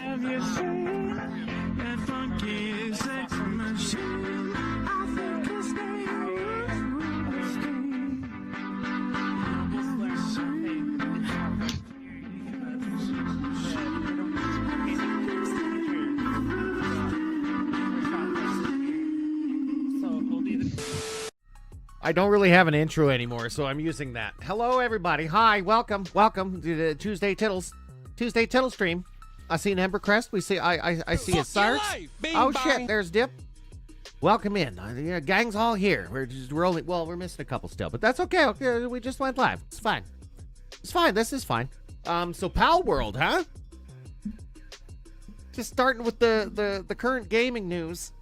Have you seen that funky sex machine? I think his name is I don't really have an intro anymore, so I'm using that. Hello, everybody. Hi, welcome to the Tuesday Tittles stream. I see an Ember Crest. We see I see a Sarge. Oh shit, there's Dip. Welcome in. Gang's all here. We're missing a couple still, but that's okay. Okay, we just went live. It's fine. It's fine. This is fine. So Pal World, huh? Just starting with the current gaming news.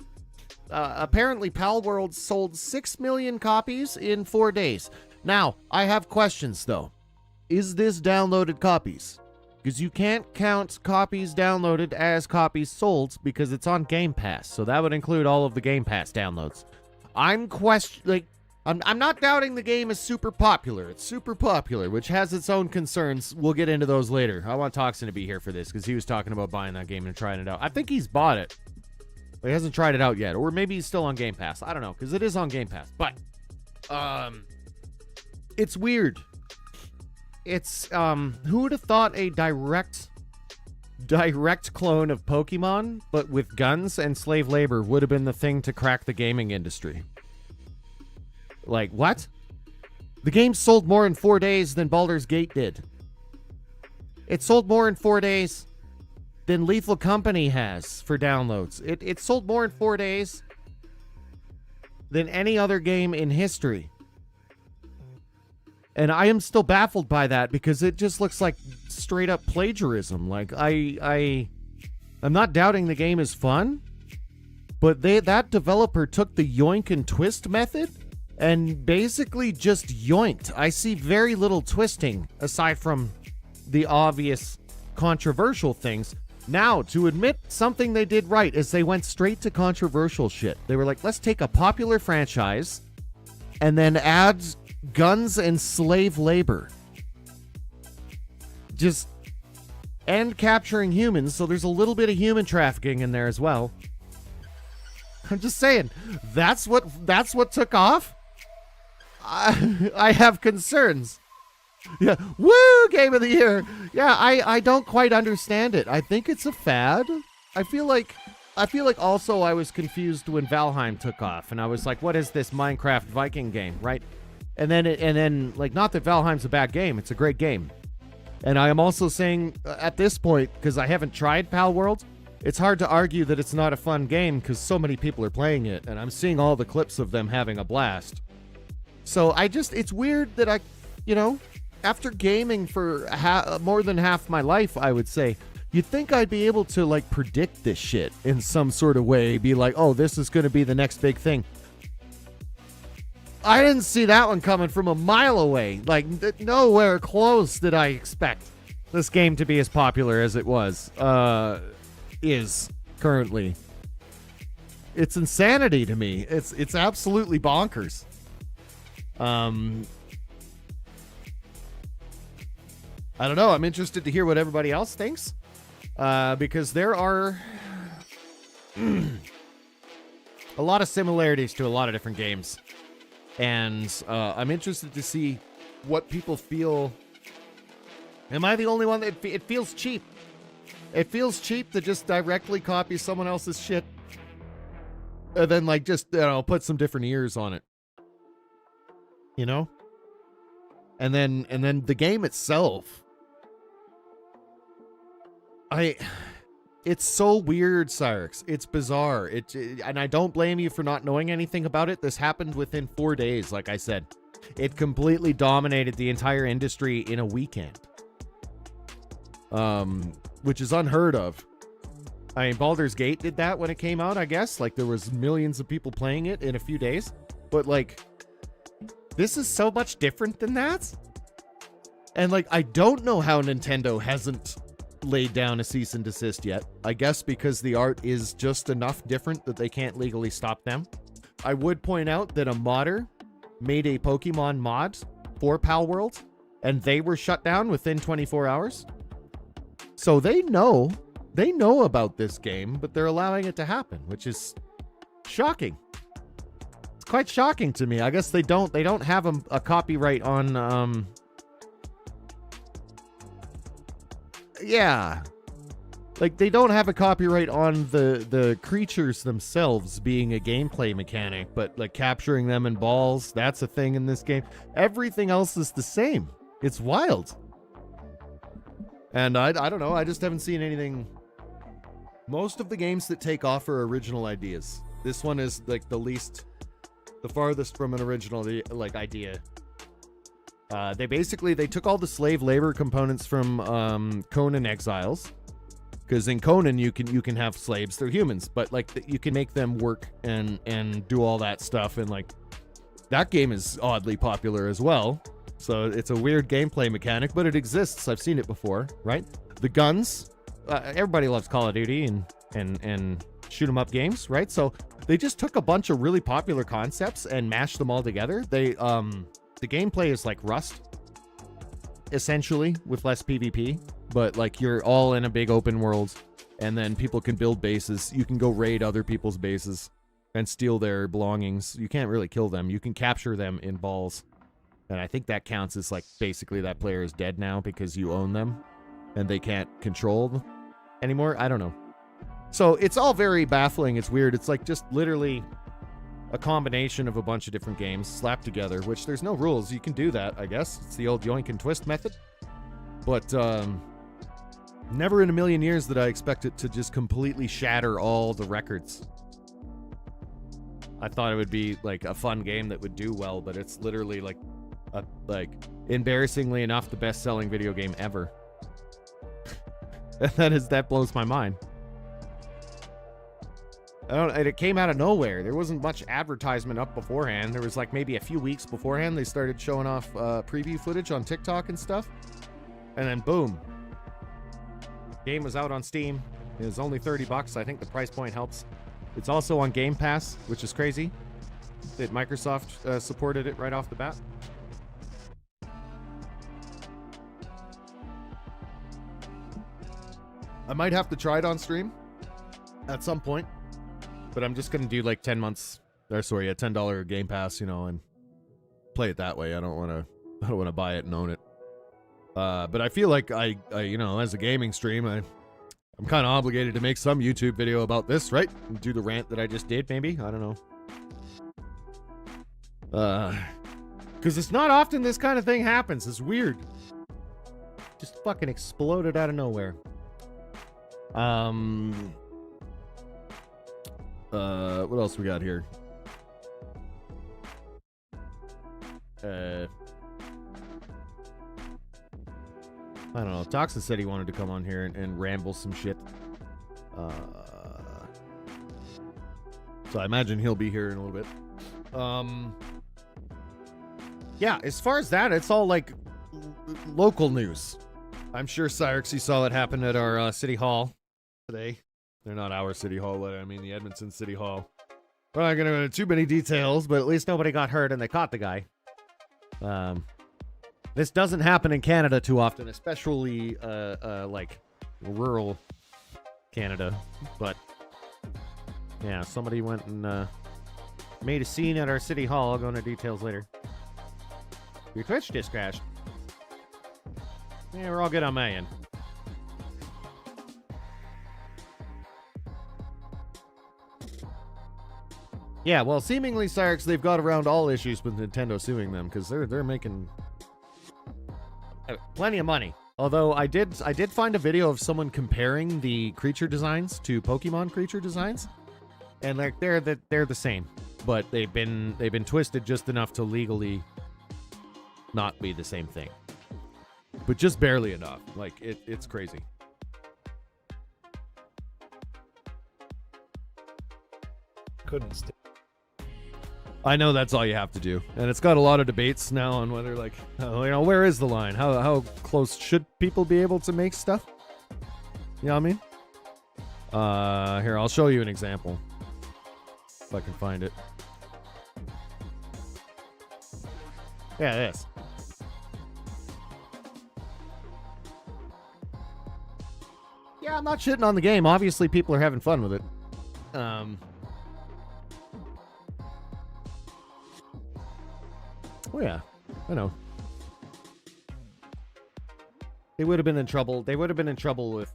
Apparently Pal World sold 6 million copies in 4 days. Now, I have questions though. Is this downloaded copies? Because you can't count copies downloaded as copies sold because it's on Game Pass. So that would include all of the Game Pass downloads. I'm not doubting the game is super popular. It's super popular, which has its own concerns. We'll get into those later. I want Toxin to be here for this because he was talking about buying that game and trying it out. I think he's bought it. He hasn't tried it out yet, or maybe he's still on Game Pass. I don't know, because it is on Game Pass. But, it's weird. It's, who would have thought a direct clone of Pokemon, but with guns and slave labor would have been the thing to crack the gaming industry? Like, what? The game sold more in 4 days than Baldur's Gate did. It sold more in 4 days than Lethal Company has for downloads. It sold more in 4 days than any other game in history. And I am still baffled by that because it just looks like straight up plagiarism. Like I'm not doubting the game is fun, but that developer took the yoink and twist method and basically just yoinked. I see very little twisting aside from the obvious controversial things. Now, to admit something they did right is they went straight to controversial shit. They were like, let's take a popular franchise and then add guns and slave labor. Just and capturing humans, so there's a little bit of human trafficking in there as well. I'm just saying, that's what took off. I have concerns. Yeah, woo, game of the year. Yeah, I don't quite understand it. I think it's a fad. I feel like also I was confused when Valheim took off, and I was like, what is this Minecraft Viking game, right? And then like, not that Valheim's a bad game, it's a great game. And I am also saying at this point, because I haven't tried Pal World, it's hard to argue that it's not a fun game because so many people are playing it, and I'm seeing all the clips of them having a blast. So it's weird that after gaming for more than half my life, I would say, you'd think I'd be able to, like, predict this shit in some sort of way. Be like, oh, this is going to be the next big thing. I didn't see that one coming from a mile away. Like, nowhere close did I expect this game to be as popular as it is currently. It's insanity to me. It's absolutely bonkers. I don't know. I'm interested to hear what everybody else thinks. Because there are a lot of similarities to a lot of different games. And I'm interested to see what people feel. Am I the only one that it feels cheap? It feels cheap to just directly copy someone else's shit. And then, like, just, put some different ears on it. And then the game itself. It's so weird, Cyrix. It's bizarre. And I don't blame you for not knowing anything about it. This happened within 4 days, like I said. It completely dominated the entire industry in a weekend. Which is unheard of. I mean, Baldur's Gate did that when it came out, I guess. Like, there was millions of people playing it in a few days. But, like, this is so much different than that. And, like, I don't know how Nintendo hasn't laid down a cease and desist yet. I guess because the art is just enough different that they can't legally stop them. I would point out that a modder made a Pokemon mod for Pal World, and they were shut down within 24 hours. So they know they know about this game, but they're allowing it to happen, which is shocking. It's quite shocking to me. I guess they don't have a copyright on yeah. Like, they don't have a copyright on the creatures themselves being a gameplay mechanic, but like capturing them in balls, that's a thing in this game. Everything else is the same. It's wild. And I don't know, I just haven't seen anything. Most of the games that take off are original ideas. This one is like the farthest from an original like idea. They took all the slave labor components from Conan Exiles. Because in Conan you can have slaves, they're humans, but like you can make them work and do all that stuff, and like that game is oddly popular as well. So it's a weird gameplay mechanic, but it exists. I've seen it before, right? The guns, everybody loves Call of Duty and shoot 'em up games, right? So they just took a bunch of really popular concepts and mashed them all together. The gameplay is like Rust, essentially, with less PvP. But like you're all in a big open world, and then people can build bases. You can go raid other people's bases and steal their belongings. You can't really kill them. You can capture them in balls. And I think that counts as like basically that player is dead now because you own them and they can't control them anymore. I don't know. So it's all very baffling. It's weird. It's like just literally a combination of a bunch of different games slapped together, which there's no rules. You can do that, I guess. It's the old yoink and twist method. But never in a million years did I expect it to just completely shatter all the records. I thought it would be like a fun game that would do well, but it's literally like embarrassingly enough, the best-selling video game ever. That blows my mind. And it came out of nowhere. There wasn't much advertisement up beforehand. There was like maybe a few weeks beforehand they started showing off preview footage on TikTok and stuff. And then boom. Game was out on Steam. It was only $30. I think the price point helps. It's also on Game Pass, which is crazy that Microsoft supported it right off the bat. I might have to try it on stream at some point, but I'm just gonna do like 10 months. Or sorry, a $10 Game Pass, you know, and play it that way. I don't want to buy it and own it. But I feel like I you know, as a gaming stream, I'm kind of obligated to make some YouTube video about this, right? And do the rant that I just did, maybe? I don't know. Because it's not often this kind of thing happens. It's weird. Just fucking exploded out of nowhere. What else we got here? I don't know. Toxin said he wanted to come on here and ramble some shit. So I imagine he'll be here in a little bit. Yeah, as far as that, it's all like local news. I'm sure Cyrexy saw it happen at our city hall today. They're not our city hall, I mean the Edmonton City Hall. We're not going to go into too many details, but at least nobody got hurt and they caught the guy. This doesn't happen in Canada too often, especially like rural Canada. But yeah, somebody went and made a scene at our city hall. I'll go into details later. Your Twitch just crashed. Yeah, we're all good on my end. Yeah, well, seemingly, Cyrix, they've got around all issues with Nintendo suing them because they're making plenty of money. Although I did find a video of someone comparing the creature designs to Pokemon creature designs, and like they're the same, but they've been twisted just enough to legally not be the same thing, but just barely enough. Like it's crazy. Couldn't stay. I know that's all you have to do, and it's got a lot of debates now on whether, like, you know, where is the line? How close should people be able to make stuff? You know what I mean? Here, I'll show you an example if I can find it. Yeah, this. Yeah, I'm not shitting on the game. Obviously, people are having fun with it. Oh yeah, I know. They would have been in trouble. They would have been in trouble with,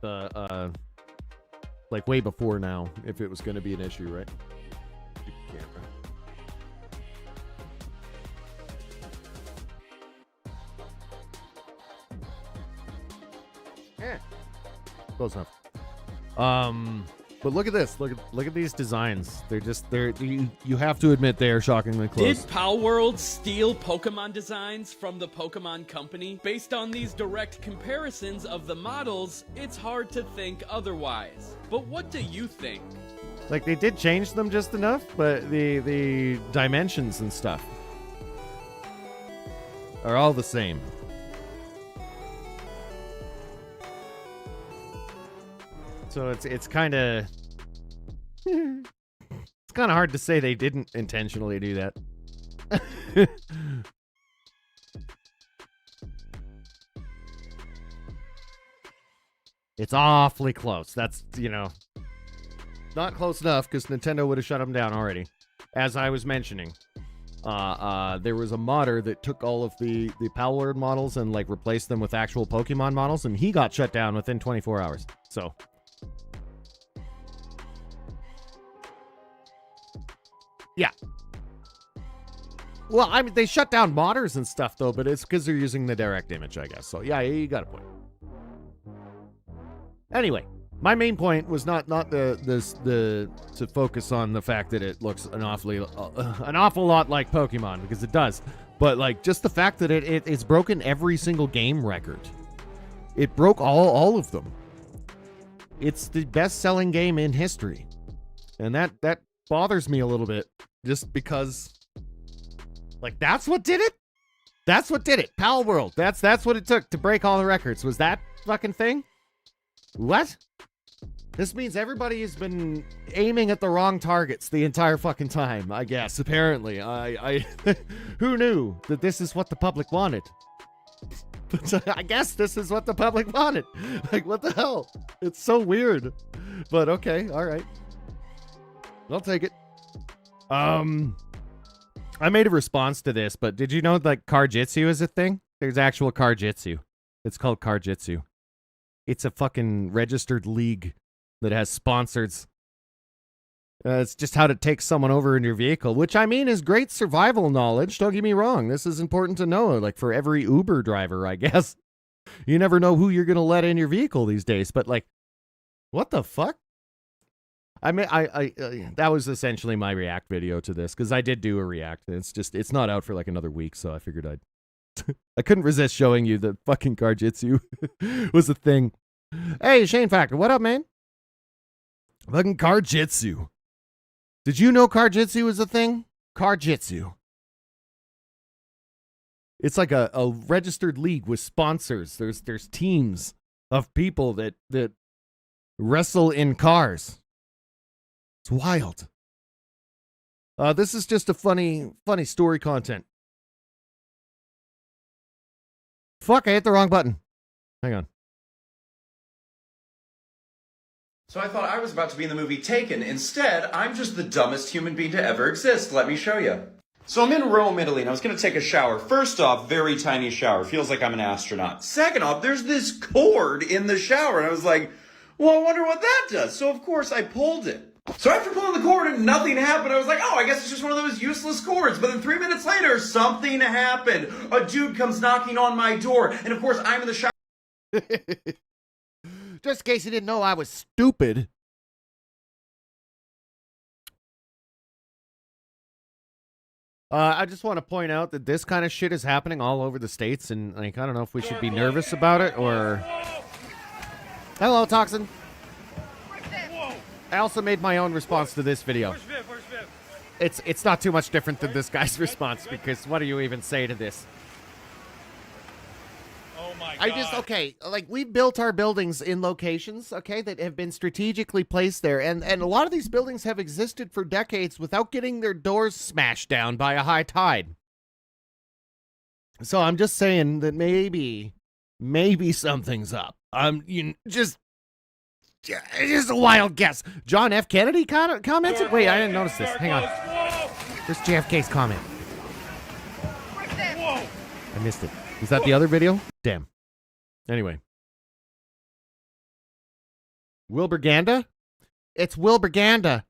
like way before now, if it was going to be an issue, right? Camera. Yeah. Close enough. But look at this. Look at these designs. You have to admit they are shockingly close. Did Pal World steal Pokemon designs from the Pokemon Company? Based on these direct comparisons of the models, it's hard to think otherwise. But what do you think? Like, they did change them just enough, but the dimensions and stuff are all the same. So it's kind of it's kind of hard to say they didn't intentionally do that. It's awfully close. That's, not close enough because Nintendo would have shut them down already. As I was mentioning, there was a modder that took all of the Palworld models and like replaced them with actual Pokemon models, and he got shut down within 24 hours. So. Yeah. Well, I mean, they shut down modders and stuff, though, but it's because they're using the direct image, I guess. So, yeah, you got a point. Anyway, my main point was not to focus on the fact that it looks an awful lot like Pokemon, because it does. But, like, just the fact that it's broken every single game record. It broke all of them. It's the best-selling game in history. And that bothers me a little bit, just because, like, that's what did it. That's what did it. Pal World. That's what it took to break all the records. Was that fucking thing? What? This means everybody has been aiming at the wrong targets the entire fucking time, I guess. Apparently, I who knew that this is what the public wanted? But I guess this is what the public wanted. Like, what the hell? It's so weird. But okay, all right. I'll take it. I made a response to this, but did you know like Karjitsu is a thing? There's actual Karjitsu. It's called Karjitsu. It's a fucking registered league that has sponsors. It's just how to take someone over in your vehicle, which I mean is great survival knowledge. Don't get me wrong. This is important to know, like for every Uber driver, I guess. You never know who you're going to let in your vehicle these days, but like, what the fuck? I mean, I that was essentially my react video to this, because I did do a react. It's not out for like another week, so I figured I couldn't resist showing you that fucking Karjitsu was a thing. Hey, Shane Factor, what up, man? Fucking Karjitsu. Did you know Karjitsu was a thing? Karjitsu. It's like a registered league with sponsors. There's teams of people that wrestle in cars. It's wild. This is just a funny story content. Fuck, I hit the wrong button. Hang on. So I thought I was about to be in the movie Taken. Instead, I'm just the dumbest human being to ever exist. Let me show you. So I'm in Rome, Italy, and I was going to take a shower. First off, very tiny shower. Feels like I'm an astronaut. Second off, there's this cord in the shower. And I was like, well, I wonder what that does. So, of course, I pulled it. So after pulling the cord and nothing happened, I was like, oh, I guess it's just one of those useless cords. But then 3 minutes later, something happened. A dude comes knocking on my door. And, of course, I'm in the shower. Just in case you didn't know I was stupid. I just want to point out that this kind of shit is happening all over the States, and like, I don't know if we should be nervous about it or... Hello, Toxin. I also made my own response to this video. Where's Viv? It's not too much different than this guy's response, because what do you even say to this? Oh my God. Okay, like, we built our buildings in locations, okay, that have been strategically placed there, and a lot of these buildings have existed for decades without getting their doors smashed down by a high tide. So I'm just saying that maybe something's up. just a wild guess. John F. Kennedy commented? Wait, I didn't notice this. Hang on. There's JFK's comment. I missed it. Is that the other video? Damn. Anyway. Wilbur Ganda? It's Wilbur Ganda.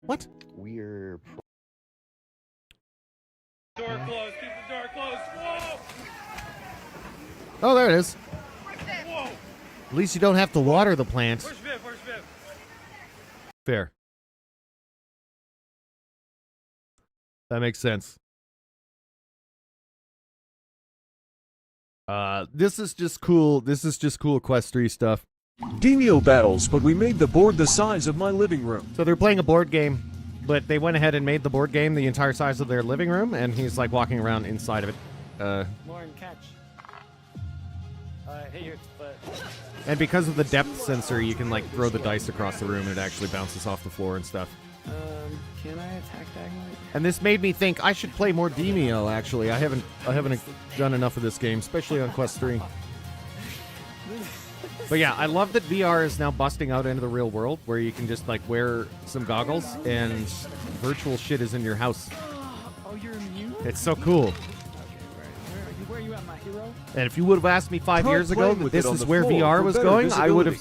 What? We're Door closed. Keep the door closed. Whoa! Oh, there it is. Whoa! At least you don't have to water the plants. Where's Viv? Where's Viv? Fair. That makes sense. This is just cool. This is just cool Quest 3 stuff. Demio battles, but we made the board the size of my living room. So they're playing a board game, but they went ahead and made the board game the entire size of their living room, and he's like walking around inside of it. Lauren, catch. Hit your foot. And because of the depth sensor, you can like throw the dice across the room and it actually bounces off the floor and stuff. Can I attack diagonally? And this made me think I should play more Demio, actually. I haven't done enough of this game, especially on Quest 3. But yeah, I love that VR is now busting out into the real world, where you can just like wear some goggles and virtual shit is in your house. Oh, you're immune? It's so cool. Okay, right. Where are you at, my hero? And if you would have asked me 5 Try years ago playing that with this it on is the where floor VR for was better going, visibility.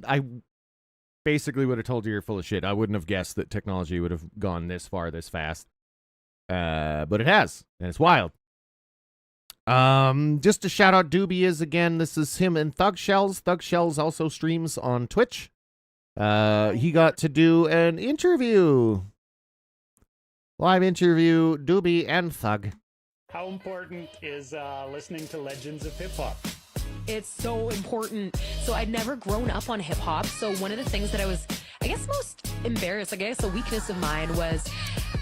I basically would have told you you're full of shit. I wouldn't have guessed that technology would have gone this far this fast. But it has, and it's wild. Just to shout out Doobie is again, this is him and Thug Shells. Thug Shells also streams on Twitch. He got to do an interview. Live interview, Doobie and Thug. How important is listening to legends of hip hop? It's so important. So I'd never grown up on hip hop. So one of the things that I was, I guess, most embarrassed, I guess a weakness of mine was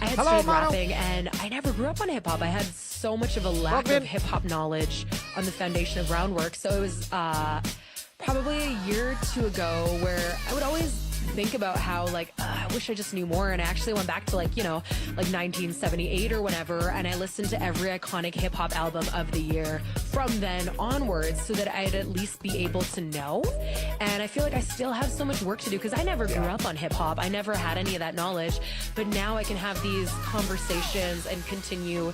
I had started rapping and I never grew up on hip hop. I had so much of a lack of hip hop knowledge on the foundation of groundwork. So it was probably a year or two ago where I would always think about how like I wish I just knew more, and I actually went back to like 1978 or whatever, and I listened to every iconic hip-hop album of the year from then onwards so that I'd at least be able to know. And I feel like I still have so much work to do because I never grew up on hip-hop. I never had any of that knowledge, but now I can have these conversations and continue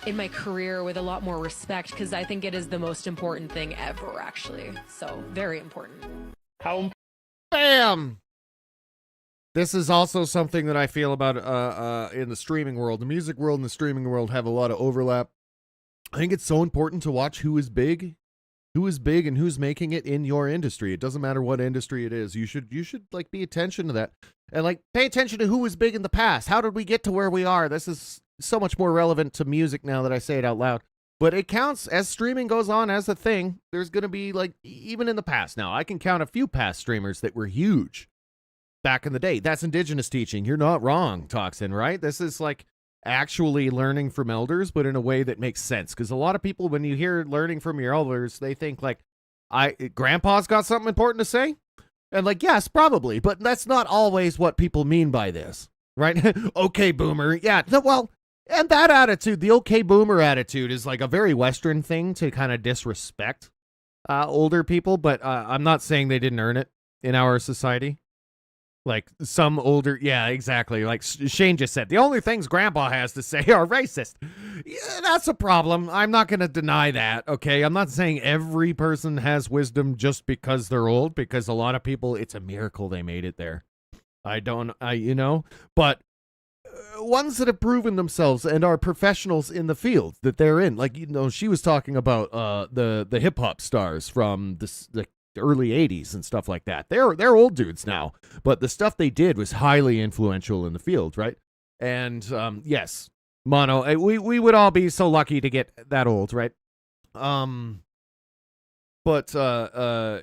in my career with a lot more respect, because I think it is the most important thing ever, actually. So very important. How Bam! This is also something that I feel about in the streaming world. The music world and the streaming world have a lot of overlap. I think it's so important to watch who is big and who's making it in your industry. It doesn't matter what industry it is. You should like pay attention to that, and like pay attention to who was big in the past. How did we get to where we are? This is so much more relevant to music now that I say it out loud. But it counts as streaming goes on as a thing. There's going to be like, even in the past now, I can count a few past streamers that were huge back in the day. That's indigenous teaching. You're not wrong, Toxin, right? This is like actually learning from elders, but in a way that makes sense. Because a lot of people, when you hear learning from your elders, they think like, Grandpa's got something important to say? And like, yes, probably, but that's not always what people mean by this, right? Okay, boomer. Yeah, well, and that attitude, the okay boomer attitude, is like a very Western thing to kind of disrespect older people, but I'm not saying they didn't earn it in our society. Like some older, yeah, exactly. Like Shane just said, the only things Grandpa has to say are racist. Yeah, that's a problem. I'm not going to deny that, okay? I'm not saying every person has wisdom just because they're old, because a lot of people, it's a miracle they made it there. But ones that have proven themselves and are professionals in the field that they're in. Like, she was talking about the hip-hop stars from the early 80s and stuff like that. They're old dudes now, but the stuff they did was highly influential in the field, right? And yes, Mono, we would all be so lucky to get that old, right? But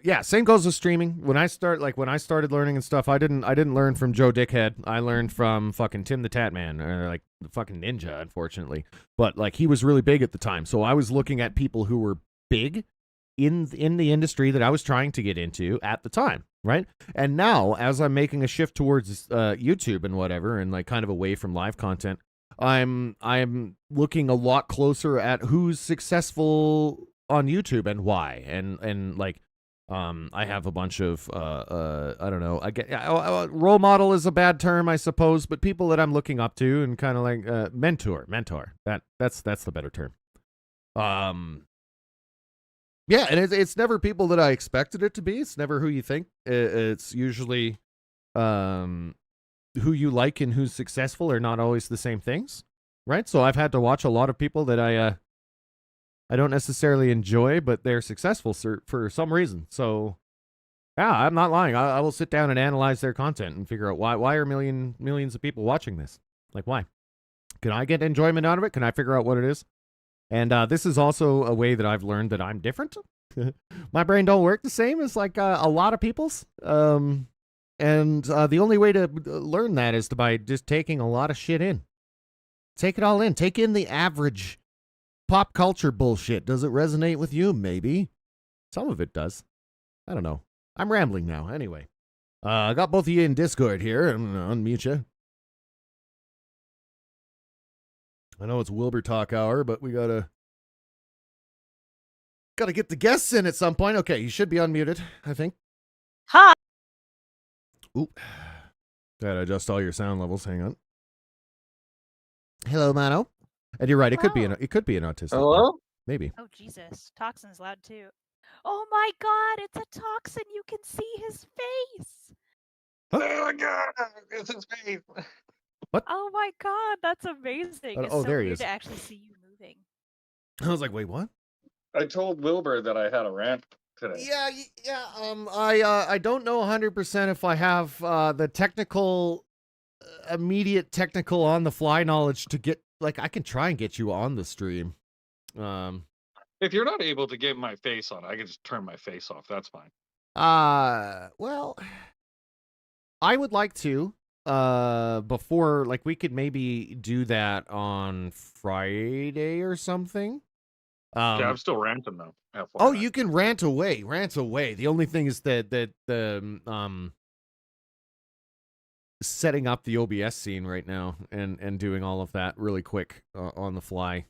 yeah, same goes with streaming. When I started learning and stuff, I didn't learn from Joe Dickhead. I learned from fucking Tim the Tatman, or like the fucking Ninja, unfortunately. But like, he was really big at the time, so I was looking at people who were big in the industry that I was trying to get into at the time, right? And now, as I'm making a shift towards YouTube and whatever, and like kind of away from live content, I'm looking a lot closer at who's successful on YouTube and why, and like I have a bunch of I don't know. I get role model is a bad term, I suppose, but people that I'm looking up to and kind of like mentor. That's the better term. Yeah, and it's never people that I expected it to be. It's never who you think. It's usually who you like and who's successful are not always the same things, right? So I've had to watch a lot of people that I don't necessarily enjoy, but they're successful for some reason. So, yeah, I'm not lying. I will sit down and analyze their content and figure out why are millions of people watching this? Like, why? Can I get enjoyment out of it? Can I figure out what it is? And this is also a way that I've learned that I'm different. My brain don't work the same as like a lot of people's. And the only way to learn that is by just taking a lot of shit in. Take it all in. Take in the average pop culture bullshit. Does it resonate with you? Maybe. Some of it does. I don't know. I'm rambling now. Anyway. I got both of you in Discord here. I'm going to unmute you. I know it's Wilbur Talk Hour, but we gotta get the guests in at some point. Okay, you should be unmuted, I think. Hi. Oop. Gotta adjust all your sound levels. Hang on. Hello, Mano. And you're right. It could be an autistic. Hello? Maybe. Oh Jesus, Toxin's loud too. Oh my God, it's a Toxin. You can see his face. Oh my God, it's his face. What? Oh my God, that's amazing. It's so there he weird is. to actually see you moving. I was like, wait, what? I told Wilbur that I had a rant today. Yeah. I don't know 100% if I have the technical, immediate technical on the fly knowledge to get. Like, I can try and get you on the stream. If you're not able to get my face on, I can just turn my face off. That's fine. Well, I would like to. Before, like, we could maybe do that on Friday or something. Yeah, I'm still ranting though. Oh, you can rant away. The only thing is that the setting up the OBS scene right now and doing all of that really quick on the fly.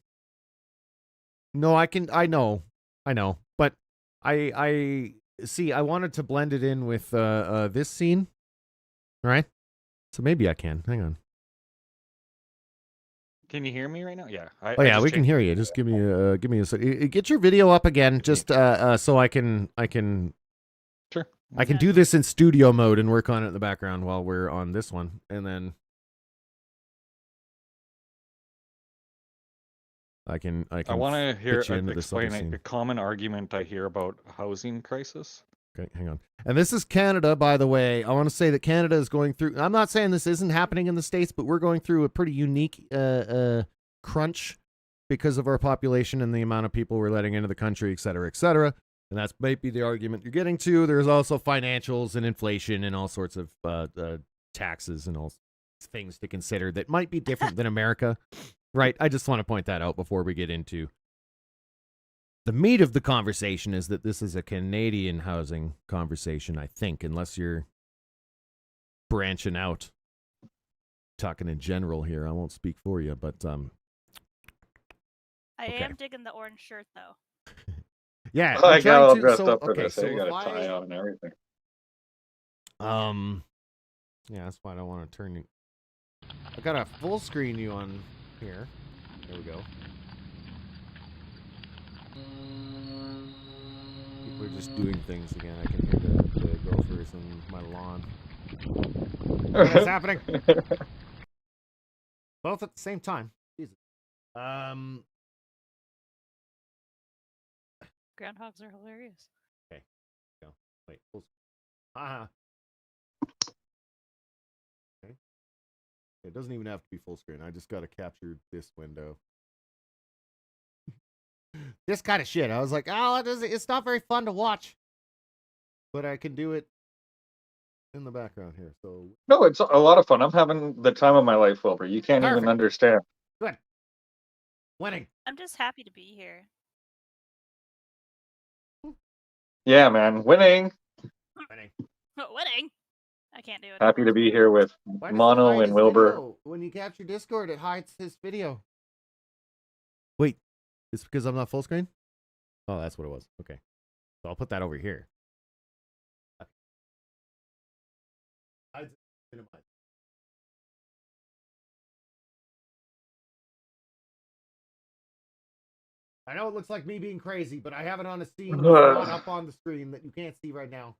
No, I know, but I see. I wanted to blend it in with this scene, right? So maybe I can. Hang on. Can you hear me right now? Yeah. We can hear you. Just give me a second. Get your video up again, just so I can. Sure. I can do this in studio mode and work on it in the background while we're on this one, and then I want to hear explain a common argument I hear about housing crisis. Okay, hang on. And this is Canada, by the way. I want to say that Canada is going through. I'm not saying this isn't happening in the States, but we're going through a pretty unique crunch because of our population and the amount of people we're letting into the country, et cetera, et cetera. And that's maybe the argument you're getting to. There's also financials and inflation and all sorts of taxes and all things to consider that might be different than America. Right? I just want to point that out before we get into the meat of the conversation. Is that this is a Canadian housing conversation, I think, unless you're branching out, talking in general here. I won't speak for you, but I okay. am digging the orange shirt though. Yeah, I got all dressed up for okay, this. so I got if a tie on and everything. Yeah, that's why I don't want to turn you. I got a full screen you on here. There we go. People are just doing things again. I can hear the gophers in my lawn. What's happening? Both at the same time. Jesus. Groundhogs are hilarious. Okay. Go. Wait. Full screen. Okay. It doesn't even have to be full screen. I just got to capture this window. This kind of shit. I was like, oh, it's not very fun to watch. But I can do it in the background here. So no, it's a lot of fun. I'm having the time of my life, Wilbur. You can't even understand. Good. Winning. I'm just happy to be here. Yeah, man. Winning. Winning. I can't do it. Happy to be here with Mono and Wilbur. Video? When you capture Discord, it hides his video. Wait, it's because I'm not full screen? Oh, that's what it was. Okay. So I'll put that over here. I just minimize. I know it looks like me being crazy, but I have it on a scene that's not up on the screen that you can't see right now.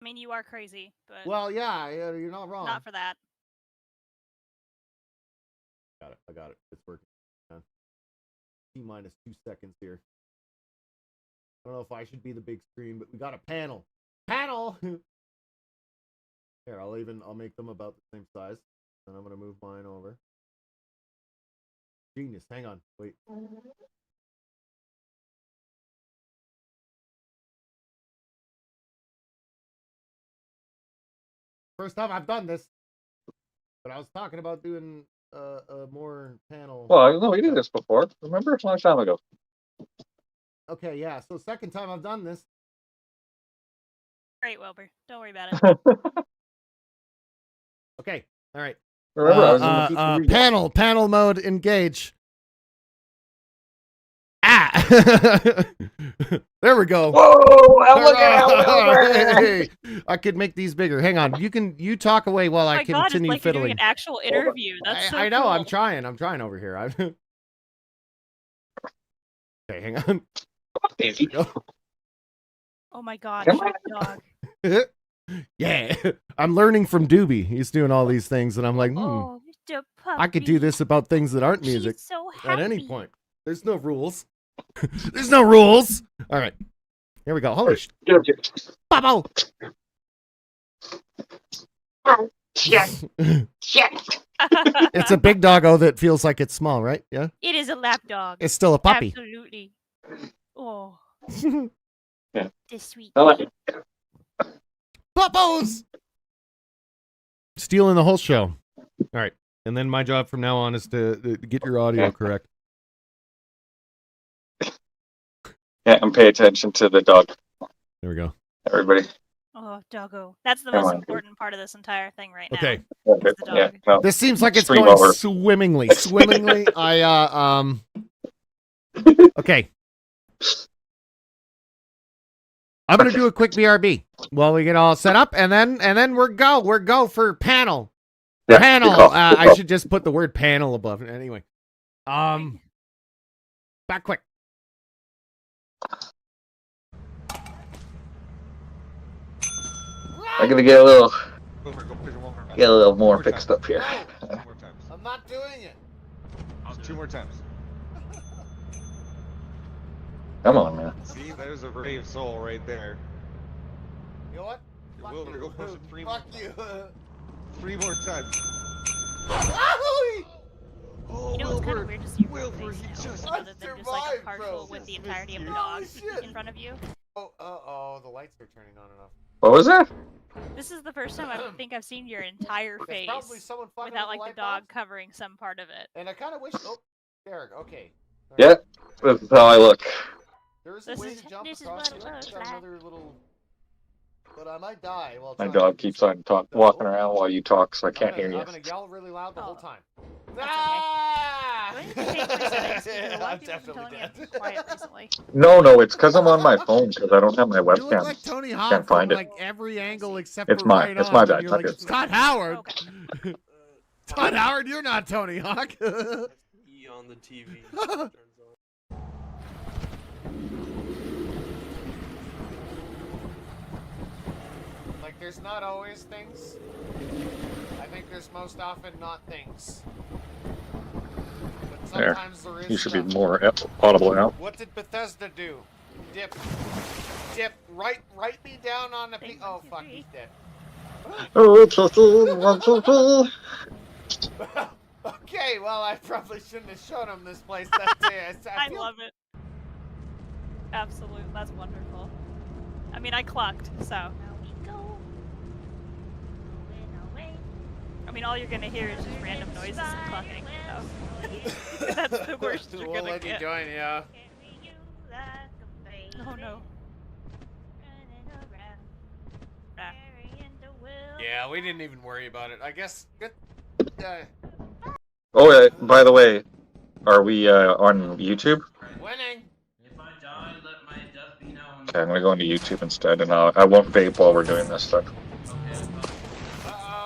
I mean, you are crazy, but Well, yeah, you're not wrong. not for that. Got it. I got it. It's working. T-minus 2 seconds here. I don't know if I should be the big screen, but we got a panel. Panel! Here, I'll make them about the same size. And I'm going to move mine over. Genius. Hang on. Wait. First time I've done this. But I was talking about doing a more panel. Well, no, we did this before. Remember? A long time ago. Okay, yeah. So second time I've done this. Great, Wilbur. Don't worry about it. Okay. All right. Remember, I was in the panel mode, engage. Ah! There we go. Whoa! Look at Hey, I could make these bigger. Hang on. You talk away while I Oh my God, it's continue like you're doing fiddling. an actual interview. That's so I know. cool. I'm trying over here. Okay, hang on. There we go. Oh my God, Come shut dog. Yeah, I'm learning from Doobie. He's doing all these things, and I'm like, Oh, the puppy. I could do this about things that aren't music She's so at any happy. point. There's no rules. There's no rules. All right, here we go. Holy shit, Bubbo! Shit. It's a big doggo that feels like it's small, right? Yeah. It is a lap dog. It's still a puppy. Absolutely. Oh, Yeah. this sweet. I like it. Puppos! Stealing the whole show. All right, and then my job from now on is to get your audio correct. Yeah, and pay attention to the dog. There we go. Everybody. Oh, doggo. That's the Come most on. important part of this entire thing right now. Okay. is the dog. Yeah, no. This seems like it's Stream going over. swimmingly. Swimmingly. Okay. I'm gonna do a quick BRB while we get all set up, and then we're go for panel. Yeah, Panel. good call, good I call. should just put the word panel above it. Anyway. Back quick. I'm gonna get a little more fixed up here. I'm not doing it. Two more times. Come on, man. See, there's a brave soul right there. You know what? You're willing to go push it three Fuck more you. times. 3 more times. You know what's kind of weird to see your Wilbur, face he now, just other than just like a survived, partial bro. with the entirety of the Holy dog shit. in front of you. Oh, the lights are turning on and off. What was that? This is the first time I think I've seen your entire It's face probably someone fucking without with like the light dog bulbs. covering some part of it. And I kind of wish. Oh, Derek. Okay. All Yeah, that's how I look. There is a This way is- to jump this is across what it here. looks Got like. another little. But I might die while My trying to dog do keeps something. on walking around while you talk, so I can't hear I'm you. gonna yell really loud the whole time. That's Ah! Do I need to change my settings? Because a lot I'm of people have been telling me definitely I've been quiet recently. No, it's because I'm on my phone because I don't have my You look webcam. like Tony Hawk Can't find from it. like every angle except It's for my- right it's on. my and bad, You're fuck like, it. Scott Howard. Okay. Todd Howard, you're not Tony Hawk. E on the TV. Like, there's not always things. I think there's most often not things. But There. sometimes there is You should be stuff. more audible now. What did Bethesda do? Dip. Write me down on the oh fuck, he's dead. Okay, well I probably shouldn't have shown him this place that day. I love it. Absolutely, that's wonderful. I mean, I clucked, so. Now we go. I mean, all you're gonna hear is just random noises and clucking. So. That's the worst you're We'll gonna let you get. join, yeah. Oh no. Ah. Yeah, we didn't even worry about it. I guess good. Oh, yeah, by the way, are we on YouTube? Winning. If I die, let my death be known. Okay, I'm gonna go into YouTube instead, and I won't vape while we're doing this stuff. Okay, Uh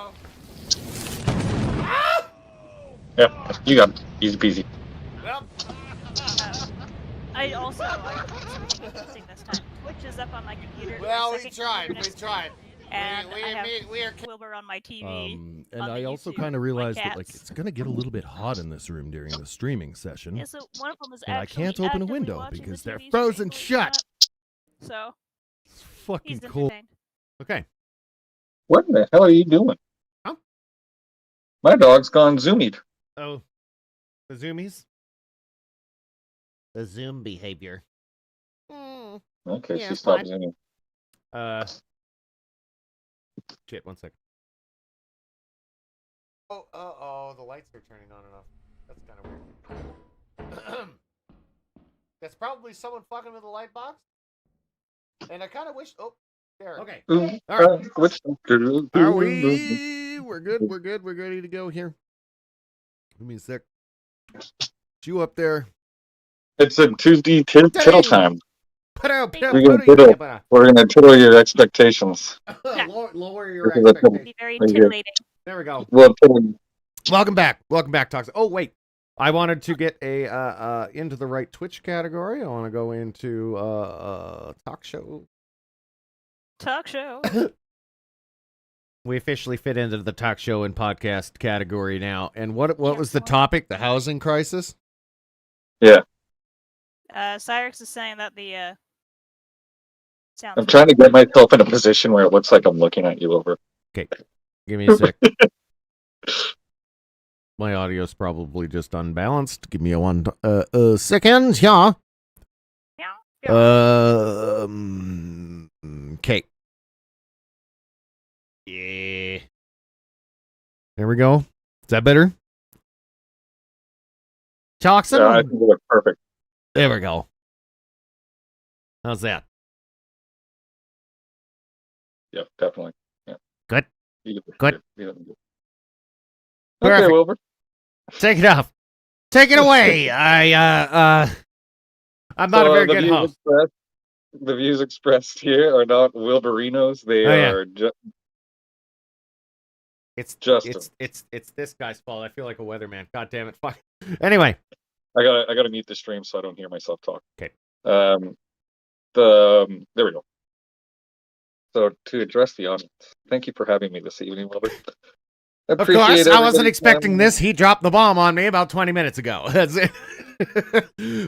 Yeah, you got it. Easy peasy. I also using this time. Twitch is up on my computer. Well, my we second tried. computer We next to me, tried. And We I have are. Wilbur on my TV. And on I the also YouTube kind of with my realized that like cats. it's gonna get a little bit hot in this room during the streaming session, Yeah, so one of them is and I actually can't open a actively window watching because the they're TV frozen stream, believe it or shut. not. So It's fucking he's cold. entertained. Okay. What in the hell are you doing? Huh? My dog's gone zoomied. Oh, the zoomies. The Zoom behavior. Okay, Yeah, she stopped fine. zooming. Shit, 1 second. Oh, the lights are turning on and off. That's kind of weird. That's probably someone fucking with the light box. And I kind of wish. Oh, there. Okay. All right. Are we? We're good. We're good. We're ready to go here. Give me a sec. You up there? It's a Tuesday tittle time. We're gonna tittle your expectations. Lower your This is a tittle. expectations. Be very Right here. titillating. There we go. Well, tittle. Welcome back. Welcome back, Toxic. Oh, wait. I wanted to get a into the right Twitch category. I want to go into talk show. Talk show. We officially fit into the talk show and podcast category now. And what was the topic? The housing crisis? Yeah. Cyrix is saying that the sounds. I'm trying to get myself in a position where it looks like I'm looking at you over. Okay. Give me a sec. My audio's probably just unbalanced. Give me a 1 second. Yeah. Okay. Yeah. There we go. Is that better? Toxin? Yeah, I think it looks perfect. There we go. How's that? Yeah, definitely. Yeah. Good. Good. Okay, Perfect. Wilbur. Take it off. Take it away. I'm not a very good host. The views expressed here are not Wilburinos. They are It's Justin. It's this guy's fault. I feel like a weatherman. God damn it. Fuck. Anyway. I gotta mute the stream so I don't hear myself talk. Okay. There we go. So to address the audience, thank you for having me this evening, Wilbur. Of course, I wasn't expecting this. He dropped the bomb on me about 20 minutes ago. That's it.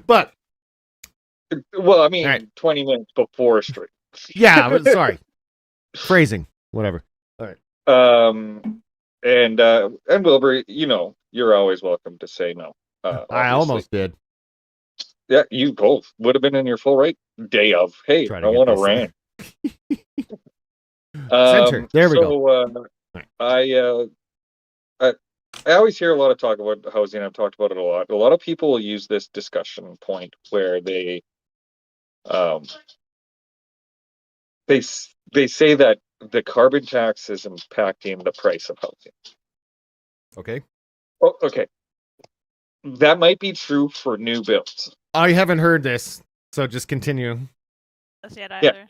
But well, I mean, 20 minutes before stream. Yeah, sorry. Phrasing, whatever. All right. And Wilbur, you're always welcome to say no. I almost did. Yeah, you both would have been in your full right day of. Hey, I want to rant. Center. There we go. I always hear a lot of talk about housing. I've talked about it a lot. A lot of people will use this discussion point where they say that the carbon tax is impacting the price of housing. Okay. Oh, okay. That might be true for new builds. I haven't heard this, so just continue. That's yet either. Yeah.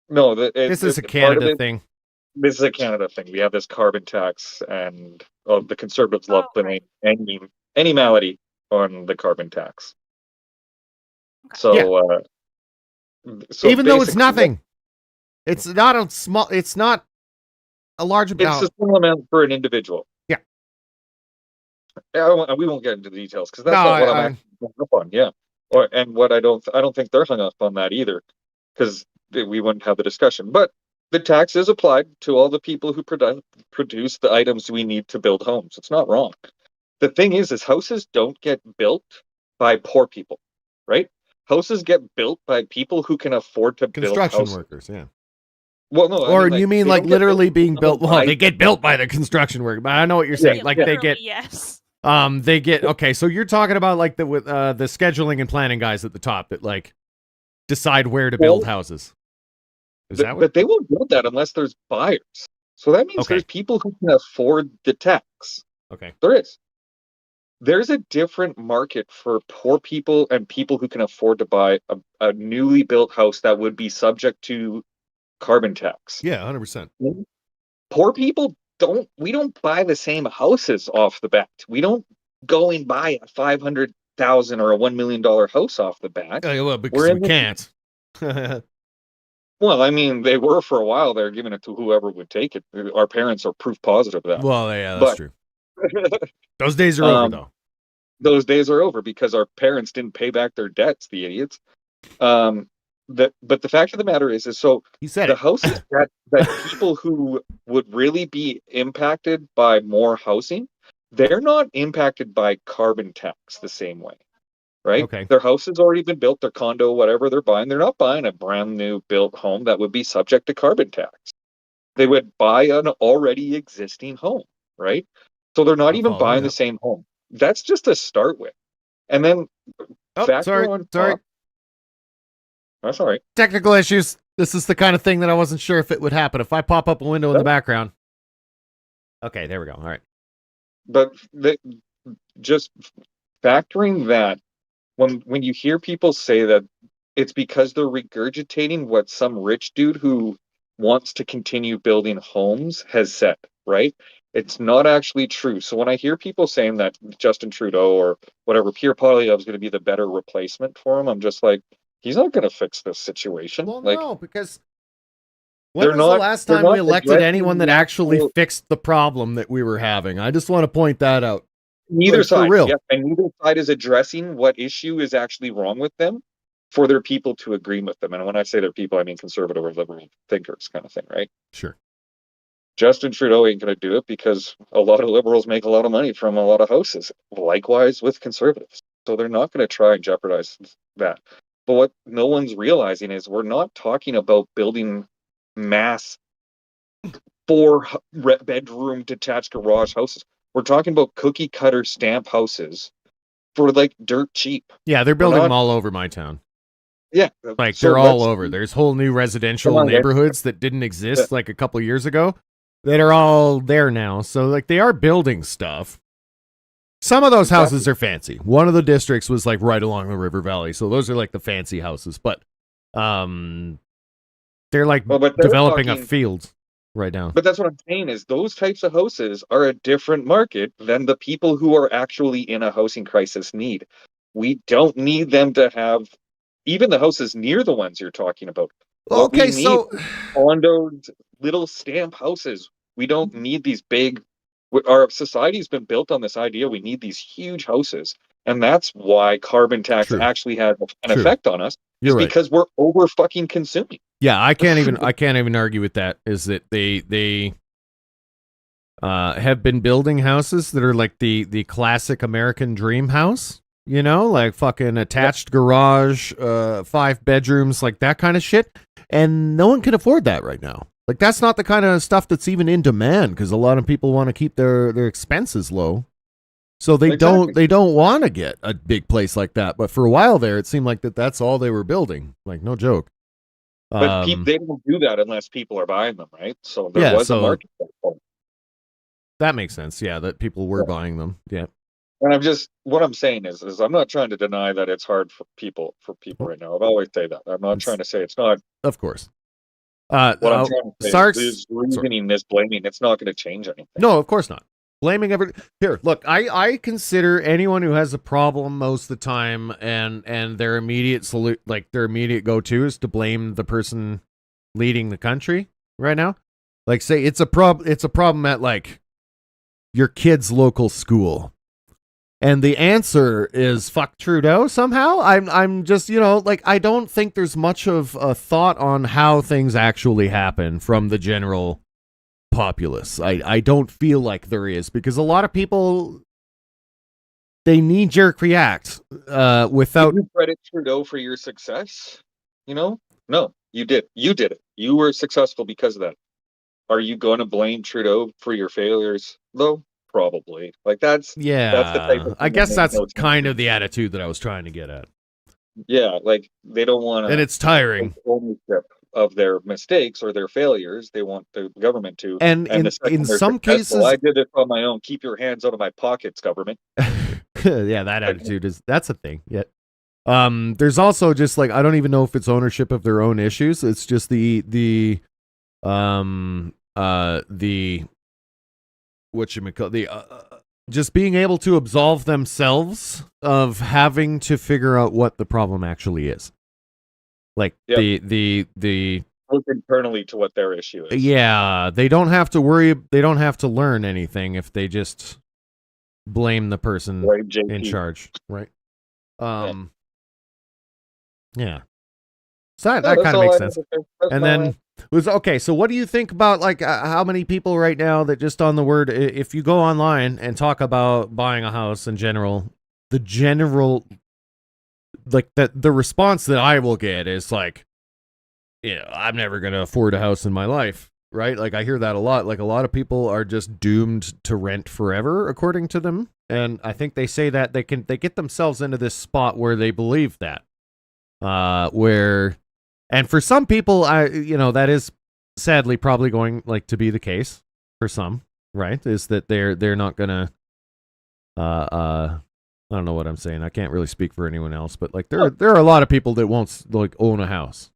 No, this is a Canada thing. This is a Canada thing. We have this carbon tax, and the Conservatives love putting any malady on the carbon tax. Okay. So even though it's nothing, it's not a small. It's not a large amount. It's a small amount for an individual. Yeah. We won't get into the details because that's not what I'm actually hung up on. Yeah. And what I don't think they're hung up on that either, because we wouldn't have the discussion. But the tax is applied to all the people who produce the items we need to build homes. It's not wrong. The thing is houses don't get built by poor people, right? Houses get built by people who can afford to build houses. Construction workers, yeah. Well, no. Or you mean like literally being built? Well, they get built by the construction worker. But I know what you're saying. Yeah, like they get. Yes. They get okay. So you're talking about like the scheduling and planning guys at the top that like decide where to build houses. But they won't build that unless there's buyers. So that means there's people who can afford the tax. Okay. There's a different market for poor people and people who can afford to buy a newly built house that would be subject to carbon tax. Yeah, 100%. Poor people we don't buy the same houses off the bat. We don't go and buy a $500,000 or a $1 million house off the bat. Well, because we can't. Well, I mean, they were for a while. They're giving it to whoever would take it. Our parents are proof positive of that. Well, yeah, that's true. Those days are over, though. Those days are over because our parents didn't pay back their debts, the idiots. But the fact of the matter is so the houses that people who would really be impacted by more housing, they're not impacted by carbon tax the same way, right? Okay. Their house has already been built, their condo, whatever they're buying. They're not buying a brand new built home that would be subject to carbon tax. They would buy an already existing home, right? So they're not even buying the same home. That's just to start with. And then sorry. That's all right. Technical issues. This is the kind of thing that I wasn't sure if it would happen. If I pop up a window in the background. Okay, there we go. All right. But just factoring that, when you hear people say that it's because they're regurgitating what some rich dude who wants to continue building homes has said, right? It's not actually true. So when I hear people saying that Justin Trudeau or whatever, Pierre Poilievre is going to be the better replacement for him, I'm just like, he's not going to fix this situation. Well, like, no, because when was the last time we elected anyone that actually fixed the problem that we were having? I just want to point that out. Neither side, for real. yeah, and neither side is addressing what issue is actually wrong with them for their people to agree with them. And when I say their people, I mean conservative or liberal thinkers kind of thing, right? Sure. Justin Trudeau ain't going to do it because a lot of liberals make a lot of money from a lot of houses. Likewise with conservatives. So they're not going to try and jeopardize that. But what no one's realizing is we're not talking about building mass 4-bedroom detached garage houses. We're talking about cookie cutter stamp houses for like dirt cheap. Yeah, they're building them all over my town. Yeah. Like they're all over. There's whole new residential neighborhoods that didn't exist like a couple years ago that are all there now. So like they are building stuff. Some of those houses are fancy. One of the districts was like right along the river valley. So those are like the fancy houses, but they're like developing a field right now. But that's what I'm saying is those types of houses are a different market than the people who are actually in a housing crisis need. We don't need them to have even the houses near the ones you're talking about. Okay, so condos, little stamp houses. We don't need these big. Our society's been built on this idea we need these huge houses, and that's why carbon tax actually had an effect on us. You're right. Because we're over fucking consuming. Yeah, I can't even argue with that. Is that they have been building houses that are like the classic American dream house, you know, like fucking attached garage, 5 bedrooms, like that kind of shit, and no one can afford that right now. Like that's not the kind of stuff that's even in demand because a lot of people want to keep their expenses low. So they don't want to get a big place like that. But for a while there, it seemed like that's all they were building. Like no joke. But they don't do that unless people are buying them, right? So there was a market for them. That makes sense. Yeah, that people were buying them. Yeah. And what I'm saying is I'm not trying to deny that it's hard for people right now. I've always say that. I'm not trying to say it's not. Of course. What I'm trying to say is reasoning this blaming. It's not going to change anything. No, of course not. Blaming here. Look, I consider anyone who has a problem most of the time, and their immediate their immediate go-to is to blame the person leading the country right now. Like, say it's a problem at like your kid's local school, and the answer is fuck Trudeau somehow. I'm just, you know, like I don't think there's much of a thought on how things actually happen from the general populace. I don't feel like there is, because a lot of people, they knee-jerk react without. Did you credit Trudeau for your success? You know, no, you did. You did it. You were successful because of that. Are you going to blame Trudeau for your failures, though? Probably. Like that's the type of. I guess that's kind of the attitude that I was trying to get at. Yeah, like they don't want to. And it's tiring. Ownership of their mistakes or their failures. They want the government to. And in some cases, I did it on my own. Keep your hands out of my pockets, government. Yeah, that attitude that's a thing. Yeah. There's also just like, I don't even know if it's ownership of their own issues. It's just the just being able to absolve themselves of having to figure out what the problem actually is. Like the look internally to what their issue is. Yeah, they don't have to worry. They don't have to learn anything if they just blame the person in charge, right? Yeah. So that kind of makes sense. And then was okay. So what do you think about like how many people right now that just on the word, if you go online and talk about buying a house in general, the general like the response that I will get is like, I'm never going to afford a house in my life, right? Like I hear that a lot. Like a lot of people are just doomed to rent forever, according to them. And I think they say that they get themselves into this spot where they believe that, and for some people, that is sadly probably going like to be the case for some, right? Is that they're not gonna, I don't know what I'm saying. I can't really speak for anyone else, but like there are a lot of people that won't like own a house,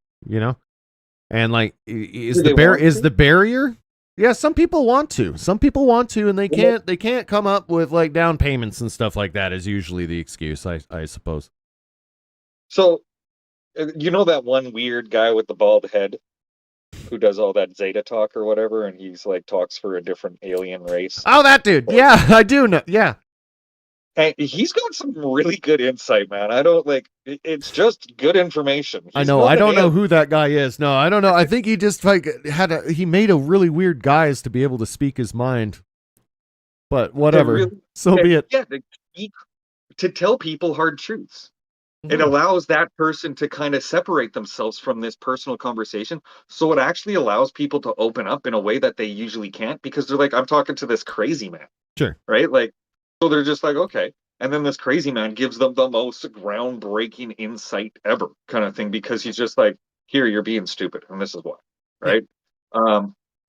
and like is the barrier? Yeah, some people want to. Some people want to, and they can't come up with like down payments and stuff like that is usually the excuse, I suppose. So, that one weird guy with the bald head who does all that Zeta talk or whatever, and he's like talks for a different alien race. Oh, that dude. Yeah, I do know. Yeah. And he's got some really good insight, man. I don't it's just good information. I know. I don't know who that guy is. No, I don't know. I think he just like he made a really weird guise to be able to speak his mind. But whatever. So be it. Yeah, to tell people hard truths. It allows that person to kind of separate themselves from this personal conversation. So it actually allows people to open up in a way that they usually can't, because they're like, I'm talking to this crazy man. Sure. Right? Like, so they're just like, okay. And then this crazy man gives them the most groundbreaking insight ever kind of thing, because he's just like, here, you're being stupid. And this is why. Right.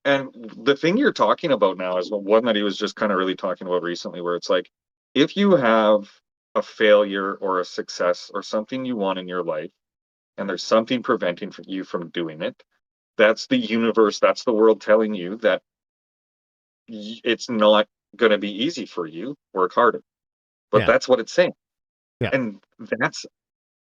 And the thing you're talking about now is one that he was just kind of really talking about recently, where it's like, if you have a failure or a success or something you want in your life, and there's something preventing you from doing it, that's the universe, that's the world telling you that it's not going to be easy for you. Work harder. But that's what it's saying. Yeah. And that's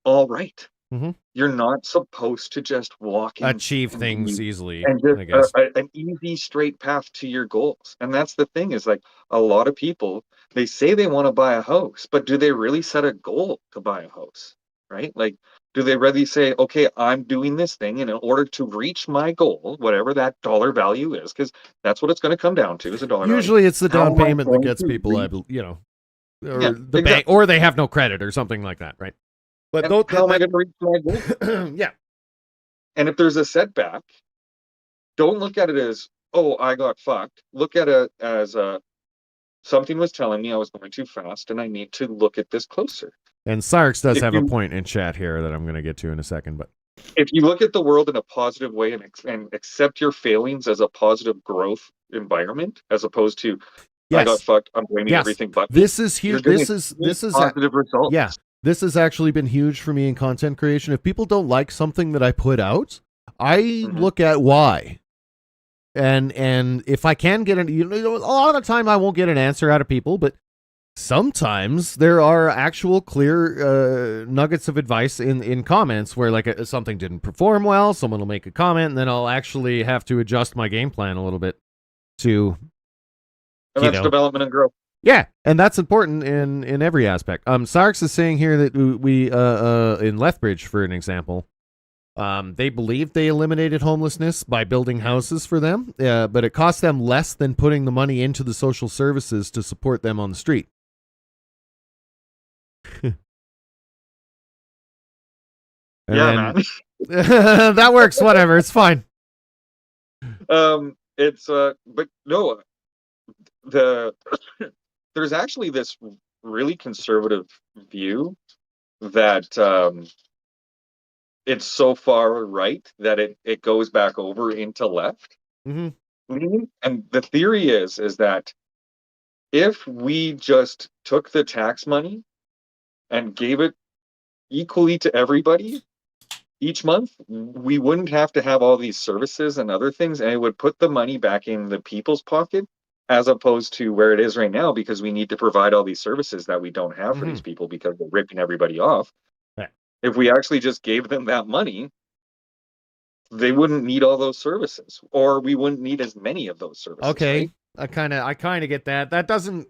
all right. Mm-hmm. You're not supposed to just walk in achieve things easily, and just I guess. An easy straight path to your goals. And that's the thing, is like a lot of people, they say they want to buy a house, but do they really set a goal to buy a house? Right? Like, do they really say, okay, I'm doing this thing, and in order to reach my goal, whatever that dollar value is, because that's what it's going to come down to, is a dollar Usually value. it's the down payment that gets people, or the bank, or they have no credit or something like that, right? But how am I going to reach my goal? Yeah. And if there's a setback, don't look at it as, oh, I got fucked. Look at it as something was telling me I was going too fast, and I need to look at this closer. And Sarks does have a point in chat here that I'm going to get to in a second. But if you look at the world in a positive way and accept your failings as a positive growth environment, as opposed to, I got fucked, I'm blaming everything but this is huge. This is positive results. Yeah. This has actually been huge for me in content creation. If people don't like something that I put out, I look at why. And if I can get a lot of the time I won't get an answer out of people, but sometimes there are actual clear nuggets of advice in comments where like something didn't perform well, someone will make a comment, and then I'll actually have to adjust my game plan a little bit to development and growth. Yeah, and that's important in every aspect. Sarks is saying here that we in Lethbridge, for an example, they believe they eliminated homelessness by building houses for them, but it cost them less than putting the money into the social services to support them on the street. Man. That works. Whatever, it's fine. It's but no, there's actually this really conservative view that it's so far right that it goes back over into left. Mm-hmm. And the theory is that if we just took the tax money and gave it equally to everybody each month, we wouldn't have to have all these services and other things, and it would put the money back in the people's pocket, as opposed to where it is right now, because we need to provide all these services that we don't have for these people because they're ripping everybody off. Yeah. If we actually just gave them that money, they wouldn't need all those services, or we wouldn't need as many of those services. Okay, right? I kind of get that. That doesn't.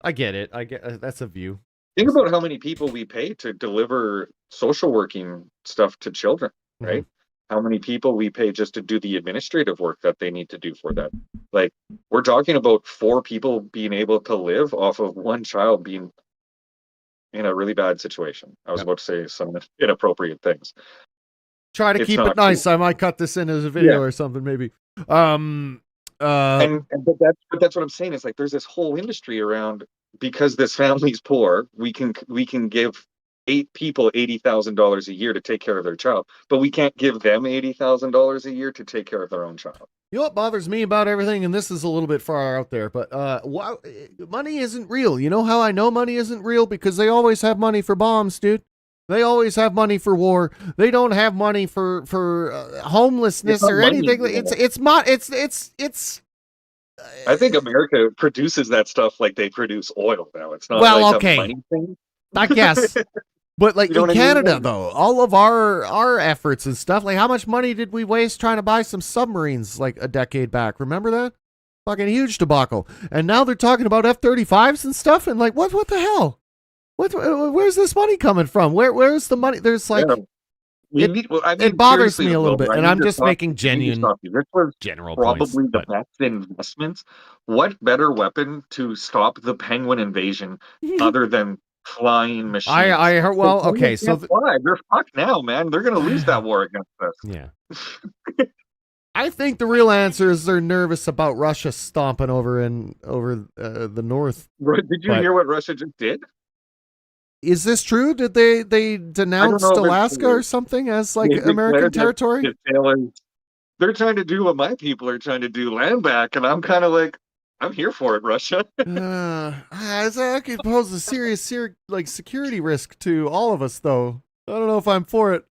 I get it. I get that's a view. Think about how many people we pay to deliver social working stuff to children, right? How many people we pay just to do the administrative work that they need to do for that. Like, we're talking about 4 people being able to live off of 1 child being in a really bad situation. I was about to say some inappropriate things. Try to It's keep it not nice. cool. I might cut this in as a video Yeah. or something, maybe. But that's what I'm saying. Is like there's this whole industry around, because this family's poor, we can give 8 people $80,000 a year to take care of their child, but we can't give them $80,000 a year to take care of their own child. You know what bothers me about everything, and this is a little bit far out there, but money isn't real. You know how I know money isn't real? Because they always have money for bombs, dude. They always have money for war. They don't have money for homelessness or anything. It's. I think America produces that stuff like they produce oil now. It's not Well, like okay. a money thing. I guess. But like You know in what I mean? Canada, though, all of our efforts and stuff, like how much money did we waste trying to buy some submarines like a decade back? Remember that? Fucking huge debacle. And now they're talking about F-35s and stuff, and like, what the hell? Where's this money coming from? Where's the money? There's like, it bothers me a little bit, and I'm just making genuine, This was general probably points. the best investments. What better weapon to stop the penguin invasion other than flying machines? I heard. Well, okay, so they're fucked now, man. They're gonna lose that war against us. Yeah. I think the real answer is they're nervous about Russia stomping over the north. Did you hear what Russia just did? Is this true? Did they denounced Alaska or something as like American territory? They're trying to do what my people are trying to do, land back, and I'm kind of like, I'm here for it, Russia. That could pose a serious security risk to all of us, though. I don't know if I'm for it,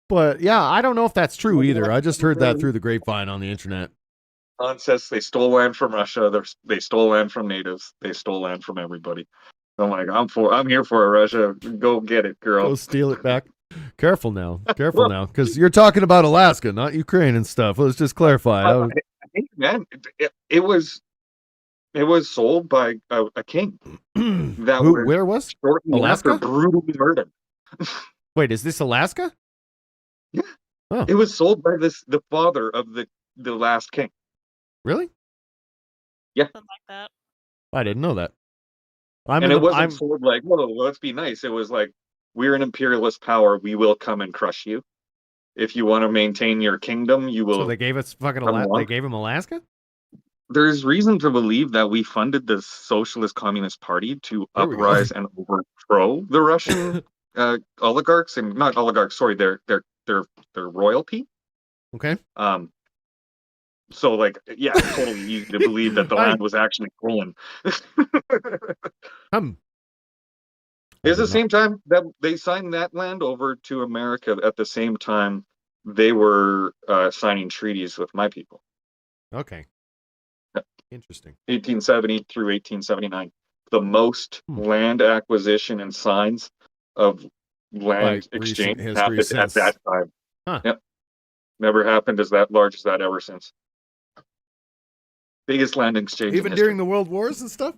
but yeah, I don't know if that's true either. I just heard that through the grapevine on the internet. Nonsense. They stole land from Russia. They stole land from natives. They stole land from everybody. I'm like, I'm here for it, Russia. Go get it, girl. Go steal it back. Careful now, because you're talking about Alaska, not Ukraine and stuff. Let's just clarify. I think, man, it was sold by a king. Where was Alaska? After brutally murdered. Wait, is this Alaska? Yeah. Oh. It was sold by the father of the last king. Really? Yeah. Something like that. I didn't know that. It wasn't sold like, oh, let's be nice. It was like, we're an imperialist power. We will come and crush you. If you want to maintain your kingdom, you will. So they gave us fucking Alaska. They gave him Alaska? There's reason to believe that we funded the Socialist Communist Party to uprise and overthrow the Russian oligarchs, and not oligarchs. Sorry, their royalty. Okay. So, like, yeah, totally easy to believe that the land was actually stolen. It's the same time that they signed that land over to America. At the same time, they were signing treaties with my people. Okay. Interesting. 1870 through 1879. The most land acquisition and signs of land exchange happened at that time. Huh. Yep. Never happened as that large as that ever since. Biggest land exchange. Even during the World Wars and stuff?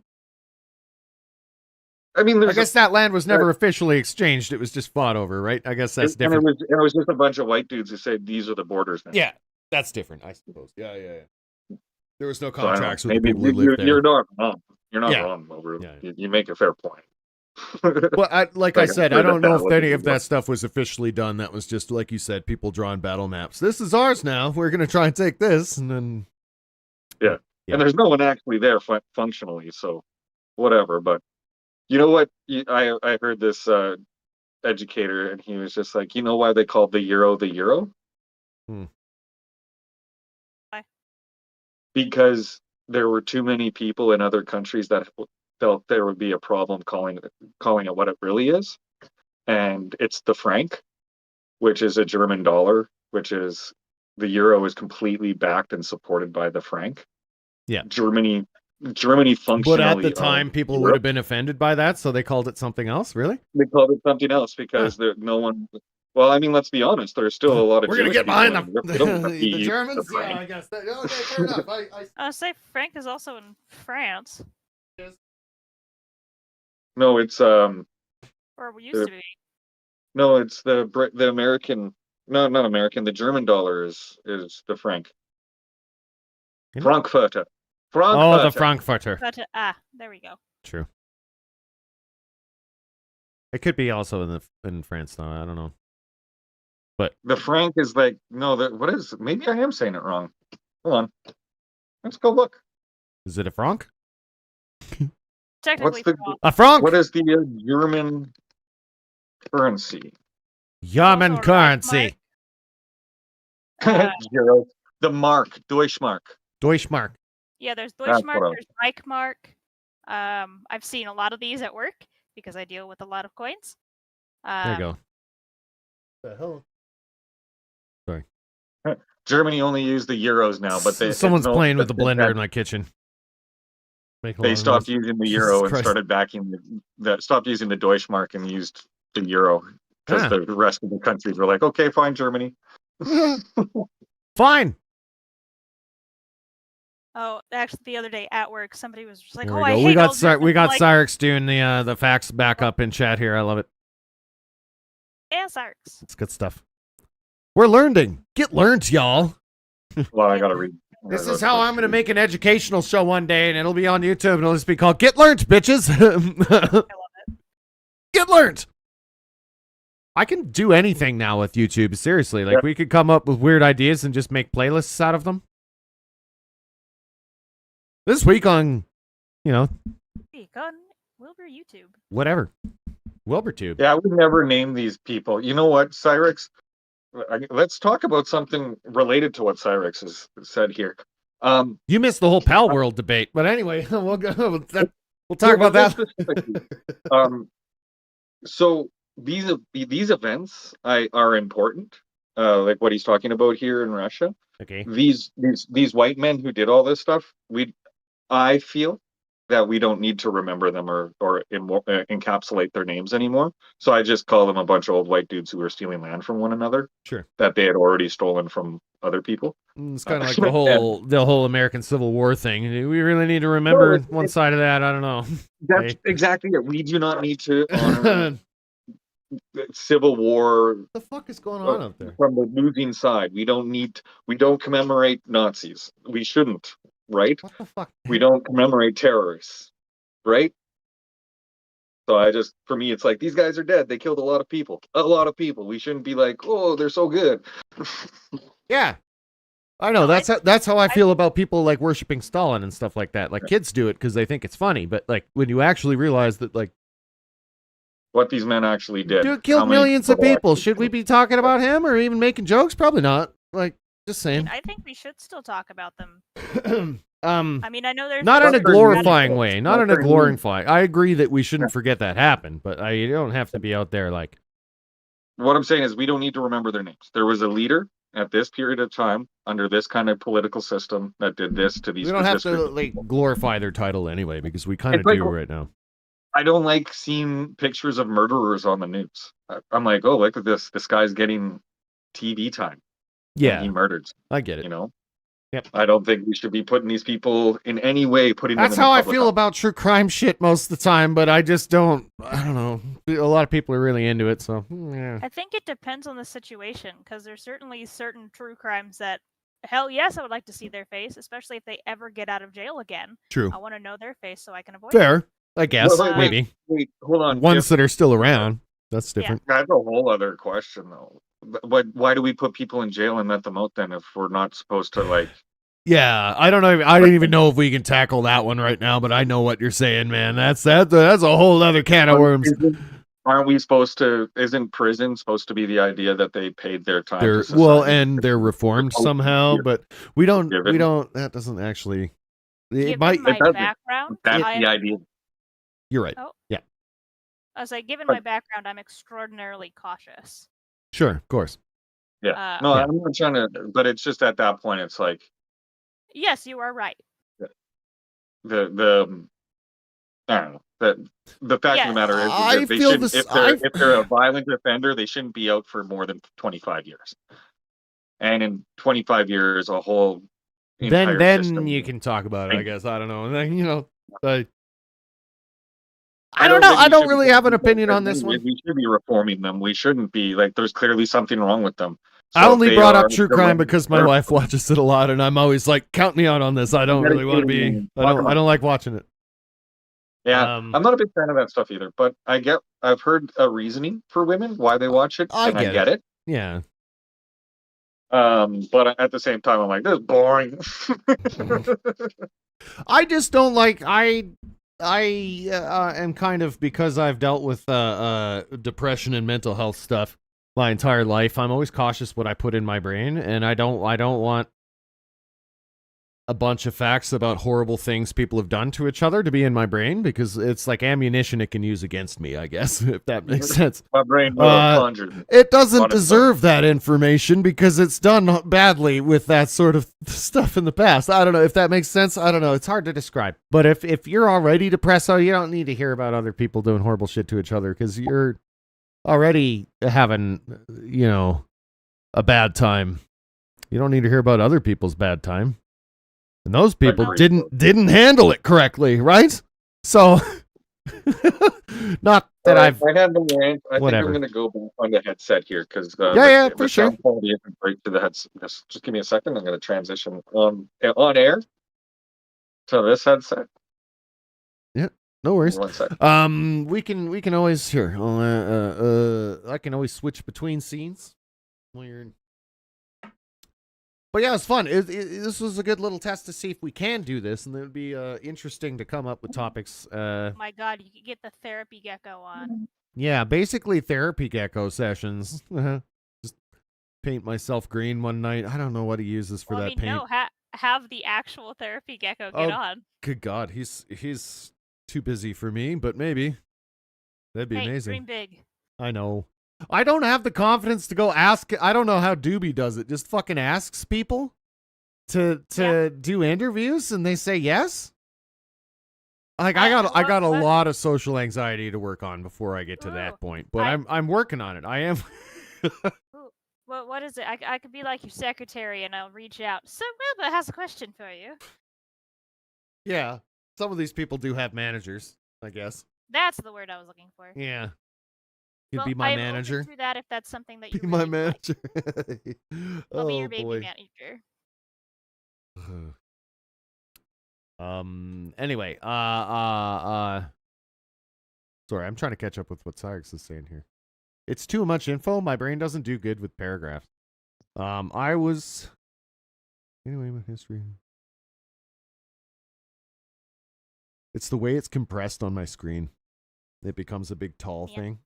I mean, I guess that land was never officially exchanged. It was just fought over, right? I guess that's different. And it was just a bunch of white dudes who said, these are the borders now. Yeah, that's different, I suppose. Yeah. There was no contracts with the maybe people who lived there. You're not wrong. You're not wrong, Wilbur. Yeah. You make a fair point. Well, I said, I don't know if any of that stuff was officially done. That was just, like you said, people drawing battle maps. This is ours now. We're going to try and take this, and then... Yeah. And there's no one actually there functionally, so whatever. But you know what? I heard this educator, and he was just like, you know why they called the euro the euro? Why? Because there were too many people in other countries that felt there would be a problem calling it what it really is. And it's the franc, which is a German dollar, which is the euro is completely backed and supported by the franc. Yeah. Germany functionally. But at the time, people would have been offended by that, so they called it something else. Really? They called it something else because no one. Well, I mean, let's be honest. There's still a lot of. We're gonna Jewish get behind people them. in Europe. They don't wanna The be Germans. the Yeah, Frank. I guess. Okay, fair enough. I say Frank is also in France, No, it's or used to be. No, it's the American. No, not American. The German dollar is the franc. Frankfurter. Oh, the Frankfurter. But, there we go. True. It could be also in France, though. I don't know. But the franc is like what is? Maybe I am saying it wrong. Hold on. Let's go look. Is it a franc? Technically, a franc? What is the German currency? German currency. Euro. The mark, Deutschmark. Deutschmark. Yeah, there's That's Deutschmark, what I- there's Reichmark. I've seen a lot of these at work because I deal with a lot of coins. There you go. The hell? Sorry. Germany only use the euros now, but Someone's playing with the blender in my kitchen. They stopped using the euro and started backing stopped using the Deutschmark and used the euro because the rest of the countries were like, okay, fine, Germany. Fine. Oh, actually, the other day at work, somebody was just like, There "Oh, we I go. hate We got all Germans." we got Like, Cyrix doing the facts backup in chat here. I love it. Yeah, Cyrix. It's good stuff. We're learning. Get learned, y'all. Well, I gotta read. This is how I'm going to make an educational show one day, and it'll be on YouTube, and it'll just be called Get Learned, bitches. I love it. Get learned. I can do anything now with YouTube, seriously. Like, we could come up with weird ideas and just make playlists out of them. This week on, Week on Wilbur YouTube. whatever. WilburTube. Yeah, I would never name these people. You know what, Cyrix? Let's talk about something related to what Cyrix has said here. You missed the whole Pal World debate, but anyway, we'll go. We'll talk about that. So these events are important, like what he's talking about here in Russia. Okay. These white men who did all this stuff, I feel that we don't need to remember them or encapsulate their names anymore. So I just call them a bunch of old white dudes who were stealing land from one another. Sure. That they had already stolen from other people. It's kind of like the whole American Civil War thing. Do we really need to remember one side of that? I don't know. That's exactly it. We do not need to honor Civil War. What the fuck is going on out there? From the losing side. We don't commemorate Nazis. We shouldn't, right? What the fuck? We don't commemorate terrorists, right? So for me, it's like, these guys are dead. They killed a lot of people. We shouldn't be like, oh, they're so good. Yeah. I know. That's how I feel about people like worshiping Stalin and stuff like that. Like, kids do it because they think it's funny, but like when you actually realize that, like, what these men actually did. Dude killed millions of people. Should we be talking about him or even making jokes? Probably not. Like, just saying. I think we should still talk about them. I mean, I know there's not in a glorifying way. Not in a glorifying. I agree that we shouldn't forget that happened, but you don't have to be out there like. What I'm saying is, we don't need to remember their names. There was a leader at this period of time under this kind of political system that did this to these. We don't have to like glorify their title anyway, because we kind of do right now. I don't like seeing pictures of murderers on the news. I'm like, oh, look at this. This guy's getting TV time. Yeah, he murdered. I get it. You know. Yep. I don't think we should be putting these people in any way. That's how I feel about true crime shit most of the time, but I just don't. I don't know. A lot of people are really into it, so yeah. I think it depends on the situation, because there's certainly certain true crimes that, hell yes, I would like to see their face, especially if they ever get out of jail again. True. I want to know their face so I can avoid Fair. it. I guess, maybe. Wait, hold on. Ones that are still around. That's different. That's a whole other question, though. Why do we put people in jail and let them out then if we're not supposed to, like... Yeah, I don't know. I don't even know if we can tackle that one right now, but I know what you're saying, man. That's a whole other can of worms. Aren't we supposed to... Isn't prison supposed to be the idea that they paid their time to society? Well, and they're reformed somehow, but we don't... That doesn't actually... Given my background, That's the idea. You're right. Oh. Yeah. I was like, given my background, I'm extraordinarily cautious. Sure, of course. Yeah. I'm not trying to... But it's just at that point, it's like... Yes, you are right. the I don't know. The fact of the matter is I that they feel shouldn't, this. if they're a violent offender, they shouldn't be out for more than 25 years. And in 25 years, a whole entire then system. you can talk about it, I guess. I don't know. And then, you know, I I don't know. think I we don't should really be- have an opinion on this one. We should be reforming them. We shouldn't be like. There's clearly something wrong with them. I So only if they brought are- up true crime because my wife watches it a lot, and I'm always like, count me out on this. I don't really want to be. I don't like watching it. Yeah, I'm not a big fan of that stuff either. But I've heard a reasoning for women why they watch it, and I get it. Yeah. But at the same time, I'm like, this is boring. I just don't like. I am kind of, because I've dealt with depression and mental health stuff my entire life. I'm always cautious what I put in my brain, and I don't want a bunch of facts about horrible things people have done to each other to be in my brain, because it's like ammunition it can use against me, I guess, if that makes sense. My brain It doesn't deserve that information because it's done badly with that sort of stuff in the past. I don't know if that makes sense. I don't know. It's hard to describe. But if you're already depressed, you don't need to hear about other people doing horrible shit to each other, because you're already having, you know, a bad time. You don't need to hear about other people's bad time. And those people didn't handle it correctly, right? So, not that I I've. had the range. I Whatever. think I'm going to go back on the headset here because Yeah, for sure. sound quality isn't great to the headset. Just give me a second. I'm going to transition on air to this headset. Yeah, no worries. 1 second. We can always here. I can always switch between scenes when you're in. But yeah, it's fun. This was a good little test to see if we can do this, and it would be interesting to come up with topics. My God, you could get the therapy gecko on. Yeah, basically therapy gecko sessions. Just paint myself green one night. I don't know what he uses for that paint. No, have the actual therapy gecko get on. Good God, he's too busy for me, but maybe that'd be amazing. Dream big. I know. I don't have the confidence to go ask. I don't know how Doobie does it. Just fucking asks people to do interviews, and they say yes. Like I got a lot of social anxiety to work on before I get to that point, but I'm working on it. I am. What is it? I could be like your secretary, and I'll reach out. So Wilbur has a question for you. Yeah, some of these people do have managers, I guess. That's the word I was looking for. Yeah. You'd be my manager. Through that, if that's something that you be my manager. I'll be your baby boy. manager. Anyway, sorry, I'm trying to catch up with what Cyrix is saying here. It's too much info. My brain doesn't do good with paragraphs. Anyway, my history. It's the way it's compressed on my screen. It becomes a big tall thing.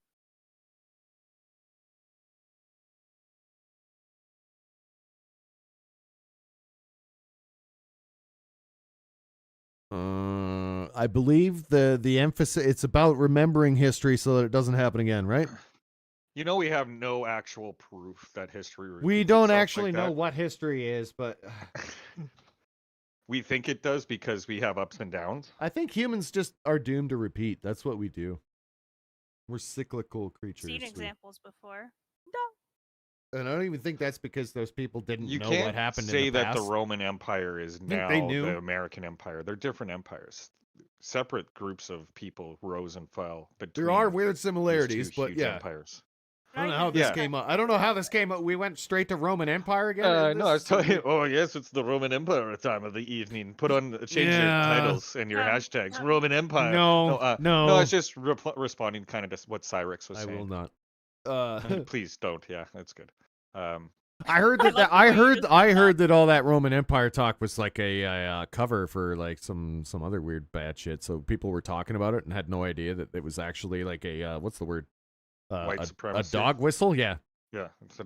I believe the emphasis, it's about remembering history so that it doesn't happen again, right? You know, we have no actual proof that history repeats We don't itself actually like know that. what history is, but We think it does because we have ups and downs. I think humans just are doomed to repeat. That's what we do. We're cyclical creatures. Seen examples before. And I don't even think that's because those people didn't You know can't what happened say in the that past. the Roman Empire is think now they knew. the American Empire. They're different empires. Separate groups of people rose and fell. There are weird these similarities, two but huge yeah. empires. I don't know how this came up. I don't know how this came up. We went straight to Roman Empire again. No, I was telling you. Oh, yes, it's the Roman Empire time of the evening. Change your titles and your hashtags. Roman Empire. No. It's just responding kind of to what Cyrix was saying. I will not. Please don't. Yeah, that's good. I heard that. I heard that all that Roman Empire talk was like a cover for like some other weird bad shit. So people were talking about it and had no idea that it was actually like a what's the word? White a supremacy. dog whistle. Yeah. Yeah, it's a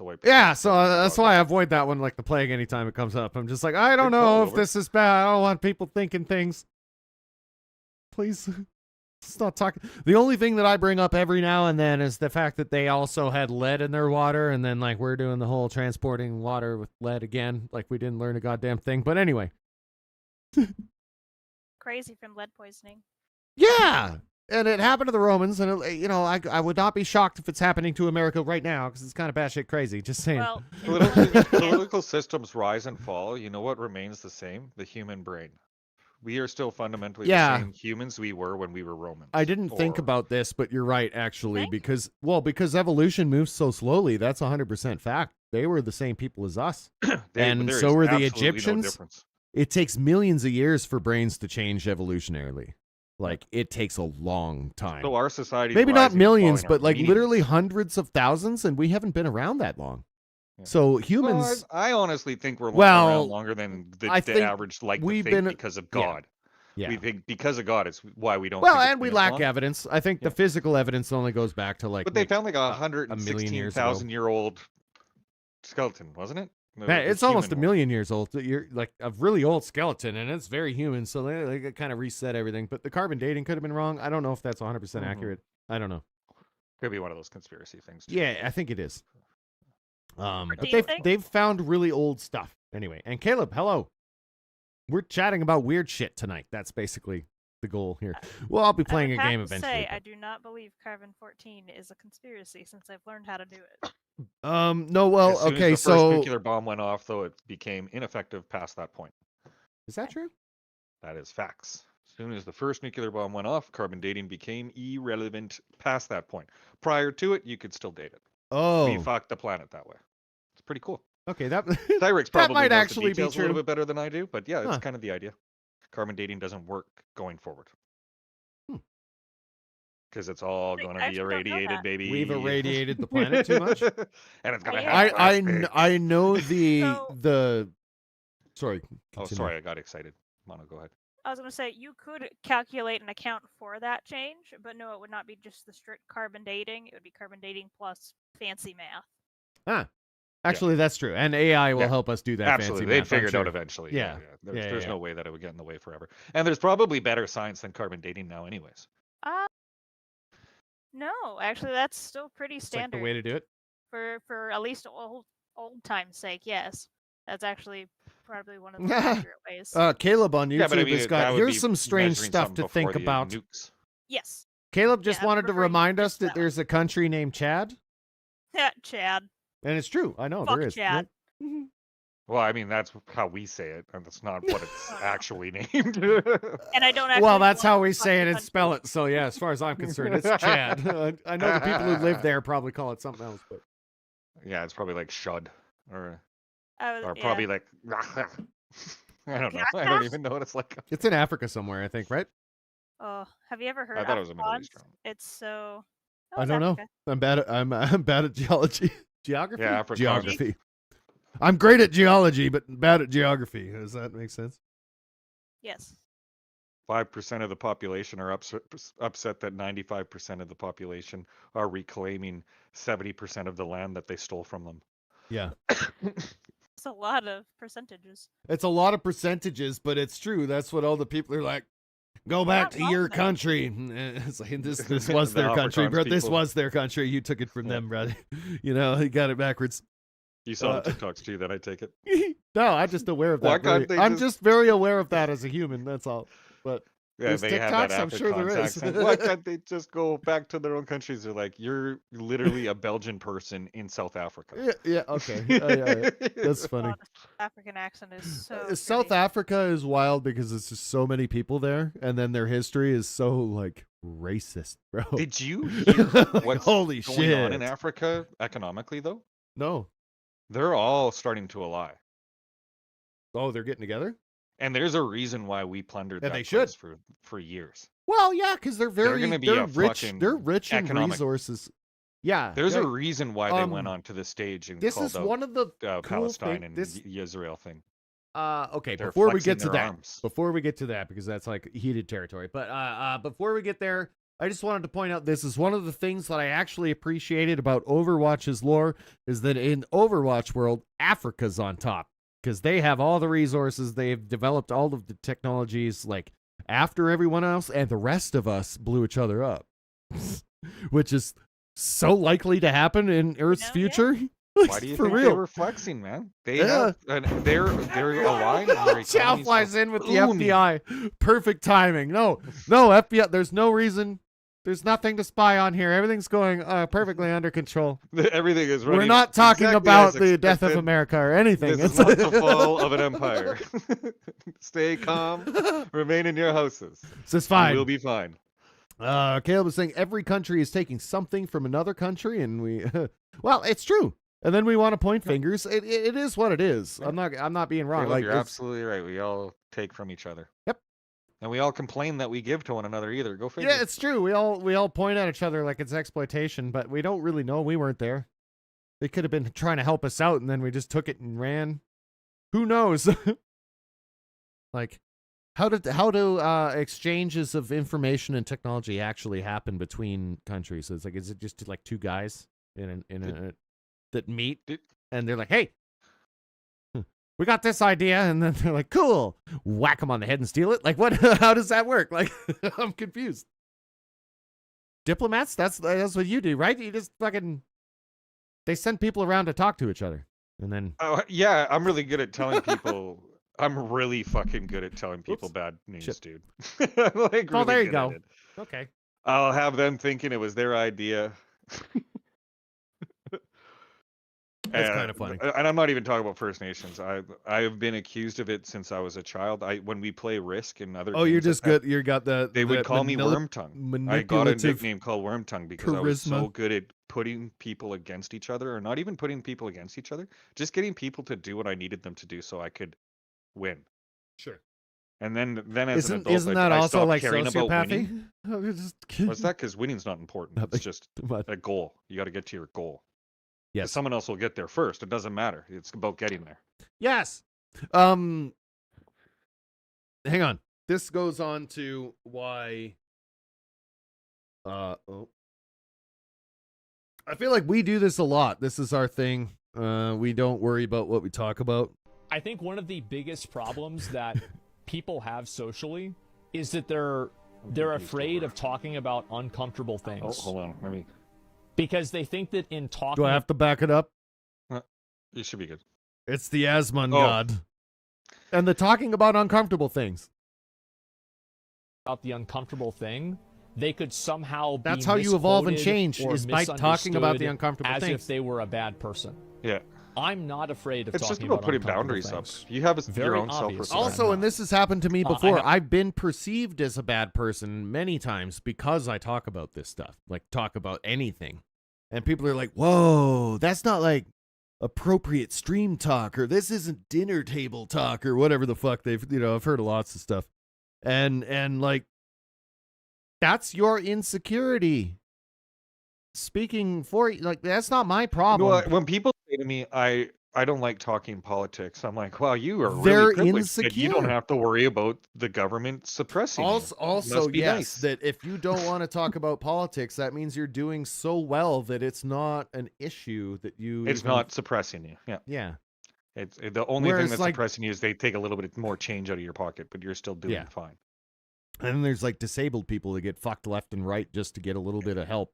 white. Yeah, so that's why I avoid that one like the plague anytime it comes up. I'm just like, I don't know if this is bad. I don't want people thinking things. Please, let's not talk. The only thing that I bring up every now and then is the fact that they also had lead in their water, and then like we're doing the whole transporting water with lead again, like we didn't learn a goddamn thing. But anyway, Crazy from lead poisoning. Yeah. And it happened to the Romans, and I would not be shocked if it's happening to America right now because it's kind of batshit crazy. Just saying. Well, Political systems rise and fall. You know what remains the same? The human brain. We are still fundamentally the same humans we were when we were Romans. I didn't think about this, but you're right, actually, because evolution moves so slowly. That's 100% fact. They were the same people as us, and so were the Egyptians. It takes millions of years for brains to change evolutionarily. Like, it takes a long time. So our society, maybe not millions, but like literally hundreds of thousands, and we haven't been around that long. Yeah. So humans, I honestly think we're around longer than the average because of God. Yeah. We think because of God, it's why we don't. Well, and we lack evidence. I think the physical evidence only goes back to But they found like 116,000-year-old skeleton, wasn't it? It's almost a million years old. You're like a really old skeleton, and it's very human. So they kind of reset everything. But the carbon dating could have been wrong. I don't know if that's 100% accurate. I don't know. Could be one of those conspiracy things. Too. Yeah, I think it is. But they've found really old stuff anyway. And Caleb, hello. We're chatting about weird shit tonight. That's basically the goal here. Well, I'll be playing a game eventually. I do not believe carbon-14 is a conspiracy since I've learned how to do it. No, well, as soon okay, as the first nuclear bomb went off, though, it became ineffective past that point. Is that true? That is facts. As soon as the first nuclear bomb went off, carbon dating became irrelevant past that point. Prior to it, you could still date it. Oh. We fucked the planet that way. It's pretty cool. Okay, that Cyrix probably that might knows actually the details be a little true. bit better than I do, but yeah, it's kind of the idea. Carbon dating doesn't work going forward. Because it's all going to be irradiated, baby. We've irradiated the planet too much. And it's going to have I know the sorry. Oh, Continue. sorry, I got excited. Mono, go ahead. I was going to say, you could calculate an account for that change, but no, it would not be just the strict carbon dating. It would be carbon dating plus fancy math. Actually, that's true. And AI will help us do that. Absolutely. Fancy They'd math, figure it I'm out sure. eventually. Yeah. There's no way that it would get in the way forever. And there's probably better science than carbon dating now anyways. No, actually, that's still pretty standard. Like the way to do it? For at least old time's sake, yes. That's actually probably one of the more accurate ways. Caleb on YouTube but I mean, has got, here's some strange stuff to think about. Yes. Caleb just wanted to remind us that there's a country named Chad. Yeah, Chad. And it's true. I know Fuck there is. Chad. Right? Well, I mean, that's how we say it, and that's not what it's actually named. And I don't actually Well, that's how we say it and spell it. So, yeah, as far as I'm concerned, it's Chad. I know the people who live there probably call it something else. But yeah, it's probably like Shud. Or yeah. probably like... I don't know. I don't even know what it's like. It's in Africa somewhere, I think, right? Oh, have you ever heard I thought it was a Middle Afrikaans? Eastern. It's so... I don't know. I'm bad at geology. Geography? Yeah, Afrikaans. Geography. I'm great at geology, but bad at geography. Does that make sense? Yes. 5% of the population are upset that 95% of the population are reclaiming 70% of the land that they stole from them. Yeah. It's a lot of percentages. It's a lot of percentages, but it's true. That's what all the people are like. Go back to your country. It's like, this was their country, bro. This was their country. You took it from them, brother. You know, you got it backwards. You saw the TikToks too that I take it. No, I'm just aware of that. I'm just very aware of that as a human. That's all. But yeah, there's they TikToks, have that I'm sure there is. accent. Why can't they just go back to their own countries? They're like, you're literally a Belgian person in South Africa. Yeah, okay. Yeah. That's funny. African accent is so South Africa is wild because there's just so many people there, and then their history is so like racist, bro. Did you hear what's Holy going shit. on in Africa economically though? No. They're all starting to ally. Oh, they're getting together? And there's a reason why we plundered that they place for years. Well, yeah, because they're rich. fucking They're rich in economic- resources. Yeah. There's yeah. a reason why they went onto the stage and This called is out one of the cool Palestine thing- and Israel thing. Okay, They're before we flexing get to their that, arms. because that's like heated territory. But before we get there, I just wanted to point out this is one of the things that I actually appreciated about Overwatch's lore is that in Overwatch world, Africa's on top because they have all the resources, they've developed all of the technologies like after everyone else, and the rest of us blew each other up, which is so likely to happen in Earth's future. Why do you For think they real. were flexing, man? They Yeah. have, they're aligned. And their Chow economies flies are in with the booming. FBI. Perfect timing. No, FBI. There's no reason. There's nothing to spy on here. Everything's going perfectly under control. Everything is running. We're not talking exactly about as the death of expected. America or anything. This is not the fall of an empire. Stay calm. Remain in your houses. This is fine. We'll be fine. Caleb was saying every country is taking something from another country, and we, well, it's true. And then we want to point fingers. It is what it is. I'm not being wrong. Caleb, Like you're it's- absolutely right. We all take from each other. Yep. And we all complain that we give to one another either. Go figure. Yeah, it's true. We all point at each other like it's exploitation, but we don't really know. We weren't there. They could have been trying to help us out, and then we just took it and ran. Who knows? Like, how do exchanges of information and technology actually happen between countries? So it's like, is it just like two guys that meet and they're like, hey, we got this idea, and then they're like, cool, whack them on the head and steal it? Like, what? How does that work? Like, I'm confused. Diplomats? That's what you do, right? You just fucking, they send people around to talk to each other, and then. Oh, yeah, I'm really good at telling people. I'm really fucking good at telling people bad news, Shit. dude. Like, Oh, really there you good at go. it. Okay. I'll have them thinking it was their idea. That's kind of funny. And I'm not even talking about First Nations. I've been accused of it since I was a child. When we play Risk and other. Oh, you're games like just that, good. You got the. They would call me Worm Tongue. I got a manipulative nickname called Worm Tongue because I was so charisma. good at putting people against each other, or not even putting people against each other, just getting people to do what I needed them to do so I could win. Sure. And then as an Isn't adult, that I also stopped like caring about winning. sociopathy? What's that? Because winning's not important. It's just a goal. You got to get to your goal. Yes. Someone else will get there first. It doesn't matter. It's about getting there. Yes. Hang on. This goes on to why. I feel like we do this a lot. This is our thing. We don't worry about what we talk about. I think one of the biggest problems that people have socially is that they're afraid of talking about uncomfortable things. Oh, hold on. Let me. Because they think that in talking Do I have to back it up? You should be good. It's the Asmon god. And the talking about uncomfortable things. about the uncomfortable thing, they could somehow be That's how you evolve and misquoted change, or is by talking about the misunderstood uncomfortable as things. if they were a bad person. Yeah. I'm not afraid of It's talking just about putting uncomfortable boundaries things. up. You have your Very own obvious. self-respect. Also, and this has happened to me I before, have- I've been perceived as a bad person many times because I talk about this stuff, like talk about anything. And people are like, whoa, that's not like appropriate stream talk, or this isn't dinner table talk, or whatever the fuck I've heard of lots of stuff. And like, that's your insecurity. Speaking for you, like, that's not my problem. Well, when people say to me, I don't like talking politics, I'm like, wow, you are They're really privileged that you don't insecure. have to worry about the government suppressing you. Also, Must be yes, nice. that if you don't want to talk about politics, that means you're doing so well that it's not an issue that you. It's even- not suppressing you. Yeah. Yeah. It's the only Whereas, thing that's like- suppressing you is they take a little bit more change out of your pocket, but you're still doing Yeah. fine. And then there's like disabled people that get fucked left and right just to get a little bit of help.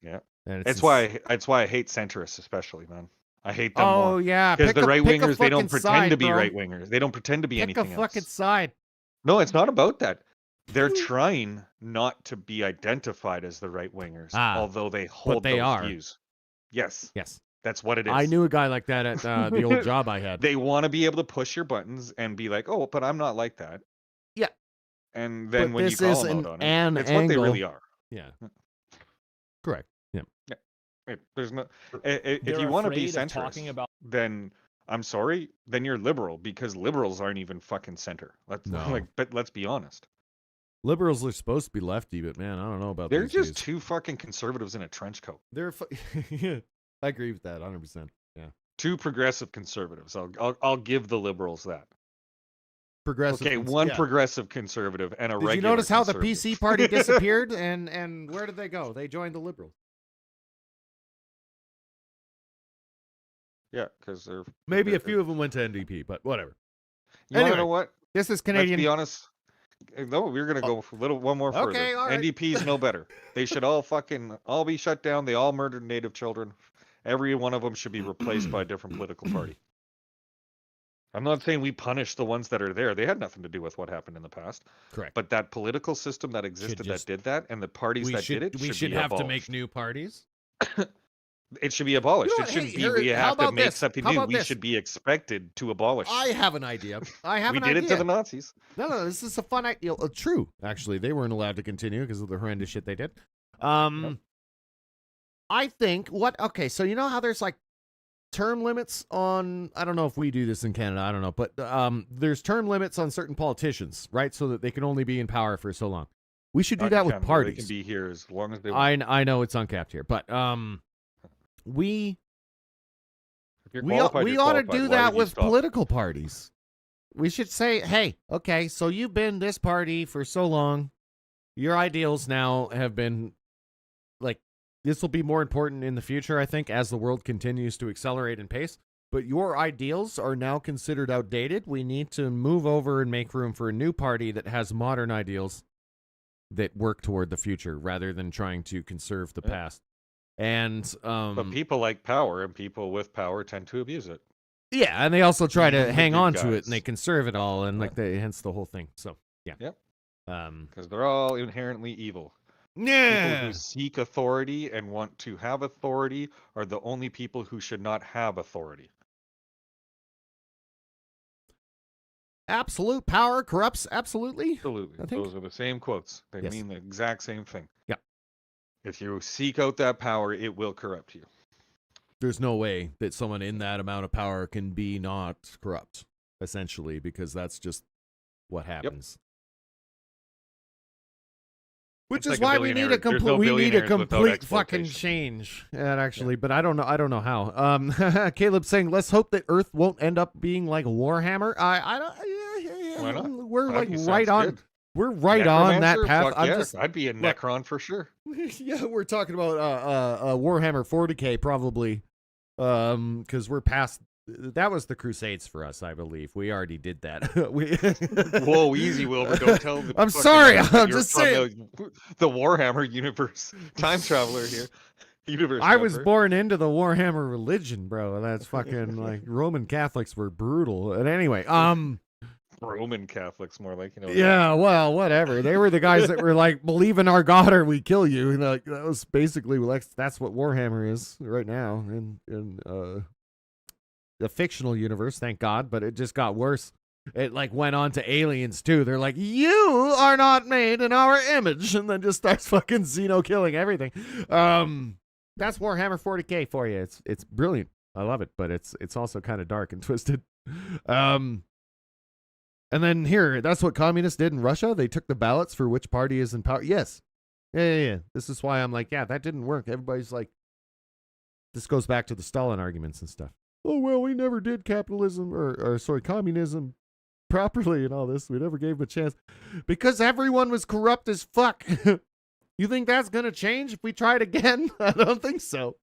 Yeah. And It's why I hate centrists, especially, man. I hate them Oh, more. yeah, Because pick the a- right pick a wingers, they don't fucking pretend side, to be bro. right wingers. They don't pretend to be Pick a anything else. fucking side. No, it's not about that. They're trying not to be identified as the right wingers, although they hold they those are. views. Yes. Yes. That's what it is. I knew a guy like that at the old job I had. They want to be able to push your buttons and be like, oh, but I'm not like that. Yeah. And then But when you this call is them out on an it, it's what they angle. really are. Yeah. Correct. Yeah. There's no. If They're you want to be afraid of centrist, talking about- then I'm sorry. Then you're liberal because liberals aren't even fucking center. Let's No. but let's be honest. Liberals are supposed to be lefty, but man, I don't know about They're these just days. two fucking conservatives in a trench coat. They're I agree with that 100%. Yeah. Two progressive conservatives. I'll give the liberals that. Progressive. Okay, one progressive conservative and a Did regular. you notice how the conservative. PC party disappeared and where did they go? They joined the Liberals. Yeah, because they're Maybe a few of them went to NDP, but whatever. You wanna Anyway, know what? This is Canadian. Let's be honest. No, we're gonna go for one more further. Okay, all right. NDP's no better. They should all be shut down. They all murdered Native children, Every one of them should be replaced by a different political party. I'm not saying we punish the ones that are there. They had nothing to do with what happened in the past. Correct. But that political system that existed that did that, and the parties that did it, we should be have abolished. to make new parties. It should be abolished. You know It what, shouldn't hey, be here- we how have to about make this? something How new. about We this? should be expected to abolish. I have an idea. We did it to the Nazis. No, this is a fun idea. True, actually, they weren't allowed to continue because of the horrendous shit they did. I think okay, so you know how there's like term limits on, I don't know if we do this in Canada, I don't know, but there's term limits on certain politicians, right? So that they can only be in power for so long. We should do that with parties. They can be here as long as they want. I know it's uncapped here, but we If you're ought qualified, to you're do qualified. Why that would you with stop? political parties. We should say, hey, okay, so you've been this party for so long. Your ideals now have been, like, this will be more important in the future, I think, as the world continues to accelerate in pace. But your ideals are now considered outdated. We need to move over and make room for a new party that has modern ideals that work toward the future rather than trying to conserve the past. And But people like power, and people with power tend to abuse it. yeah, and they also try Even to the hang good on to it, guys. and they conserve it all, and like hence the whole thing. So yeah, Yep. Because they're all inherently evil. People yeah. who seek authority and want to have authority are the only people who should not have authority. Absolute power corrupts absolutely. Absolutely. I think. Those are the same quotes. They Yes. mean the exact same thing. Yeah. If you seek out that power, it will corrupt you. There's no way that someone in that amount of power can be not corrupt, essentially, because that's just what happens. Which It's is like a why we need billionaire. a There's no complete billionaires without complete fucking exploitation. change. Actually, but I don't know how. Caleb saying, let's hope that Earth won't end up being like Warhammer. I don't. Why not? We're That'd like be- right sounds on. good. We're right on that Necromancer? path. Fuck I'm yeah. just. I'd be a look, Necron for sure. Yeah, we're talking about Warhammer 40K probably, because we're past. That was the Crusades for us, I believe. We already did that. Whoa, easy, Wilbur. Don't tell the I'm fucking sorry. guys that I'm you're just from saying. The Warhammer universe. Time traveler here. Universe I was jumper. born into the Warhammer religion, bro. That's fucking like Roman Catholics were brutal. And anyway, Roman Catholics, more like, you know. yeah, well, whatever. They were the guys that were like, believe in our God or we kill you. And like that was basically like that's what Warhammer is right now in the fictional universe, thank God, but it just got worse. It like went on to aliens too. They're like, you are not made in our image, and then just starts fucking Xeno killing everything. That's Warhammer 40K for you. It's brilliant. I love it, but it's also kind of dark and twisted. And then here, that's what communists did in Russia. They took the ballots for which party is in power. Yes. Yeah. This is why I'm like, yeah, that didn't work. Everybody's like, this goes back to the Stalin arguments and stuff. Oh, well, we never did capitalism or communism properly and all this. We never gave them a chance because everyone was corrupt as fuck. You think that's going to change if we try it again? I don't think so.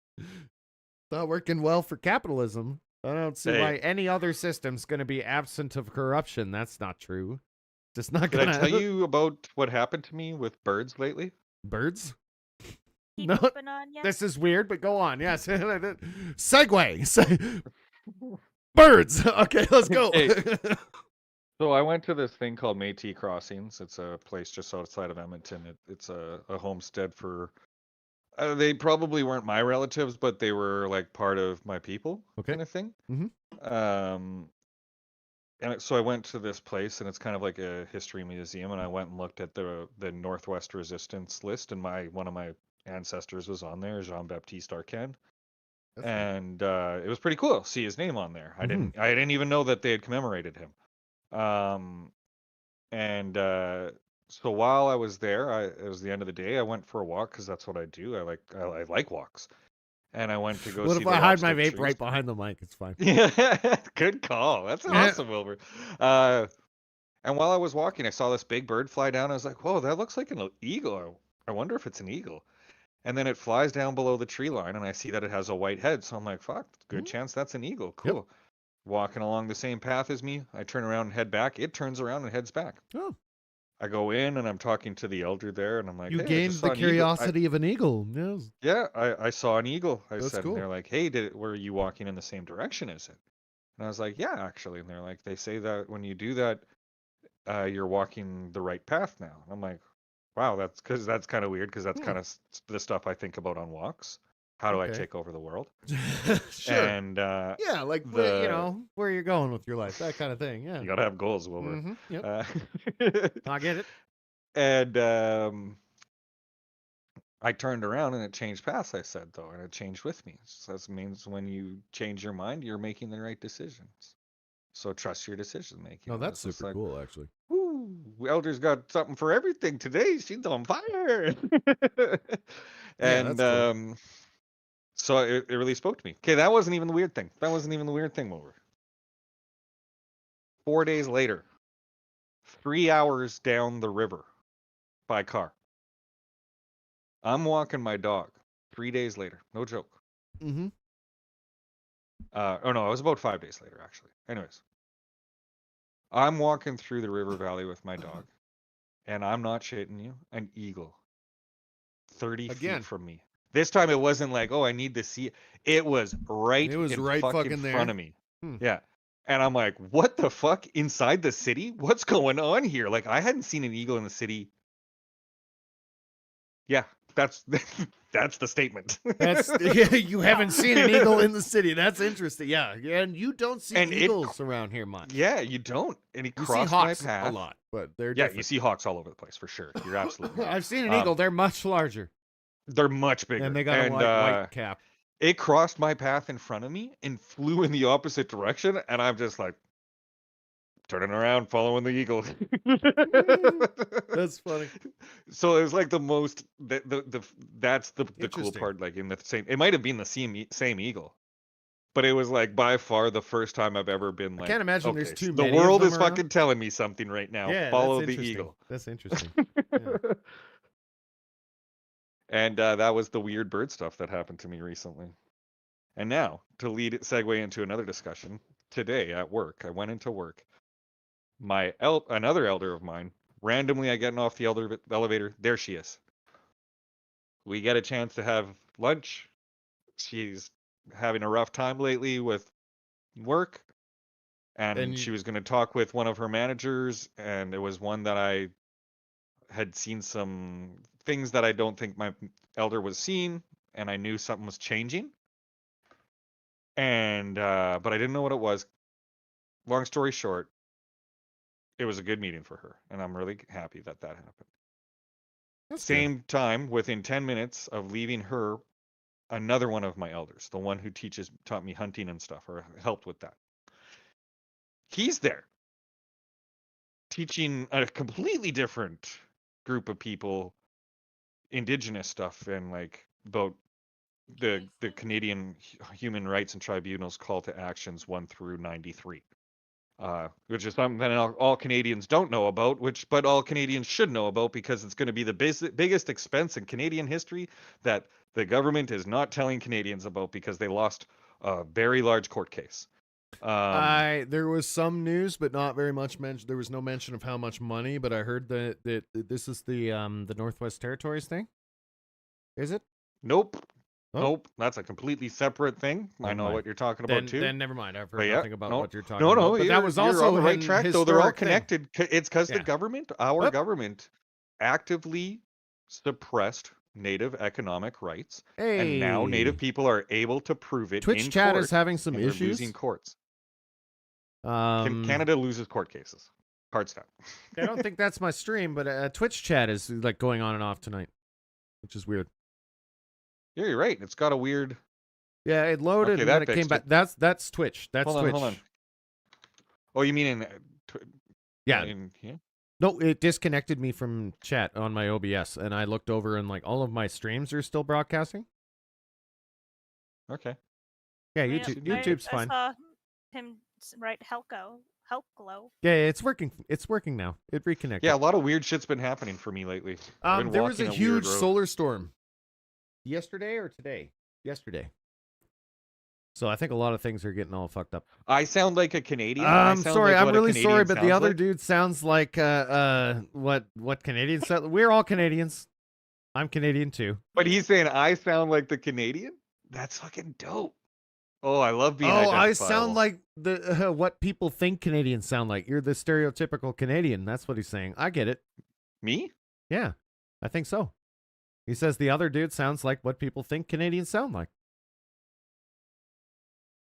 Not working well for capitalism. I don't see why any other system's going to be absent of corruption. That's not true. Just not Did going I tell you about what happened to me with birds lately? Birds? Keep No, moving on, yeah. this is weird, but go on. Yes. Segue. Birds. Okay, let's go. Hey. So I went to this thing called Métis Crossings. It's a place just outside of Edmonton. It's a homestead for. They probably weren't my relatives, but they were like part of my people, kind of thing. Mm-hmm. And so I went to this place, and it's kind of like a history museum. And I went and looked at the Northwest Resistance list, and one of my ancestors was on there, Jean-Baptiste Arcand. And it was pretty cool to see his name on there. I didn't even know that they had commemorated him. So while I was there, it was the end of the day. I went for a walk because that's what I do. I like walks, and I went to go. What see if the I hide my lobster vape trees. right behind the mic? It's fine. Yeah, good call. That's Yeah. awesome, Wilbur. And while I was walking, I saw this big bird fly down. I was like, "Whoa, that looks like an eagle. I wonder if it's an eagle." And then it flies down below the tree line, and I see that it has a white head. So I'm like, "Fuck, good chance that's an eagle." Cool. Walking along the same path as me, I turn around and head back. It turns around and heads back. Oh. I go in and I'm talking to the elder there, and I'm like, You "Hey, I gained just saw the an eagle." curiosity of an eagle. Yes. Yeah, I saw an eagle. I That's said, cool. and they're like, "Hey, were you walking in the same direction as it?" And I was like, "Yeah, actually." And they're like, "They say that when you do that, you're walking the right path now." And I'm like, "Wow, that's kind of weird because that's kind of the stuff I think about on walks. How do I Okay. take over the world?" Sure. And Yeah, like where you're going with your life, that kind of thing. Yeah. you gotta have goals, Wilbur. Yep. I get it. And I turned around and it changed paths, I said, though, and it changed with me. So that means when you change your mind, you're making the right decisions. So trust your decision making. No, And that's it's super cool, actually. Woo, Elder's got something for everything today. She's on fire. And that's cool. so it really spoke to me. Okay, that wasn't even the weird thing. Wilbur. 4 days later, 3 hours down the river by car. I'm walking my dog 3 days later. No joke. Mm-hmm. Oh no, it was about 5 days later, actually. Anyways, I'm walking through the river valley with my dog, and I'm not shitting you, an eagle 30 feet from me. This time it wasn't like, oh, I need to see it. It was right in fucking front of me. Yeah. And I'm like, what the fuck? Inside the city? What's going on here? Like, I hadn't seen an eagle in the city. Yeah, that's the statement. You haven't seen an eagle in the city. That's interesting. Yeah, and you don't see eagles around here much. Yeah, you don't. And he You crossed see hawks my path a lot, but they're yeah, different. you see hawks all over the place for sure. You're absolutely right. I've seen an eagle. They're much larger. They're much bigger. And they got a white cap. It crossed my path in front of me and flew in the opposite direction, and I'm just like turning around, following the eagle. That's funny. So it was like the most that's the cool Interesting. part. Like in the same, it might have been the same eagle, but it was like by far the first time I've ever been like, can't imagine okay, there's too the many of world them is around. fucking telling me something right now. Yeah, Follow that's the interesting. eagle. That's interesting. And that was the weird bird stuff that happened to me recently. And now, to segue into another discussion, today at work, I went into work. Another elder of mine, randomly I get off the elevator, there she is. We get a chance to have lunch. She's having a rough time lately with work. And she was going to talk with one of her managers, and it was one that I had seen some things that I don't think my elder was seeing, and I knew something was changing. And but I didn't know what it was. Long story short, it was a good meeting for her, and I'm really happy that happened. Same time, within 10 minutes of leaving her, another one of my elders, the one who taught me hunting and stuff, or helped with that. He's there, teaching a completely different group of people indigenous stuff and like about the Canadian Human Rights and Tribunals call to actions 1 through 93, which is something that all Canadians don't know about, but all Canadians should know about, because it's going to be the biggest expense in Canadian history that the government is not telling Canadians about because they lost a very large court case. There was some news, but not very much mention. There was no mention of how much money, but I heard that this is the Northwest Territories thing. Is it? Nope. Oh. Nope. That's a completely separate thing. I know what you're talking about too. Then never mind. I've heard nothing about what you're talking about. No, but that was also on the right track. Though they're all connected. It's because the government, our government, actively suppressed Native economic rights, and now Native people are able to prove it. Twitch in chat court, is having some and they're issues. losing courts. Canada loses court cases. Hard stop. I don't think that's my stream, but Twitch chat is like going on and off tonight, which is weird. Yeah, you're right. It's got a weird. Yeah, it loaded and then it came back. That's Twitch. That's Twitch. Hold on. Oh, you mean in? Yeah. Yeah. No, it disconnected me from chat on my OBS, and I looked over and like all of my streams are still broadcasting. Okay. Yeah, YouTube's fine. I saw him write Helkglow. Yeah, it's working. It's working now. It reconnected. Yeah, a lot of weird shit's been happening for me lately. There was a huge solar storm. Yesterday or today? Yesterday. So I think a lot of things are getting all fucked up. I sound like a Canadian. I I'm sound sorry, like I'm what a really Canadian sorry, but the sounds other like. dude sounds like what Canadians sound. We're all Canadians. I'm Canadian too. But he's saying I sound like the Canadian? That's fucking dope. Oh, I love being Oh, I identifiable. sound like the what people think Canadians sound like. You're the stereotypical Canadian. That's what he's saying. I get it. Me? Yeah, I think so. He says the other dude sounds like what people think Canadians sound like.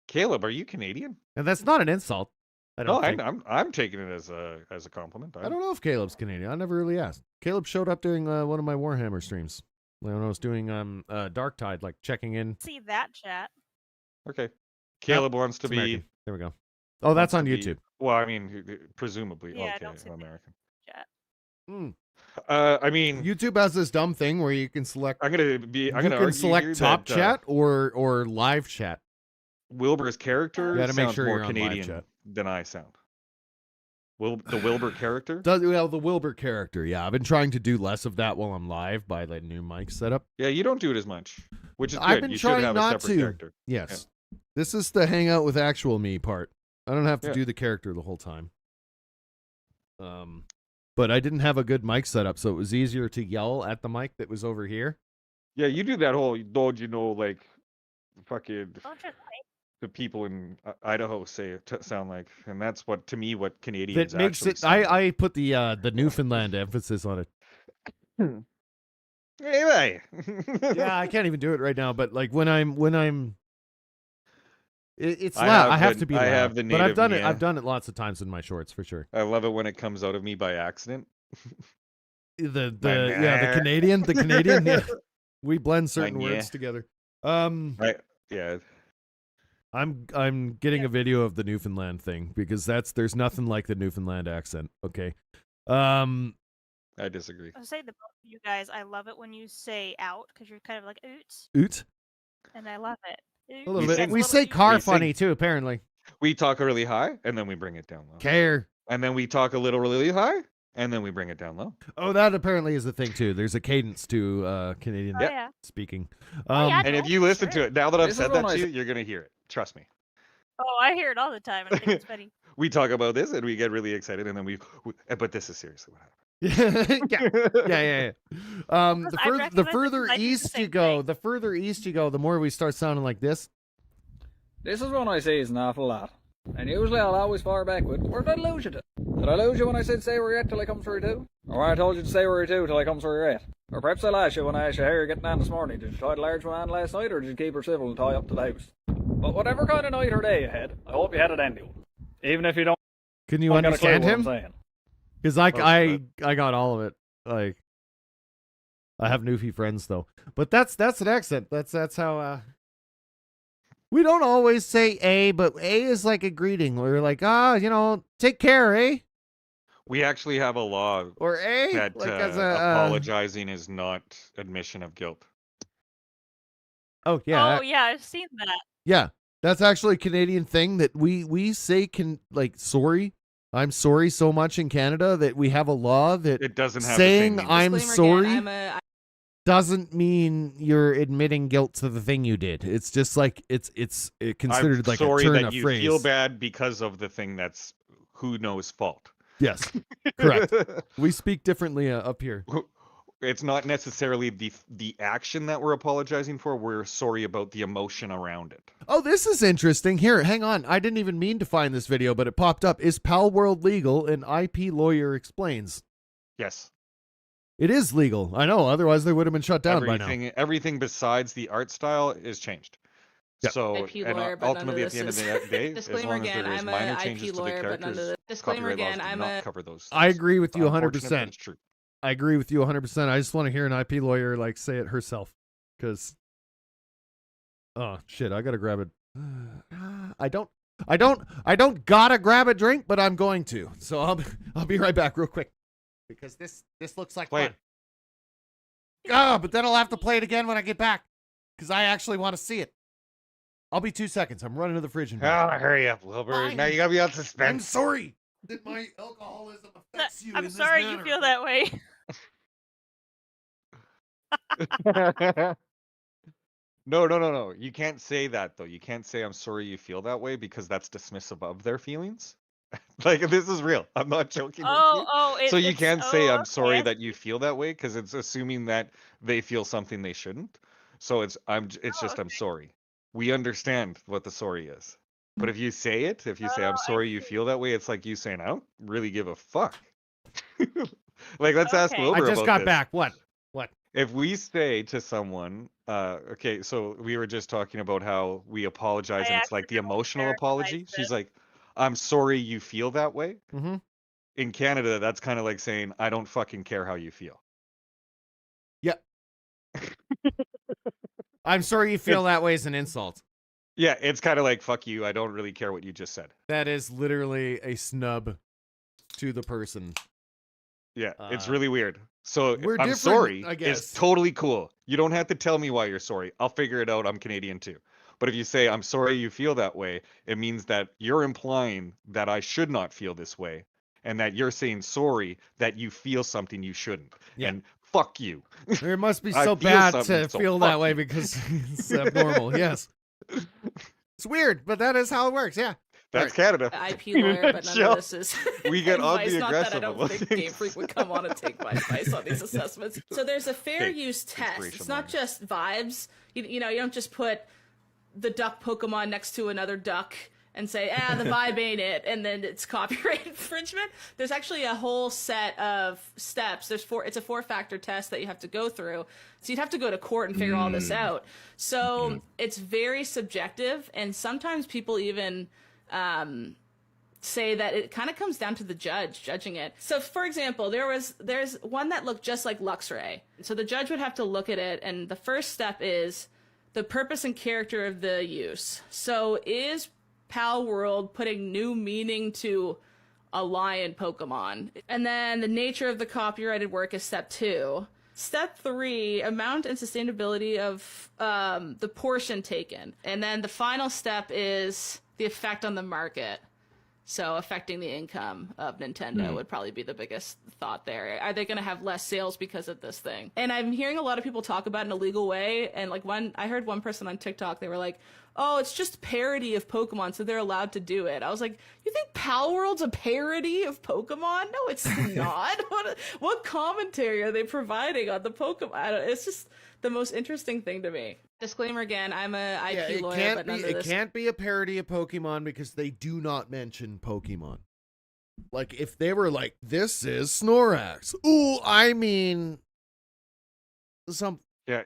Caleb, are you Canadian? And that's not an insult. I don't No, think. I'm taking it as a compliment. I don't know if Caleb's Canadian. I never really asked. Caleb showed up during one of my Warhammer streams when I was doing Dark Tide, like checking in. See that chat. Okay. Caleb wants to It's be. American. There we go. Oh, that's on wants to YouTube. be- well, I mean, presumably. Yeah, okay, don't say American. Chat. I mean, YouTube has this dumb thing where you can select. I'm gonna be. You I'm gonna can argue select here top that, chat or live chat. Wilbur's character You gotta make sounds sure more you're on live Canadian chat. than I sound. The Wilbur character? Well, the Wilbur character. Yeah, I've been trying to do less of that while I'm live by the new mic setup. Yeah, you don't do it as much, which is good. I've been you trying should have not a separate to. character. Yes, this is the hang out with actual me part. I don't have to Yeah. do the character the whole time. But I didn't have a good mic setup, so it was easier to yell at the mic that was over here. Yeah, you do that whole, don't you know, like, fucking Don't you the people in Idaho sound like, and that's what, to me, what Canadians That makes actually it. sound like. I put the Newfoundland emphasis on it. Anyway. Yeah, I can't even do it right now. But like when I'm, it's I loud. have I have the- to be I loud. have the but I've native done it. Nia. I've done it lots of times in my shorts for sure. I love it when it comes out of me by accident. The Canadian, yeah. We blend certain yeah. words together. Yeah. I'm getting a video of the Newfoundland thing because there's nothing like the Newfoundland accent. Okay. I disagree. I'll say the both of you guys. I love it when you say out because you're kind of like oots, Oot. and I love it. A little We bit. sing- We say car we sing- funny too. Apparently. We talk really high, and then we bring it down low. Care. And then we talk a little really high, and then we bring it down low. Oh, that apparently is a thing too. There's a cadence to Canadian Oh, yeah. speaking. And if you listen to it, now that I've This said is that when I to you, s- you're going to hear it. Trust me. Oh, I hear it all the time. And I think it's funny. We talk about this, and we get really excited, and then but this is seriously what happened. yeah. Because I The recognize further it, I do the east you same go, the more we start sounding like this. This is when I say an awful lot. And usually I'll always fire backward. Or did I lose you to? Did I lose you when I said say where you're at till I come through too? Or when I told you to say where you're to till I come through you're at? Or perhaps I lost you when I asked you how you're getting on this morning. Did you tie the large one on last night or did you keep her civil and tie up to the house? But whatever kind of night or day you had, I hope you had it anyway. Even if you don't. Can you don't get a clue understand what him? I'm saying. Because I got all of it. Like, I have Newfie friends though, but that's an accent. That's how. We don't always say A, but A is like a greeting. We're like, take care, eh? We actually have a law Or A, that like as a apologizing is not admission of guilt. Oh yeah. Oh yeah, I've seen that. Yeah, that's actually a Canadian thing that we say sorry. I'm sorry so much in Canada that we have a law that it doesn't have saying the same meaning. I'm Disclaimer sorry again, doesn't mean you're admitting guilt to the thing you did. It's just like it's considered I'm like sorry a turn that of you phrase. feel bad because of the thing that's who knows fault. Yes, correct. We speak differently up here. It's not necessarily the action that we're apologizing for. We're sorry about the emotion around it. Oh, this is interesting. Here, hang on. I didn't even mean to find this video, but it popped up. Is Pal World legal? An IP lawyer explains. Yes. It is legal. I know. Otherwise, they would have been shut down by now. Everything besides the art style is changed. Yep. So, IP and lawyer, but ultimately, none at of the end of this the day, as Disclaimer long as again, there is I'm a minor IP changes to the lawyer, but none of characters, the- Disclaimer copyright laws again, do I'm not a- cover those. I agree with you Unfortunate, but 100%. it's true. I agree with you 100%. I just want to hear an IP lawyer like say it herself, because oh shit, I gotta grab it. I don't gotta grab a drink, but I'm going to. So I'll be right back real quick because this looks like Play fun. But then I'll have to play it again when I get back because I actually want to see it. I'll be 2 seconds. I'm running to the fridge and back. Hurry up, Wilbur. Fine. Now you gotta be on I'm suspense. sorry that my alcoholism affects you. in I'm this sorry you manner. feel that way. No. You can't say that though. You can't say I'm sorry you feel that way because that's dismissive of their feelings. Like this is real. I'm not joking with you. So you can't say I'm sorry that you feel that way because it's assuming that they feel something they shouldn't. So it's just I'm sorry. We understand what the sorry is. But if you say it, if you say I'm sorry you feel that way, it's like you saying I don't really give a fuck. Like let's ask Wilbur I just about got this. back. What? If we say to someone, okay, so we were just talking about how we apologize and it's like the emotional apology. She's like, I'm sorry you feel that way. Mm-hmm. In Canada, that's kind of like saying, I don't fucking care how you feel. Yeah. I'm sorry you feel that way is an insult. Yeah, it's kind of like, fuck you, I don't really care what you just said. That is literally a snub to the person. Yeah, it's really weird. So we're I'm different, sorry I guess. It's totally cool. You don't have to tell me why you're sorry. I'll figure it out. I'm Canadian too. But if you say, I'm sorry you feel that way, it means that you're implying that I should not feel this way. And that you're saying sorry that you feel something you shouldn't. Yeah. And fuck you. It must be I so feel bad something, to so feel fuck that way you. because it's abnormal. Yes. It's weird, but that is how it works. Yeah. That's Canada. IP lawyer, but none of this is We get advice. oddly Not that I aggressive don't about think things. Game Freak would come on and take my advice on these assessments. So there's a fair Hey, use test. It's inspiration not just vibes. You know, you don't just put the duck Pokemon next to another duck and say, the vibe ain't it, and then it's copyright infringement. There's actually a whole set of steps. It's a 4-factor test that you have to go through. So you'd have to go to court and figure all this out. So it's very subjective, and sometimes people even say that it kind of comes down to the judge judging it. So for example, there's one that looked just like Luxray. So the judge would have to look at it, and the first step is the purpose and character of the use. So is Pal World putting new meaning to a lion Pokemon? And then the nature of the copyrighted work is step 2. Step 3, amount and sustainability of the portion taken. And then the final step is the effect on the market. So affecting the income of Nintendo would probably be the biggest thought there. Are they going to have less sales because of this thing? And I'm hearing a lot of people talk about it in a legal way. And like I heard one person on TikTok, they were like, oh, it's just parody of Pokemon, so they're allowed to do it. I was like, you think Pal World's a parody of Pokemon? No, it's not. What commentary are they providing on the Pokemon? It's just the most interesting thing to me. Disclaimer again, I'm a IP lawyer, but none of this. It can't be a parody of Pokemon because they do not mention Pokemon. Like, if they were like, this is Snorlax. Ooh, I mean... Yeah,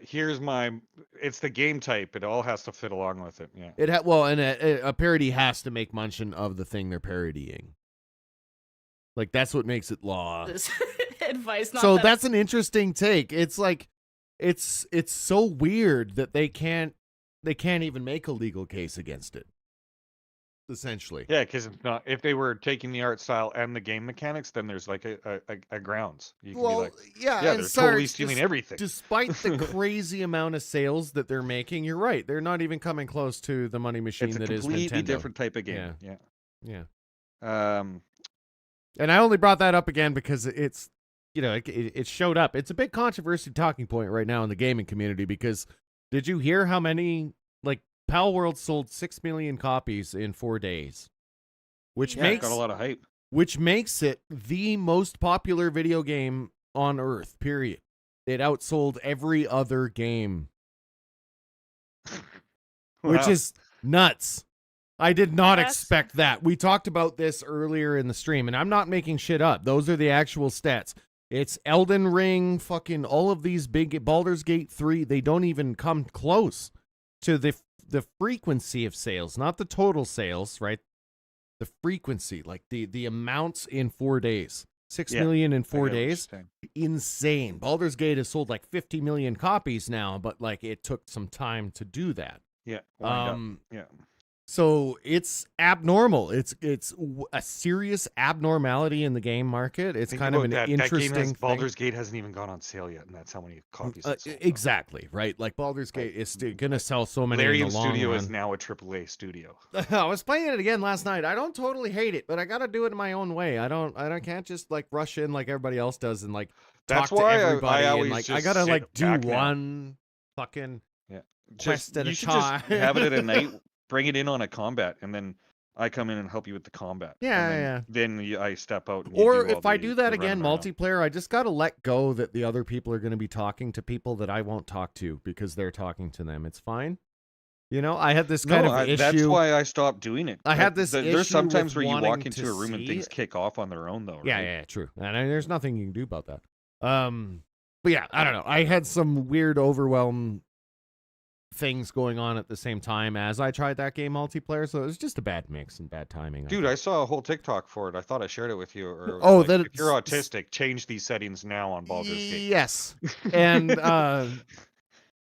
it's the game type. It all has to fit along with it, yeah. And a parody has to make mention of the thing they're parodying. Like, that's what makes it law. Advice, not so that that's an interesting take. It's like, it's so weird that they can't even make a legal case against it. Essentially. Yeah, because if they were taking the art style and the game mechanics, then there's like a grounds. You can be like, yeah, they're totally stealing everything. Despite the crazy amount of sales that they're making, you're right. They're not even coming close to the money machine that is Nintendo. It's a completely different type of game. Yeah. And I only brought that up again because it's, it showed up. It's a big controversy talking point right now in the gaming community because did you hear how many, Pal World sold 6 million copies in 4 days, which makes got a lot of hype. Which makes it the most popular video game on Earth. Period. It outsold every other game, which is nuts. I did not expect that. We talked about this earlier in the stream, and I'm not making shit up. Those are the actual stats. It's Elden Ring, fucking all of these big Baldur's Gate 3. They don't even come close to the frequency of sales, not the total sales, right? The frequency, like the amounts in 4 days. 6 million in 4 days. Insane. Baldur's Gate has sold like 50 million copies now, but it took some time to do that. Yeah. Yeah. So it's abnormal. It's a serious abnormality in the game market. It's kind of an interesting thing. Baldur's Gate hasn't even gone on sale yet, and that's how many copies it's sold. Exactly, right? Like Baldur's Gate is going to sell so many Larian in the long Studio run. is now a AAA studio. I was playing it again last night. I don't totally hate it, but I got to do it in my own way. I can't just rush in like everybody else does and talk That's to why everybody I and always I got to sit do back now. one fucking quest at you a should time. just have it at a night, bring it in on a combat, and then I come in and help you with the combat. Yeah, and yeah. Then I step out. And you Or do all if I the- do that the again, running around. multiplayer, I just got to let go that the other people are going to be talking to people that I won't talk to because they're talking to them. It's fine. You know, I had this kind of issue. That's why I stopped doing it. I had this issue There's sometimes with where you walk wanting into to a room and see- things kick off on their own, though. Right? Yeah, true. And there's nothing you can do about that. But yeah, I don't know. I had some weird overwhelm things going on at the same time as I tried that game multiplayer, so it was just a bad mix and bad timing. Dude, I saw a whole TikTok for it. I thought I shared it with you. Or Oh, like, that if you're it's- autistic, change these settings now on Baldur's Gate. Yes, and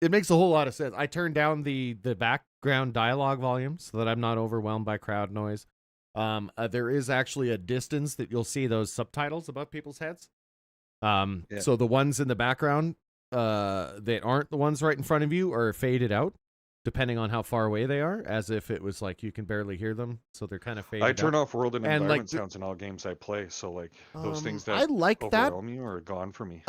it makes a whole lot of sense. I turned down the background dialogue volume so that I'm not overwhelmed by crowd noise. There is actually a distance that you'll see those subtitles above people's heads. So the ones in the background that aren't the ones right in front of you are faded out, depending on how far away they are, as if it was like you can barely hear them, so they're kind of faded. I turn out. off world and And, environment like, sounds in all games I play, so like those things that I like that. overwhelm you are gone for me.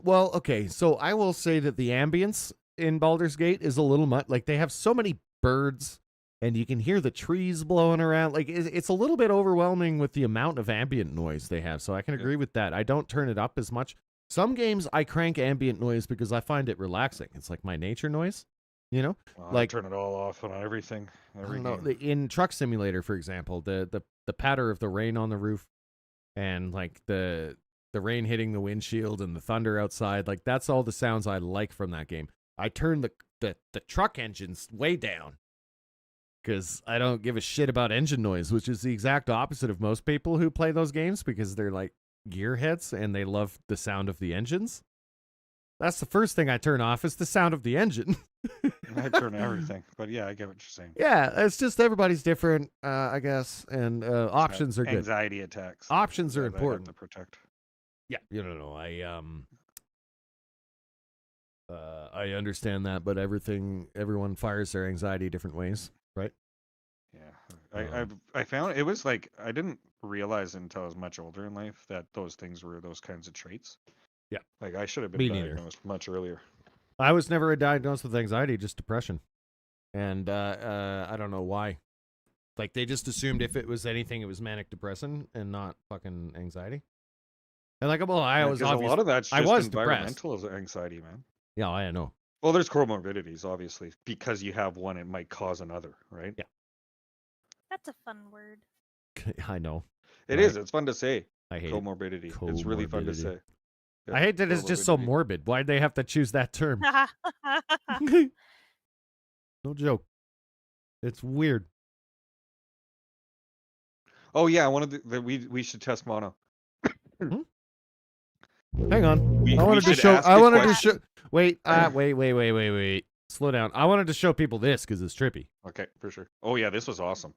Well, okay, so I will say that the ambience in Baldur's Gate is a little much. Like, they have so many birds, and you can hear the trees blowing around. Like, it's a little bit overwhelming with the amount of ambient noise they have, so I can agree with that. I don't turn it up as much. Some games, I crank ambient noise because I find it relaxing. It's like my nature noise, you know? I turn it all off on everything. Every I don't know. game. In Truck Simulator, for example, the patter of the rain on the roof and like the rain hitting the windshield and the thunder outside, like that's all the sounds I like from that game. I turn the truck engines way down because I don't give a shit about engine noise, which is the exact opposite of most people who play those games because they're like gearheads and they love the sound of the engines. That's the first thing I turn off is the sound of the engine. I turn everything, but yeah, I get what you're saying. Yeah, it's just everybody's different, I guess, and options are good. Anxiety attacks. Options are that I have important. to protect. Yeah, I understand that, but everyone fires their anxiety different ways, right? Yeah, I found it was like I didn't realize until I was much older in life that those things were those kinds of traits. Yeah, like I should have Me been neither. diagnosed much earlier. I was never diagnosed with anxiety, just depression, and I don't know why. Like they just assumed if it was anything, it was manic depression and not fucking anxiety. And like, well, I was 'Cause a lot of that's just I was depressed. environmental anxiety, man. Yeah, I know. Well, there's comorbidities, obviously, because you have one, it might cause another, right? Yeah, That's a fun word. I know. it Right? is. It's fun to say. I hate it. Comorbidity. It's really fun to Comorbidity. say. I hate that it's just so comorbidity. morbid. Why'd they have to choose that term? No joke. It's weird. Oh yeah, I wanted we should test mono. Hang on. We I wanted to should show. ask I a wanted to question. show. Wait. Wait. Slow down. I wanted to show people this because it's trippy. Okay, for sure. Oh yeah, this was awesome.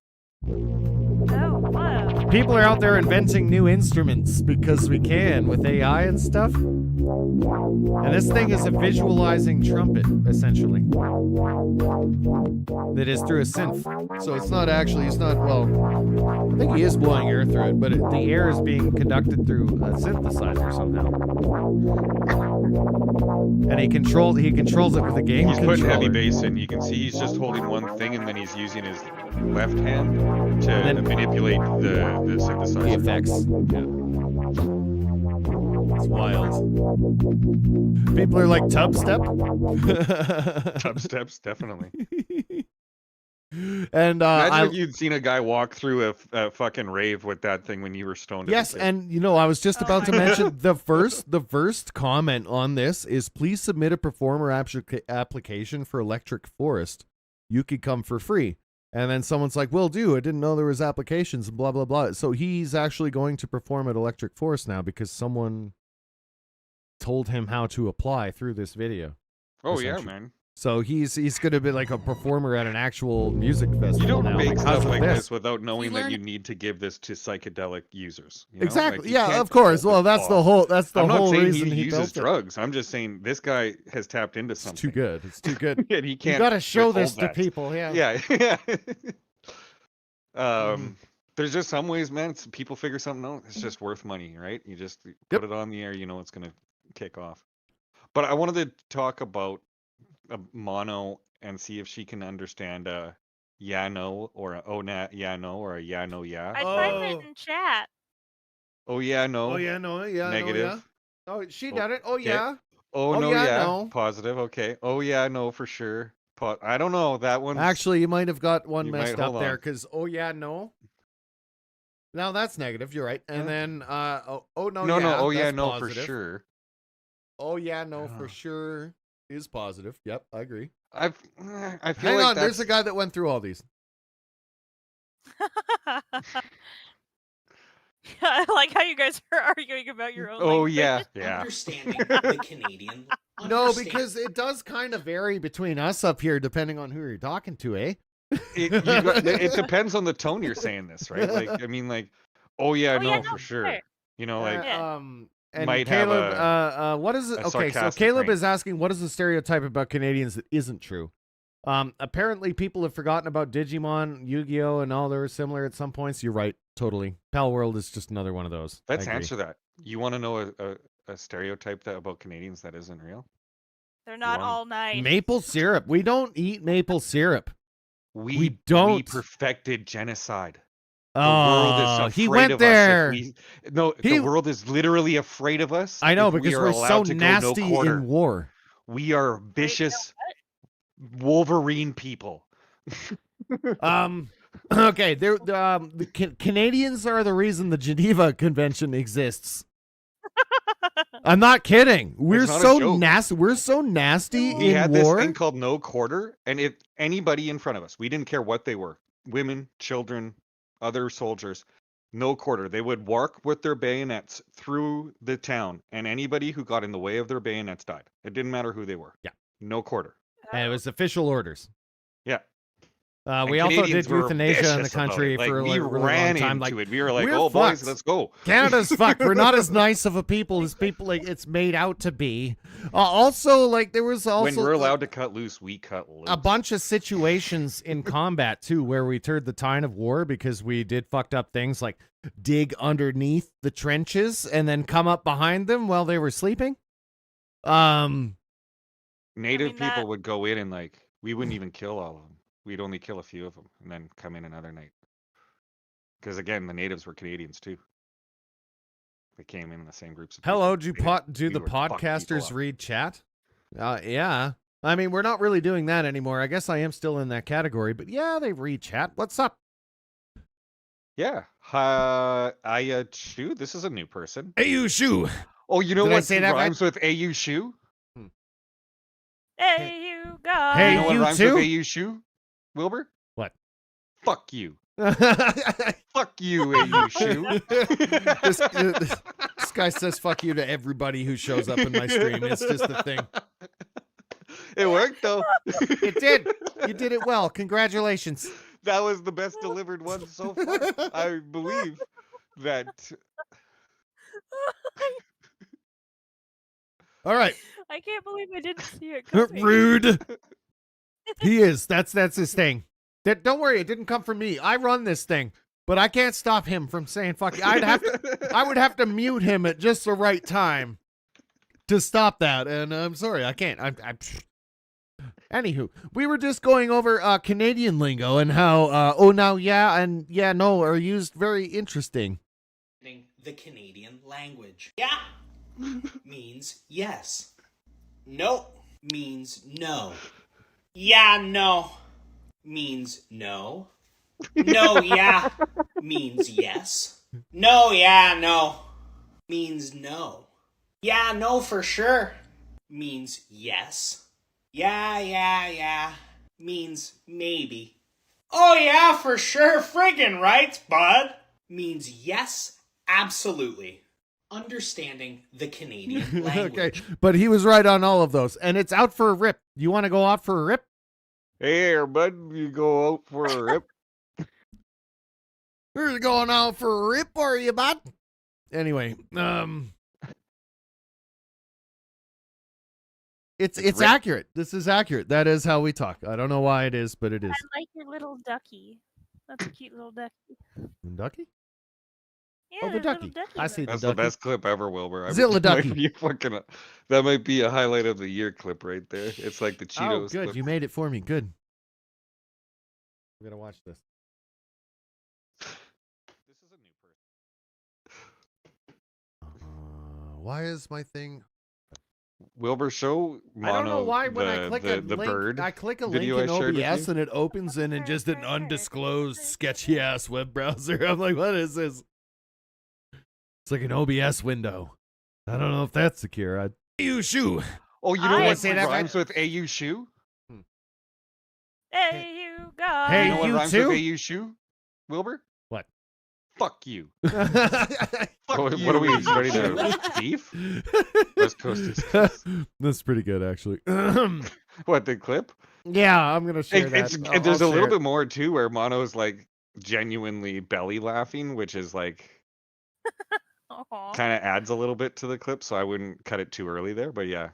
Oh, wow. People are out there inventing new instruments because we can with AI and stuff. And this thing is a visualizing trumpet, essentially. That is through a synth. So it's not, well, I think he is blowing air through it, but the air is being conducted through a synthesizer somehow. And he controls it with a game He's controller. putting heavy bass in. You can see he's just holding one thing, and then he's using his left hand to manipulate the synthesizer. The effects. Yeah. It's wild. People are like Tubstep. Tubsteps, definitely. And imagine if you'd seen a guy walk through a fucking rave with that thing when you were stoned. yes, and I was just about to mention the first comment on this is please submit a performer application for Electric Forest. You could come for free. And then someone's like, "Will do. I didn't know there was applications and blah blah blah." So he's actually going to perform at Electric Forest now because someone told him how to apply through this video. Oh yeah, essentially. man. So he's going to be like a performer at an actual music festival. You don't now make because stuff of like this. this without knowing that you need to give this to psychedelic users. You know? Exactly. Like, you Yeah, can't of course. hold Well, it that's off. the whole. That's the I'm not whole saying reason he he uses built it. drugs. I'm just saying this guy has tapped into something. It's too good. It's too good. And he can't. You got to show this withhold to that. people. Yeah. Yeah. There's just some ways, man. People figure something out. It's just worth money, right? You just put it on the air. You know it's gonna kick off. But I wanted to talk about mono and see if she can understand a yeah no or a oh nah yeah no or a yeah no yeah. I typed it in chat. Oh yeah no. Oh yeah, no, yeah, Negative. no, yeah. Oh, she done it. Oh okay. yeah. Oh no, yeah, yeah. no. Positive. Okay. Oh yeah, no for sure. I don't know. That one. Actually, you might have got one You messed might- up hold there on. because oh yeah, no. Now that's negative. You're right. And then oh no, no, yeah. no. Oh yeah, that's no positive. for sure. Oh yeah, no for sure is positive. Yep, I agree. I feel Hang like on, there's that's- a guy that went through all these. I like how you guys are arguing about your own. Oh language. yeah, yeah. Understanding the Canadian. No, because it does kind of vary between us up here depending on who you're talking to, eh? It depends on the tone you're saying this, right? Like, I mean, like, oh yeah, no, for sure. You know, like, and might have Caleb, what is it? a Okay, so sarcastic Caleb ring. is asking, what is the stereotype about Canadians that isn't true? Apparently people have forgotten about Digimon, Yu-Gi-Oh, and all they were similar at some points. You're right, totally. Pal World is just another one of those. I Let's agree. answer that. You want to know a stereotype that about Canadians that isn't real? They're not all nice. Maple syrup. We don't eat maple syrup. We don't. We perfected genocide. The Oh, world is he afraid went of there. Us the world is literally afraid of us. I know, if we because are we're allowed so to go no nasty quarter. in war. We are vicious Wolverine people. Okay, the Canadians are the reason the Geneva Convention exists. I'm not kidding. We're not a so joke. nasty. We're so nasty We in had war. this thing called no quarter, and if anybody in front of us, we didn't care what they were, women, children, other soldiers, no quarter. They would walk with their bayonets through the town, and anybody who got in the way of their bayonets died. It didn't matter who they were. Yeah. No quarter. And it was official orders. Yeah. We also did euthanasia in the country for we a really ran long time. into it. We were like, we're "Oh, boys, fucked. let's go." Canada's fucked. We're not as nice of a people as people like it's made out to be. Also, like there was also when we're allowed to cut loose, we cut loose. a bunch of situations in combat too where we turned the tide of war because we did fucked up things like dig underneath the trenches and then come up behind them while they were sleeping. Native people would go in and like we wouldn't even kill all of them. We'd only kill a few of them and then come in another night. Because again, the natives were Canadians too. They came in the same groups. Of Hello, people. do We the would fuck people podcasters up. read chat? Yeah. I mean, we're not really doing that anymore. I guess I am still in that category, but yeah, they read chat. What's up? Yeah. Shu, this is a new person. Ayu Shu. Oh, you know Did I what say that right? rhymes with Ayu Shu? Hey, you guys. Hey, you know what you rhymes too? with Ayu Shu, Wilbur? What? Fuck you. Fuck you, Ayu Shu. This guy says fuck you to everybody who shows up in my stream. It's just a thing. It worked though. It did. You did it well. Congratulations. That was the best delivered one so far. I believe that. All right. I can't believe I didn't see it coming. Rude. He is. That's his thing. Don't worry, it didn't come from me. I run this thing, but I can't stop him from saying fuck you. I would have to mute him at just the right time to stop that, and I'm sorry, I can't. Anywho, we were just going over Canadian lingo and how oh now yeah and yeah no are used very interesting. The Canadian language. Yeah means yes. No means no. Yeah, no means no. No, yeah means yes. No, yeah, no means no. Yeah, no for sure means yes. Yeah means maybe. Oh yeah, for sure, friggin' right, bud, means yes, absolutely. Understanding the Canadian language. Okay, but he was right on all of those, and it's out for a rip. You want to go out for a rip? Hey, bud, you go out for a rip. You're going out for a rip, are you, bud? Anyway, it's accurate. This is accurate. That is how we talk. I don't know why it is, but it is. I like your little ducky. That's a cute little ducky. Ducky? Yeah, Oh, the little ducky. ducky I see the That's ducky. the best clip ever, Wilbur. Zilla that might ducky. be fucking. That might be a highlight of the year clip right there. It's like the Oh, Cheetos. good. clip. You made it for me. Good. I'm gonna watch this. This is a new person. Why is my thing? Wilbur, show Mono I don't know why when I the, click the, a the link, bird I click a link video in I shared with OBS you. and it opens in just an undisclosed sketchy ass web browser. I'm like, what is this? It's like an OBS window. I don't know if that's secure. AU shoe. Oh, you know I what say that rhymes with AU shoe? Hey, you guys. Hey, you know what you rhymes too? with AU shoe? Wilbur? What? Fuck you. Fuck What you. are we ready to beef? West Coast is That's pretty good, actually. what, the clip? Yeah, I'm gonna share that. And there's I'll a little share bit more too, where Mono's like genuinely belly laughing, which is like Aw. kind of adds a little bit to the clip, so I wouldn't cut it too early there. But yeah,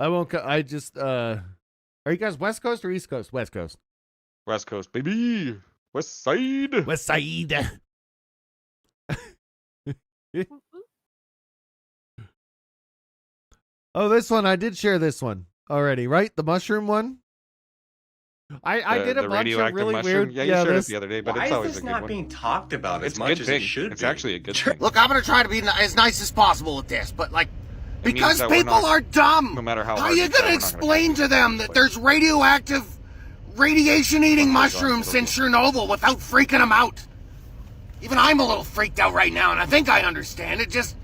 I won't. I just. Are you guys West Coast or East Coast? West Coast. West Coast, baby, West Side. West Side. Oh, this one. I did share this one already, right? The mushroom one. I did a the bunch of radioactive really mushroom. weird. Yeah, you shared this, it the other day, but Why it's is always this a good not one. being talked about It's as a much good as thing. it should It's be? actually a good thing. Look, I'm gonna try to be as nice as possible with this, but like, It means because that we're people not- are dumb. No matter how How hard you we try, gonna we're not explain to them that there's radioactive, radiation-eating mushrooms in Chernobyl without freaking them out? Even I'm a little freaked out right now, and I think I understand. It just...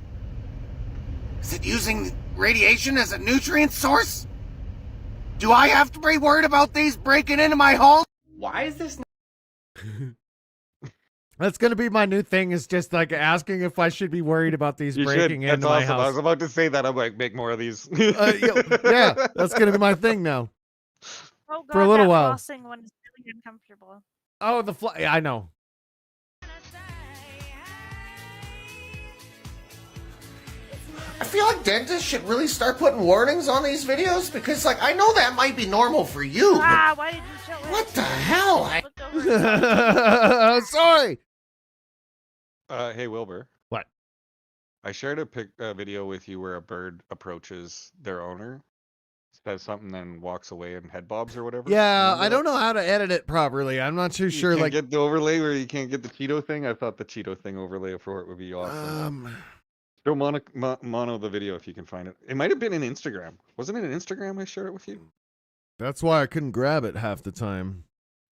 Is it using radiation as a nutrient source? Do I have to be worried about these breaking into my home? Why is this? That's gonna be my new thing. Is just like asking if I should be worried about these You breaking should. That's into my awesome. I house. was about to say that. I'm like, make more of these. Yeah, that's gonna be my thing now. Oh god, For a little that while. flossing one is really uncomfortable. Oh, the yeah, I know. I feel like dentists should really start putting warnings on these videos because, like, I know that might be normal for you, but Ah, why did you show it? what the hell? Sorry. Hey Wilbur. What? I shared a video with you where a bird approaches their owner, says something, then walks away and head bobs or whatever. Yeah, Remember I don't that? know how to edit it properly. I'm not too You sure. can't Like, get the overlay where you can't get the Cheeto thing. I thought the Cheeto thing overlay for it would be awesome. Show Mono the video if you can find it. It might have been in Instagram. Wasn't it in Instagram I shared it with you? that's why I couldn't grab it half the time.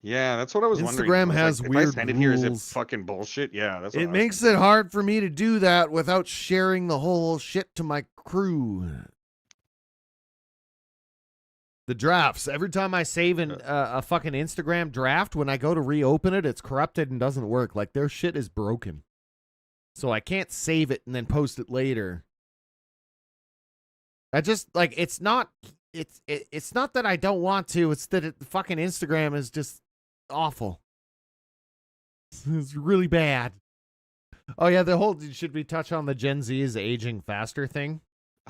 Yeah, that's what I was wondering. Instagram I was has like, weird if I send it here, is it rules. fucking bullshit? Yeah, that's what It I was makes it hard for me to do that without sharing the whole shit to my crew. The drafts. Every time I save a fucking Instagram draft, when I go to reopen it, it's corrupted and doesn't work. Like, their shit is broken. So I can't save it and then post it later. I just, like, it's not that I don't want to, it's that fucking Instagram is just awful. It's really bad. Oh yeah, should we touch on the Gen Z is aging faster thing?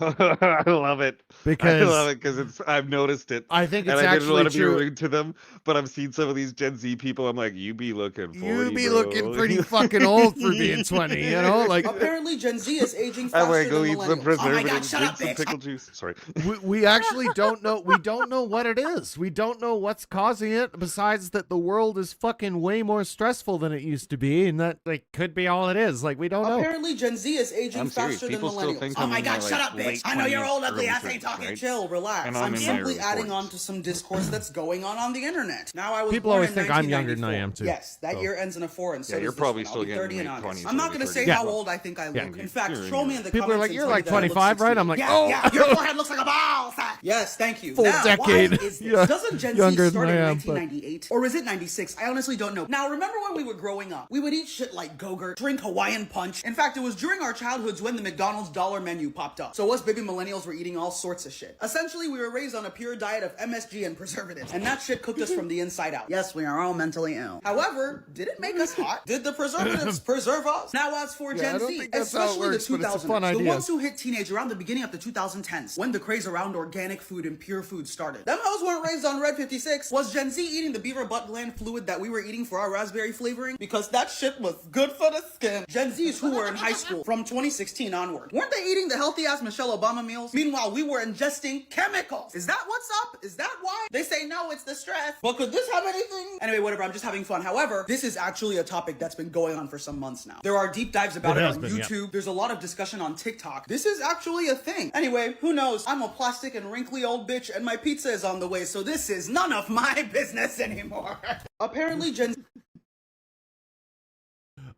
I love it. Because I love it because I've noticed it. I think it's and I didn't want to actually be true. rude to them, but I've seen some of these Gen Z people. I'm like, you be looking 40, You be bro." looking pretty fucking old for being 20, you know? Like, Apparently Gen Z is aging I'm faster like, go than eat some millennials. Oh my god, preservatives, shut drink up, some bitch! pickle juice. Sorry. we actually don't know. We don't know what it is. We don't know what's causing it. Besides that, the world is fucking way more stressful than it used to be, and that like could be all it is. Like, we don't know. Apparently Gen Z is aging I'm serious. faster than People still millennials. think Oh I'm my in god, my, shut like, up, late bitch! I know you're 20s, old, ugly early ass 30s, ain't talking. right? Chill, relax. And I'm I'm in my simply early adding 40s. on to some discourse that's going on the internet. Now I was People born always in think I'm younger than I 1994. am, too. Yes, that So. year ends in a 4, and so Yeah, you're does this probably one. still I'll be getting 30 in late August. 20s, I'm not early going to say 30s. how old I think I look. Yeah. In fact, You're troll in me in the People are comments like, and you're tell like me that I look 25, right? I'm like, yeah, oh. yeah, your forehead looks like a ball sack. Yes, thank you. Full Now, decade. why is this? Yeah, Doesn't Gen Z younger start than in I am, but- 1998? Or is it 96? I honestly don't know. Now, remember when we were growing up? We would eat shit like Go-Gurt, drink Hawaiian Punch. In fact, it was during our childhoods when the McDonald's dollar menu popped up. So So us baby millennials were eating all sorts of shit. Essentially, we were raised on a pure diet of MSG and preservatives, and that shit cooked us from the inside out. Yes, we are all mentally ill. However, did it make us hot? Did the preservatives preserve us? Now, as for Gen Z, especially the 2000s, the ones who hit teenage around the beginning of the 2010s, when the craze around organic food and pure food started. Them hoes weren't raised on Red 56. Was Gen Z eating the beaver butt gland fluid that we were eating for our raspberry flavoring? Because that shit was good for the skin. Gen Zs who were in high school from 2016 onward, weren't they eating the healthy-ass Michelle Obama meals? Meanwhile, we were ingesting chemicals. Is that what's up? Is that why? They say no, it's the stress. But could this have anything? Anyway, whatever, I'm just having fun. However, this is actually a topic that's been going on for some months now. There are deep dives about it on YouTube. There's a lot of discussion on TikTok. This is actually a thing. Anyway, who knows? I'm a plastic and wrinkly old bitch and my pizza is on the way, so this is none of my business anymore. Apparently, Gen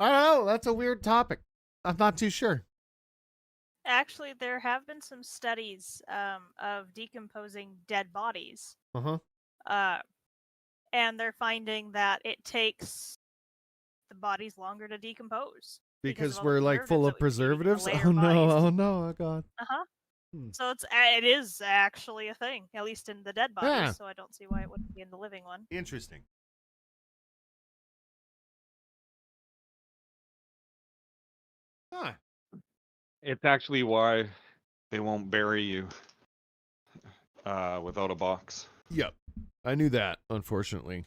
I don't know. That's a weird topic. I'm not too sure. Actually, there have been some studies of decomposing dead bodies. And they're finding that it takes the bodies longer to decompose. Because we're like full of preservatives? Oh no, oh no, oh god. So it is actually a thing, at least in the dead bodies, Yeah. so I don't see why it wouldn't be in the living one. Interesting. Huh. It's actually why they won't bury you without a box. Yep. I knew that, unfortunately.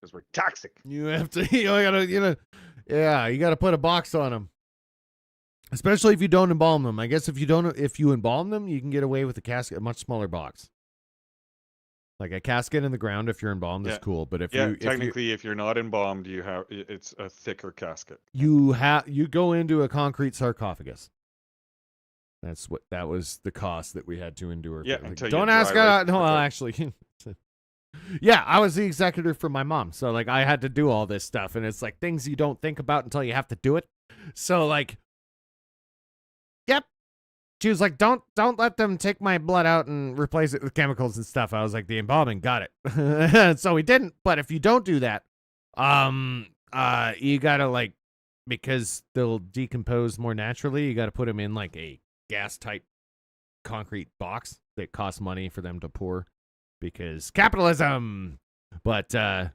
Because we're toxic. You have to, you gotta put a box on them. Especially if you don't embalm them. I guess if you embalm them, you can get away with a much smaller box. Like a casket in the ground, if you're embalmed, is cool. But if if you're not embalmed, it's a thicker casket. you go into a concrete sarcophagus. That was the cost that we had to endure. Yeah, Like, until you don't ask. dry No, actually, yeah, I was the executor for my mom, so like I had to do all this stuff, and it's like things you don't think about until you have to do it. So like, yep. She was like, don't let them take my blood out and replace it with chemicals and stuff. I was like, the embalming, got it. So we didn't. But if you don't do that, you gotta like, because they'll decompose more naturally, you gotta put them in like a gas type concrete box that costs money for them to pour because capitalism. But yeah,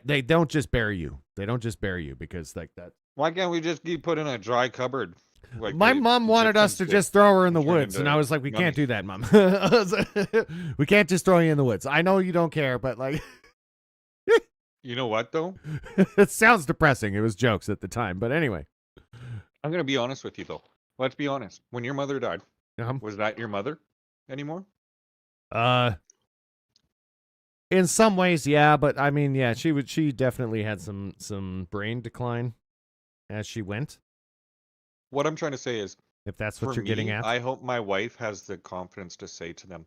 they don't just bury you. They don't just bury you because like that. Why can't we just put in a dry cupboard? Like my mom wanted us to just throw her in the woods, and I was like, we can't do that, Mom. We can't just throw you in the woods. I know you don't care, but like... You know what, though? It sounds depressing. It was jokes at the time, but anyway. I'm going to be honest with you, though. Let's be honest. When your mother died, was that your mother anymore? In some ways, yeah, but I mean, yeah, she definitely had some brain decline as she went. What I'm trying to say is, if that's what you're getting at, I hope my wife has the confidence to say to them,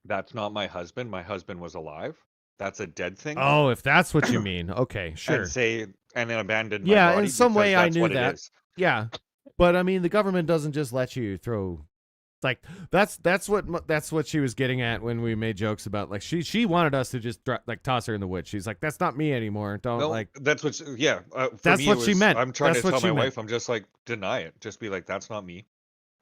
"That's not my husband. My husband was alive. That's a dead thing." Oh, if that's what you mean, okay, sure. And then abandon. Yeah, my body in some way I knew what that. It is. Yeah, but I mean, the government doesn't just let you throw. Like that's what she was getting at when we made jokes about like she wanted us to just toss her in the woods. She's like, that's not me anymore. Don't like. That's what. That's what she meant. I'm trying That's to what tell my she wife. I'm just like, deny it. Just be like, that's not me.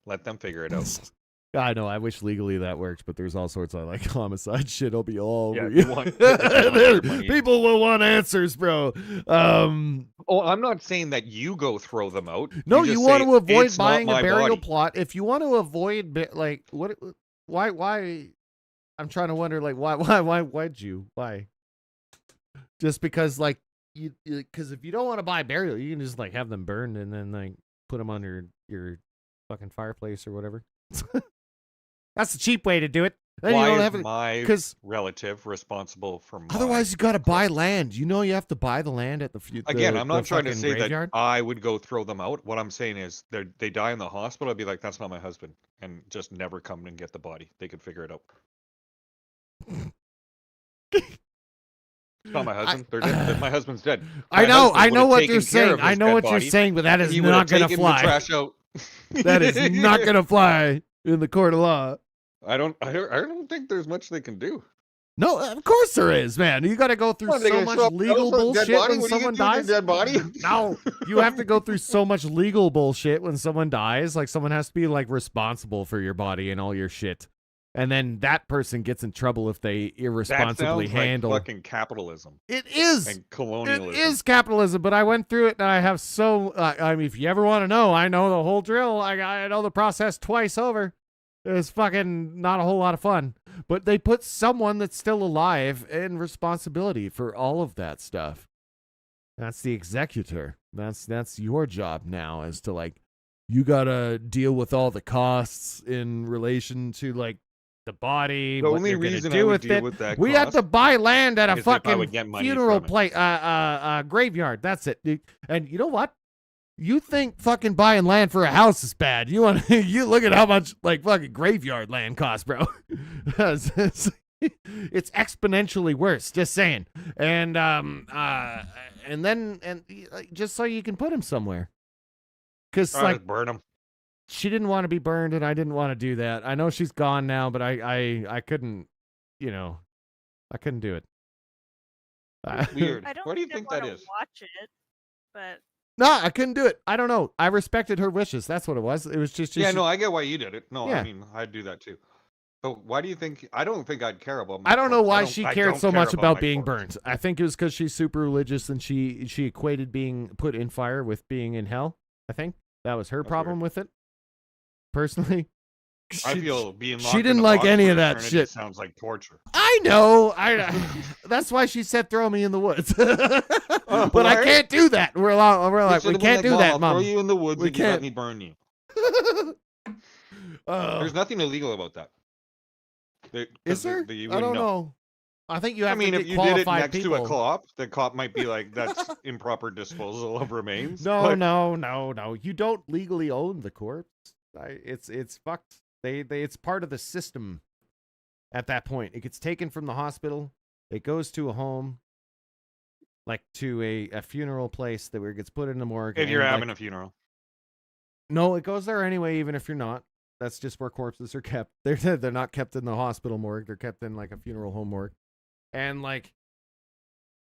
Let them figure it out. I know. I wish legally that worked, but there's all sorts of like homicide shit. I'll be all over people will want answers, bro. Oh, I'm not saying that you go throw them out. No, you want to avoid "It's buying not a my burial body." plot. If you want to avoid like what, why? I'm trying to wonder like why'd you? Why? Just because like because if you don't want to buy burial, you can just like have them burned and then like put them on your fucking fireplace or whatever. That's the cheap way to do it. Then Why you don't is have my relative responsible for my... Otherwise, you got to buy land. You know, you have to buy the land at the Again, I'm not trying to say graveyard. that I would go throw them out. What I'm saying is they die in the hospital. I'd be like, that's not my husband. And just never come and get the body. They could figure it out. It's not my husband. They're dead. My husband's dead. I know what you're saying. I know what you're saying, but that is not going to fly. Trash out. That is not going to fly in the court of law. I don't think there's much they can do. No, of course there is, man. You got to go through What, they so gonna much show up legal with a dead bullshit body? when What are you someone gonna do dies. with your dead body? No, you have to go through so much legal bullshit when someone dies. Like someone has to be like responsible for your body and all your shit, and then that person gets in trouble if they That irresponsibly sounds handle. like fucking capitalism. It is. And colonialism. It is capitalism, but I went through it and I have so. I mean, if you ever want to know, I know the whole drill. I know the process twice over. It's fucking not a whole lot of fun. But they put someone that's still alive in responsibility for all of that stuff. That's the executor. That's your job now, is to like, you gotta deal with all the costs in relation to like the body. The what only you're gonna reason do I would with deal it. with that We have cost to buy land at a is if I fucking would get money funeral from it. place, graveyard. That's it, dude. And you know what? You think fucking buying land for a house is bad? You want you look at how much like fucking graveyard land costs, bro. it's exponentially worse. Just saying. And just so you can put him somewhere, because like burn him. she didn't want to be burned, and I didn't want to do that. I know she's gone now, but I couldn't, I couldn't do it. Weird. I don't What do you think think I'd that wanna is? watch it, but No, I couldn't do it. I don't know. I respected her wishes. That's what it was. It was just Yeah, no, I get why you did it. No, Yeah. I mean, I'd do that too. But why do you think? I don't think I'd care about. I don't know why she I cared don't so care much about my being corpse. burned. I think it was because she's super religious and she equated being put in fire with being in hell. I think that was her problem with it. Personally, I feel being locked she in didn't a like box any for of that eternity shit. Sounds like torture. I know. That's why she said throw me in the woods. But I can't do that. We're like we should've been can't do that, I'll Mom. Throw you in the woods We and you let can't. me burn you. Oh. There's nothing illegal about that. Is there? I don't know. I think you have I mean, to if get you did it qualified next people. to a cop, the cop might be like, "That's improper disposal of remains." No, But no. You don't legally own the corpse. It's fucked. It's part of the system. At that point, it gets taken from the hospital. It goes to a home, like to a funeral place where it gets put in the morgue. if you're and, having like, a funeral, no, it goes there anyway, even if you're not. That's just where corpses are kept. They're not kept in the hospital morgue. They're kept in like a funeral home morgue. And like,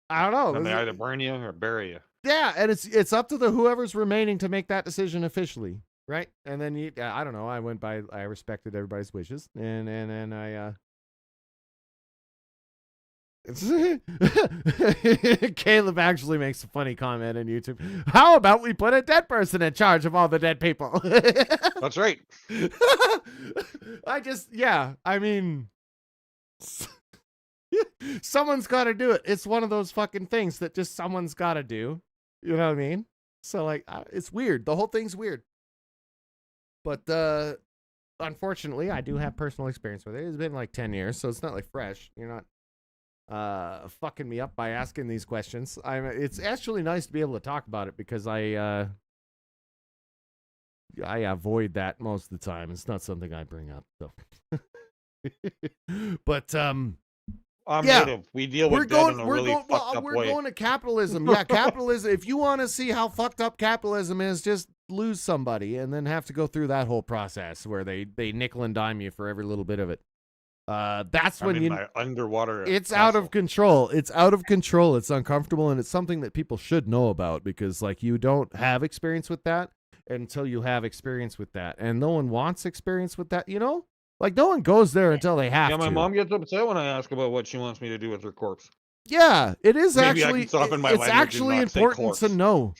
I don't know. then they either burn you or bury you. Yeah, and it's up to the whoever's remaining to make that decision officially, right? And then I don't know. I respected everybody's wishes, and I. Caleb actually makes a funny comment on YouTube. How about we put a dead person in charge of all the dead people? That's right. I mean, someone's got to do it. It's one of those fucking things that just someone's got to do. You know what I mean? So like, it's weird. The whole thing's weird. But unfortunately, I do have personal experience with it. It's been like 10 years, so it's not like fresh. You're not fucking me up by asking these questions. It's actually nice to be able to talk about it because I avoid that most of the time. It's not something I bring up. So, but I'm native. We deal with dead in a really fucked up we're way. going to capitalism. Yeah, capitalism. If you want to see how fucked up capitalism is, just lose somebody and then have to go through that whole process where they nickel and dime you for every little bit of it. That's when I'm in you my underwater. it's out of control. It's out of control. It's uncomfortable, and it's something that people should know about because like you don't have experience with that until you have experience with that, and no one wants experience with that. Like no one goes there until they have Yeah, to. my mom gets upset when I ask about what she wants me to do with her corpse. Yeah, it is Maybe I actually. can soften my It's language and actually not say important to corpse. know.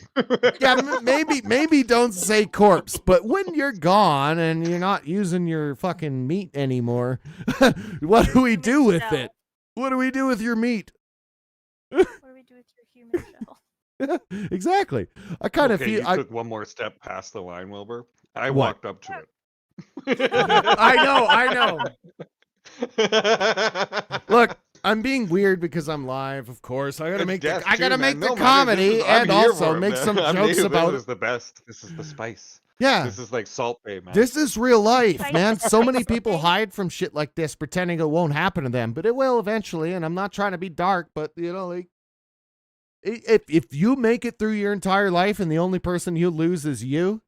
Yeah, maybe don't say corpse, but when you're gone and you're not using your fucking meat anymore, what do we do with it? What do we do with your meat? What do we do with your human shell? Exactly. I kind of Okay, feel. you took one more step past the line, Wilbur. I What? walked up to it. I know. Look, I'm being weird because I'm live, of course. I gotta It's make death I gotta too, make man. the No, man, comedy this is- I'm and here also for it, make man. some I'm jokes here. about This is the best. This is the spice. Yeah. This is like Salt Bay, man. This is real life, man. So many people hide from shit like this, pretending it won't happen to them, but it will eventually. And I'm not trying to be dark, but like, if you make it through your entire life and the only person you lose is you,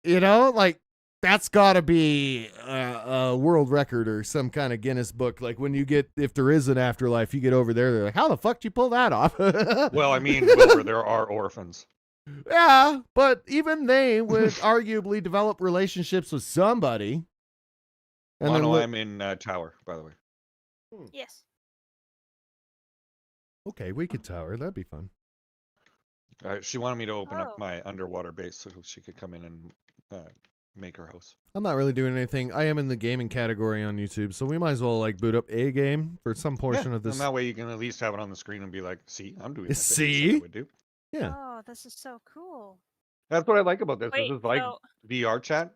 like that's got to be a world record or some kind of Guinness book. Like when you get, if there is an afterlife, you get over there, they're like, how the fuck did you pull that off? Well, I mean, Wilbur, there are orphans. Yeah, but even they would arguably develop relationships with somebody. And Mono, then I'm in Tower, by the way. Yes. Okay, we could tower. That'd be fun. She wanted me to open Oh. up my underwater base so she could come in and make her house. I'm not really doing anything. I am in the gaming category on YouTube, so we might as well like boot up a game for some portion of this. And that way you can at least have it on the screen and be like, see, I'm doing that thing I said I See? would do. Yeah. Oh, this is so cool. That's what I like about this. Wait, This is like so- VR chat,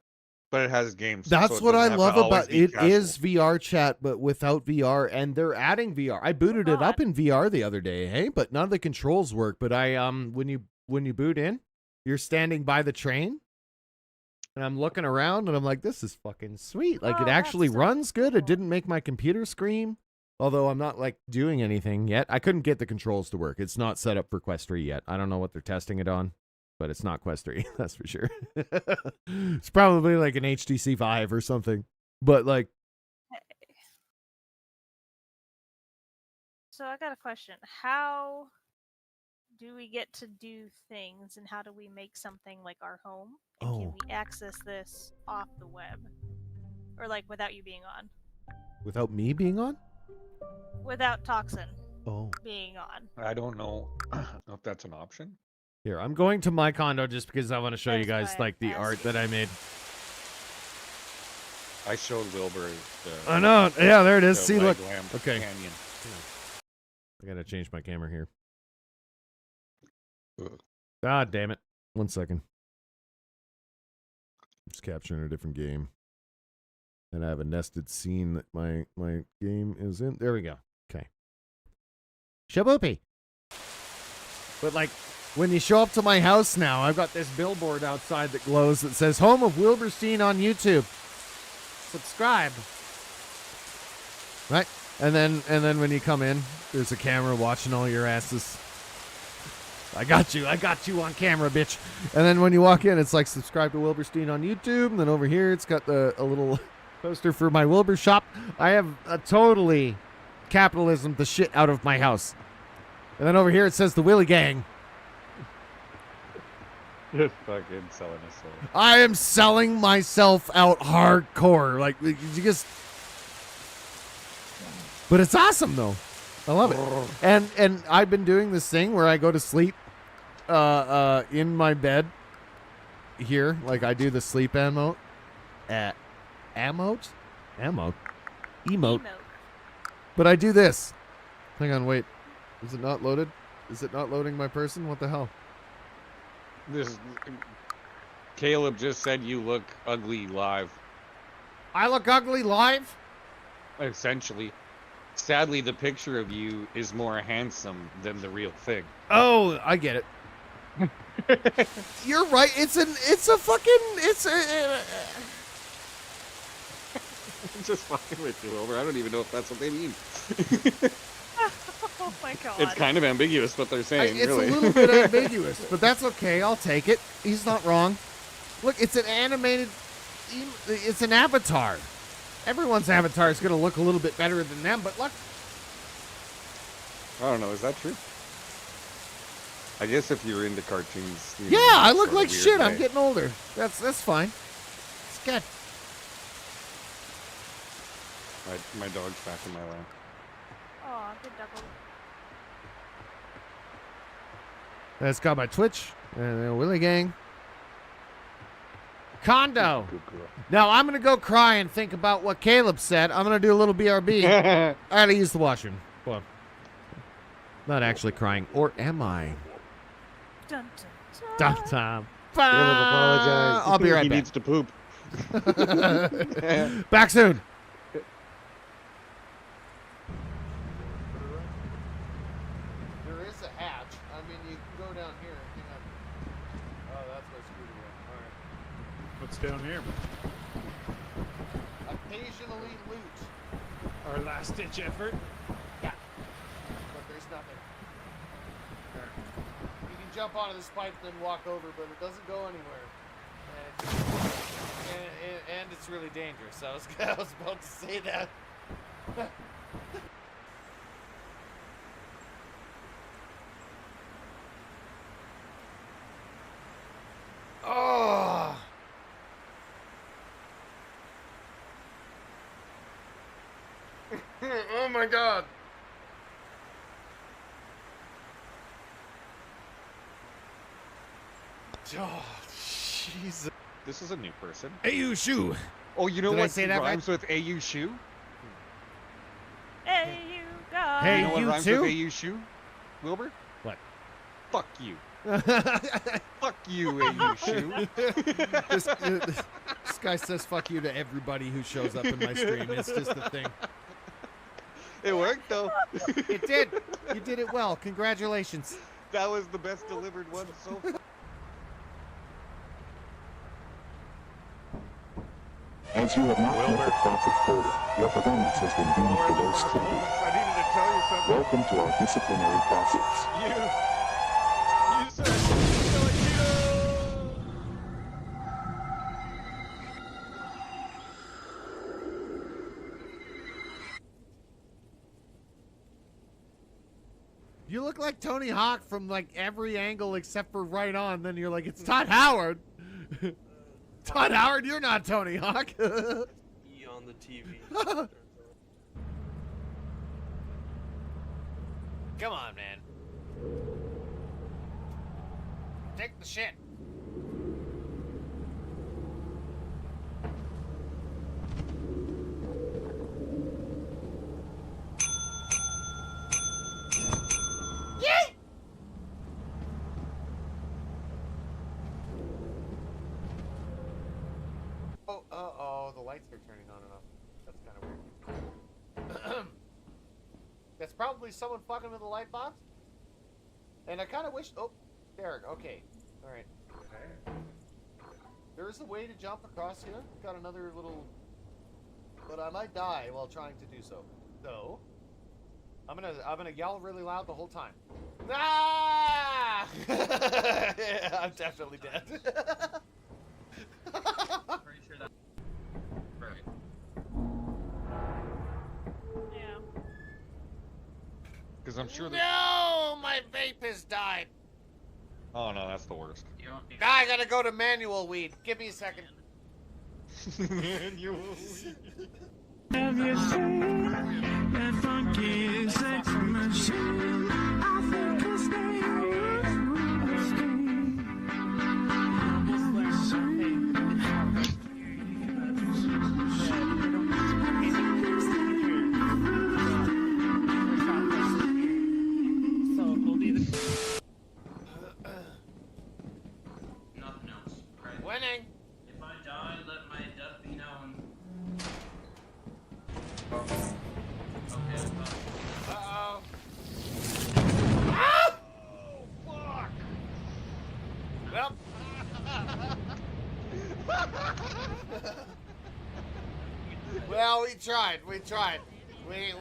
but it has games. That's so what I doesn't have to love always about be it. casual. Is VR chat, but without VR, and they're adding VR. I booted it up in VR the other day, hey, but none of the controls work. But I when you boot in, you're standing by the train, and I'm looking around, and I'm like, this is fucking sweet. Like it actually runs good. It didn't make my computer scream, although I'm not like doing anything yet. I couldn't get the controls to work. It's not set up for Quest 3 yet. I don't know what they're testing it on. But it's not Quest 3, that's for sure. It's probably like an HTC Vive or something. But like, So I got a question. How do we get to do things, and how do we make something like our home? And can we access this off the web? Or like without you being on? without me being on? Without Toxin Oh. being on. I don't know if that's an option. Here, I'm going to my condo just because I want to show you guys like the art that I made. I showed Wilbur the... I know. Yeah, there it is. the See, look. Leg Lamp Okay. Canyon. I gotta change my camera here. God damn it. 1 second. Just capturing a different game. And I have a nested scene that my game is in. There we go. Okay. Shaboopy. But like, when you show up to my house now, I've got this billboard outside that glows that says Home of Wilburstein on YouTube. Subscribe. Right? And then when you come in, there's a camera watching all your asses. I got you on camera, bitch. And then when you walk in, it's like subscribe to Wilburstein on YouTube. And then over here, it's got a little poster for my Wilbur shop. I have a totally capitalism the shit out of my house. And then over here, it says the Willy Gang. Just fucking selling us soul. I am selling myself out hardcore. Like, you just... But it's awesome, though. I love it. And I've been doing this thing where I go to sleep in my bed here. Like, I do the sleep emote. Emote? But I do this. Hang on, wait. Is it not loaded? Is it not loading my person? What the hell? This Caleb just said you look ugly live. I look ugly live? Essentially. Sadly, the picture of you is more handsome than the real thing. Oh, I get it. You're right. It's a I'm just fucking with you, Wilbur. I don't even know if that's what they mean. Oh my god. It's kind of ambiguous what they're saying, It's really. a little bit ambiguous, but that's okay. I'll take it. He's not wrong. Look, it's an animated... It's an avatar. Everyone's avatar is going to look a little bit better than them, but look... I don't know. Is that true? I guess if you're into cartoons... you Yeah, know, I it's look sort of like weird shit. way. I'm getting older. That's fine. It's good. My dog's back in my lap. Oh, good double. That's got my Twitch. Willy Gang. Condo. Now, I'm going to go cry and think about what Caleb said. I'm going to do a little BRB. I got to use the washroom. Hold on. Not actually crying. Or am I? Dun, Dun, dun. Caleb, apologize. I'll be right he back. needs to poop. Back soon. There is a hatch. I mean, you can go down here. Hang on. Oh, that's my scooter went. All right. What's down here? Occasionally loot. Our last ditch effort. Yeah. But there's nothing. You can jump onto this pipe and then walk over, but it doesn't go anywhere. And That's really dangerous. I was about to say that. Oh. Oh my god. Oh, Jesus. This is a new person. AU shoe. Oh, you know Did I what say that rhymes with AU shoe? Hey, you guys. Hey, you know what you rhymes too? with AU shoe? Wilbur? What? Fuck you. Fuck you, AU shoe. this guy says fuck you to everybody who shows up in my stream. It's just a thing. It worked, though. It did. You did it well. Congratulations. That was the best delivered one so far. As you have not met the profit quota, your performance has been deemed below standard. I needed to tell you something. Welcome to our disciplinary process. You said You look like Tony Hawk from like every angle except for right on. Then you're like, it's Todd Howard. Todd Howard, you're not Tony Hawk. E on the TV. Come on, man. Take the shit. Yay! Oh, the lights are turning on and off. That's kind of weird. That's probably someone fucking with the light box. And I kind of wish. Oh, Derek. Okay. All right. There is a way to jump across here. Got another little. But I might die while trying to do so. So, I'm gonna yell really loud the whole time. Ah! Yeah, I'm definitely dead. Pretty sure that. Right. Yeah. Because I'm sure that. No, my vape has died. Oh no, that's the worst. I gotta go to manual weed. Give me a second. Manual weed. Have you seen that funky sex machine? I think his name was Nothing else. Right? Winning. If I die, let my death be known. Okay, Uh-oh. Ah! Fuck! Well. Well, we tried. We tried. We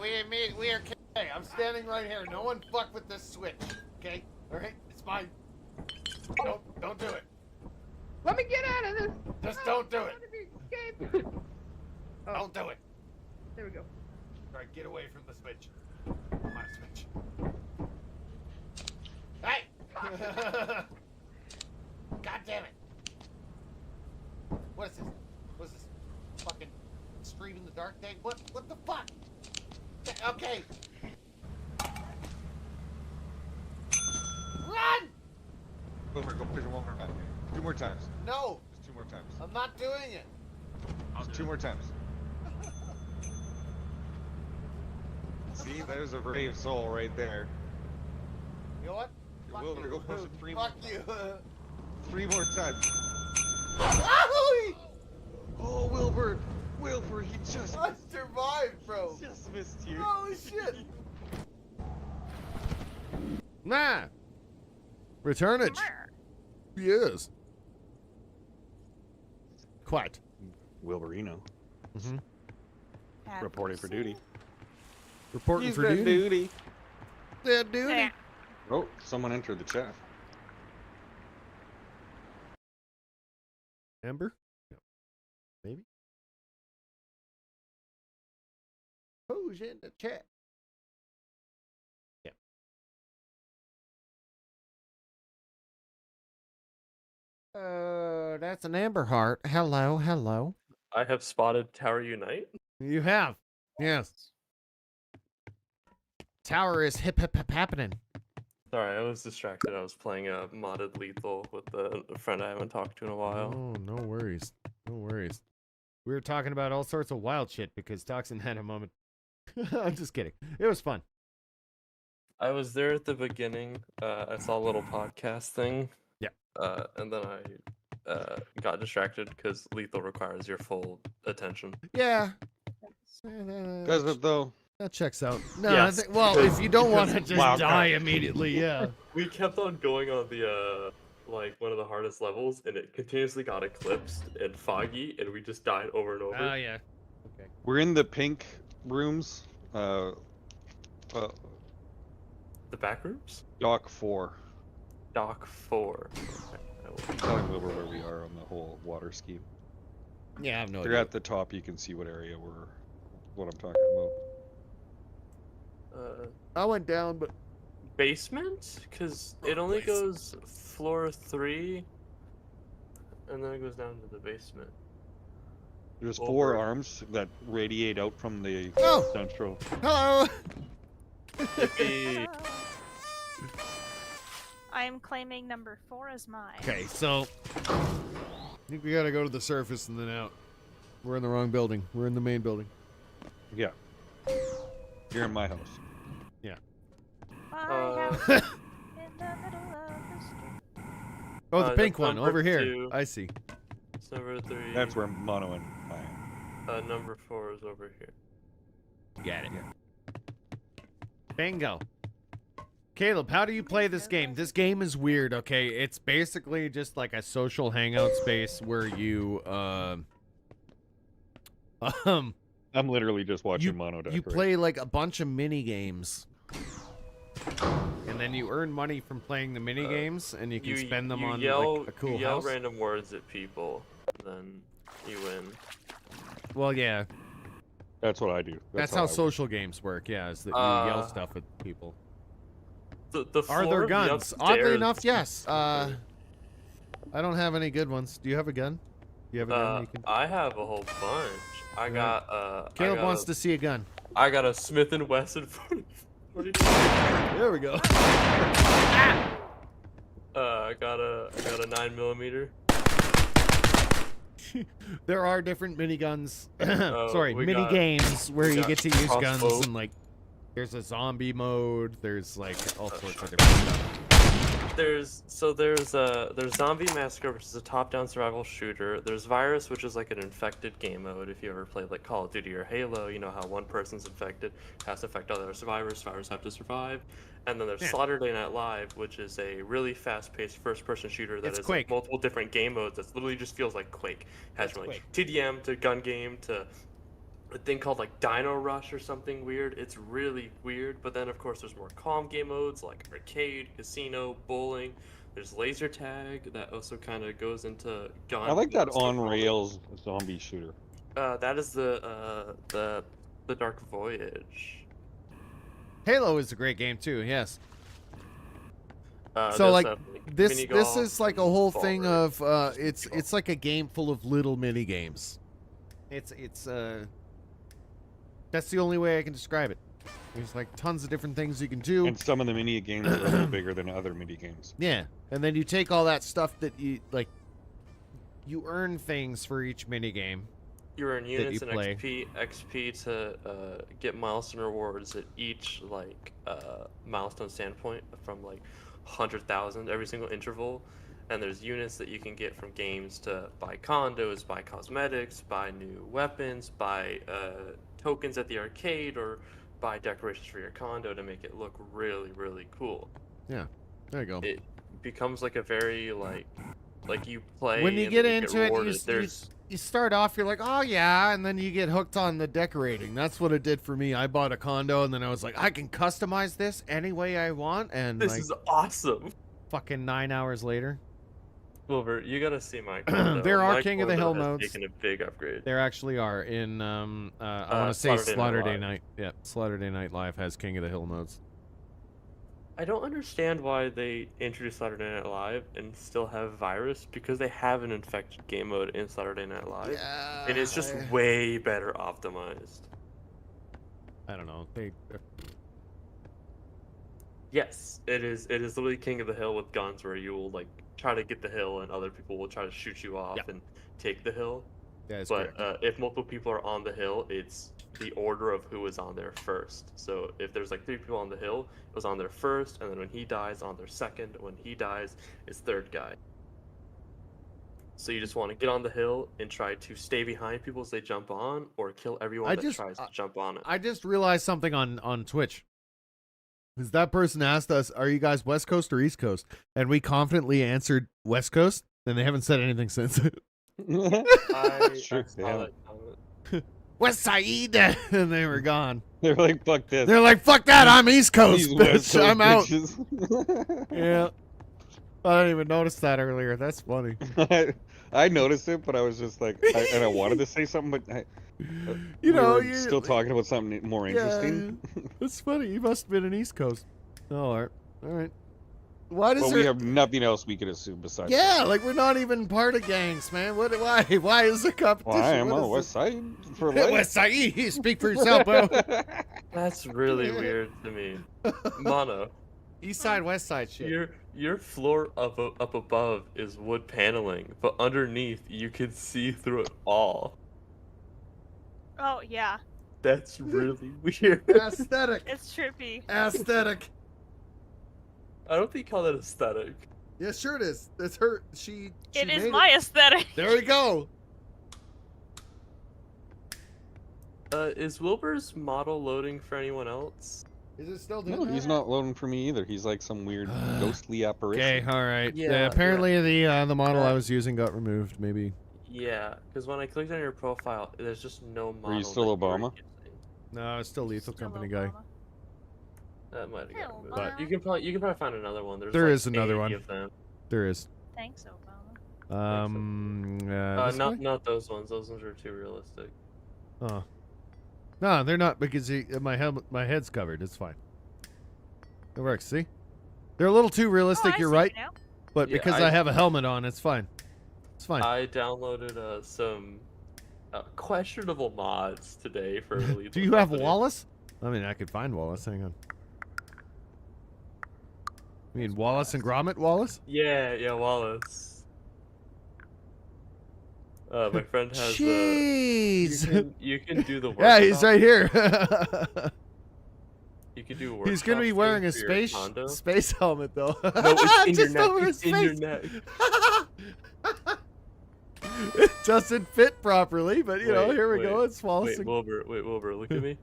are okay. I'm standing right here. No one fuck with this switch. Okay? Alright? It's mine. Don't do it. Let me get out of this. Just don't do it. Escape. Don't do it. There we go. Alright, get away from the switch. My switch. Hey! God damn it. What is this? What is this? Fucking stream in the dark thing? What the fuck? Okay. Run! Wilbur, go push it one more time. 2 more times. No. Just 2 more times. I'm not doing it. Just 2 more times. See, there's a brave soul right there. You know what? Wilbur, go push it 3 more Fuck you. 3 more times. Wahoo! Oh, Wilbur! Wilbur, he just I survived, bro. just missed you. Holy shit. Nah. Returnage. Yes. Quite. Wilburino. Mm-hmm. Reporting for duty. Reporting He's for dead duty. Dead duty. Oh, someone entered the chat. Amber? No. Maybe? Who's in the chat? Yeah. That's an Amber Heart. Hello, hello. I have spotted Tower Unite. You have. Yes. Tower is hip happening. Sorry, I was distracted. I was playing a modded lethal with a friend I haven't talked to in a while. Oh, no worries. No worries. We were talking about all sorts of wild shit because Toxin had a moment. I'm just kidding. It was fun. I was there at the beginning. I saw a little podcast thing. Yeah. And then I got distracted because lethal requires your full attention. Yeah. Does it though? That checks out. No, Yes. I think, well, if you don't want to Because- just die immediately, yeah. We kept on going on the like one of the hardest levels, and it continuously got eclipsed and foggy, and we just died over and over. Oh yeah. Okay. We're in the pink rooms. The back rooms? Dock 4. Dock 4. Telling over where we are on the whole water scheme. Yeah, I have no They're idea. at the top. You can see what area what I'm talking about. I went down, but Basement? Because it only goes floor 3, and then it goes down to the basement. There's 4 arms that radiate out from the Oh! central. Hello. Yippee. I am claiming number 4 as mine. Okay, so I think we gotta go to the surface and then out. We're in the wrong building. We're in the main building. Yeah. You're in my house. Yeah. My house in the middle of the street. Oh, the pink that's one number over here. 2. I see. It's number 3. That's where Mono and I am. Number 4 is over here. Got it. Bingo. Caleb, how do you play this game? This game is weird, okay? It's basically just like a social hangout space where you I'm literally just watching Mono you decorate. play like a bunch of mini games. And then you earn money from playing the mini games and you can spend them on like a cool you yell house. random words at people, then you win. Well, yeah. That's what I do. That's how social games work, yeah, is that you yell stuff at people. The Are floor there of the guns? Oddly upstairs- enough, yes. I don't have any good ones. Do you have a gun? Do you have a gun you can... I have a whole bunch. I got Caleb I got wants to see a gun. I got a Smith and Wesson 42. There we go. I got a 9mm. There are different miniguns. Oh, Sorry, we mini got- games where we you got get to use guns crossbow. and like there's a zombie mode. There's like all sorts of different stuff. There's Zombie Massacre, which is a top-down survival shooter. There's Virus, which is like an infected game mode. If you ever played like Call of Duty or Halo, you know how one person's infected has to affect other survivors. Survivors have to survive. And then there's Yeah. Saturday Night Live, which is a really fast-paced first-person shooter that It's has Quake. like, multiple different game modes. That literally just feels like Quake. Has It's from like Quake. TDM to gun game to a thing called like Dino Rush or something weird. It's really weird. But then of course there's more calm game modes like arcade, casino, bowling. There's laser tag that also kind of goes into gun. I like that on rails zombie shooter. That is the Dark Voyage. Halo is a great game too. Yes. So there's, like this mini this golf is like a and whole ball thing race. of it's like a game full of little mini games. It's that's the only way I can describe it. There's like tons of different things you can do. And some of the mini games are a little bigger than other mini games. Yeah, and then you take all that stuff that you like. You earn things for each mini game. You earn that units you and play. XP to get milestone rewards at each like milestone standpoint from like 100,000 every single interval. And there's units that you can get from games to buy condos, buy cosmetics, buy new weapons, buy tokens at the arcade, or buy decorations for your condo to make it look really, really cool. Yeah, there you go. It becomes like a very like you play When you and get then into it, rewarded. There's you start off, you're like, oh yeah, and then you get hooked on the decorating. That's what it did for me. I bought a condo, and then I was like, I can customize this any way I want, and this like, is awesome. fucking 9 hours later. Wilbur, you gotta see my card. There are My King of the card, Hill though, has modes. taken a big upgrade. There actually are in I want to say Slaughter Day Night Slaughter Day Live. Night. Yeah, Slaughter Day Night Live has King of the Hill modes. I don't understand why they introduced Saturday Night Live and still have virus, because they have an infected game mode in Saturday Night Live, and it's just way better optimized. I don't know. Yes, it is. It is literally King of the Hill with guns, where you will like try to get the hill, and other people will try to shoot you off and take the hill. That is But correct. if multiple people are on the hill, it's the order of who is on there first. So if there's like 3 people on the hill, it was on there first, and then when he dies, on there second. When he dies, it's third guy. So you just want to get on the hill and try to stay behind people as they jump on, or kill everyone that tries to jump on it. I just realized something on Twitch. Because that person asked us, are you guys West Coast or East Coast? And we confidently answered West Coast, and they haven't said anything since. I Sure, saw yeah. that comment. West Side! And they were gone. They're like, fuck this. They're like, fuck that, I'm East Coast, These West bitch. Coast I'm out. bitches. Yeah. I didn't even notice that earlier. That's funny. I noticed it, but I was just like, and I wanted to say something, but You know, we were you- still talking about something more interesting. Yeah, that's funny. You must have been an East Coast. Oh, all right. All right. Why does But there... we have nothing else we could assume besides. Yeah, like we're not even part of gangs, man. What? Why? Why is the competition? Well, I am What on is West Side for this? life. West Side. Speak for yourself, bro. That's really weird to me. Mono. East Side, West Side shit. Your floor up above is wood paneling, but underneath you can see through it all. Oh yeah, That's really weird. Aesthetic. it's trippy. Aesthetic. I don't think you call that aesthetic. Yeah, sure it is. That's her. She It is made my aesthetic. There we go. Is Wilbur's model loading for anyone else? Is it still doing No, that? he's not loading for me either. He's like some weird ghostly apparition. Okay, all right. Yeah, apparently the model I was using got removed. Maybe. Yeah, because when I clicked on your profile, there's just no model. Are you still that you're Obama? using. No, it's still Lethal Company guy. That might have got removed. But- You can probably find another one. There's There like is another 80 one. of them. There is. Thanks, Obama. This guy? Not those ones. Those ones are too realistic. Oh. No, they're not because my head's covered. It's fine. It works. See, they're a little too realistic. I You're see right. you now. But Yeah, because I have a helmet on, it's fine. It's fine. I downloaded some questionable mods today for Lethal Do you have Company. Wallace? I mean, I could find Wallace. Hang on. You mean Wallace and Gromit Wallace? Yeah, Wallace. My friend has. Jeez. You can do the. Yeah, he's workshop. right here. You can do. He's gonna be workshop wearing a thing for your space condo. space helmet though. No, it's in your Just neck. over It's his in your face. neck. It doesn't fit properly, but you know, Wait, here we go. wait, It's Wallace. Wait, Wilbur, look at me.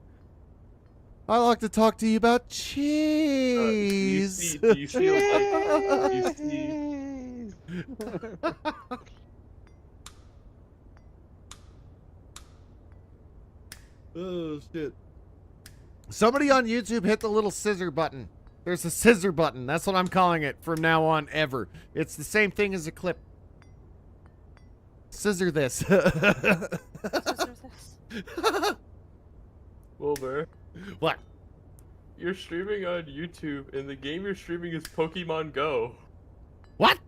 I like to talk to you about Do cheese. you see like, you see? Oh shit! Somebody on YouTube hit the little scissor button. There's a scissor button. That's what I'm calling it from now on. Ever. It's the same thing as a clip. Scissor this. Wilbur. What? You're streaming on YouTube, and the game you're streaming is Pokemon Go. What?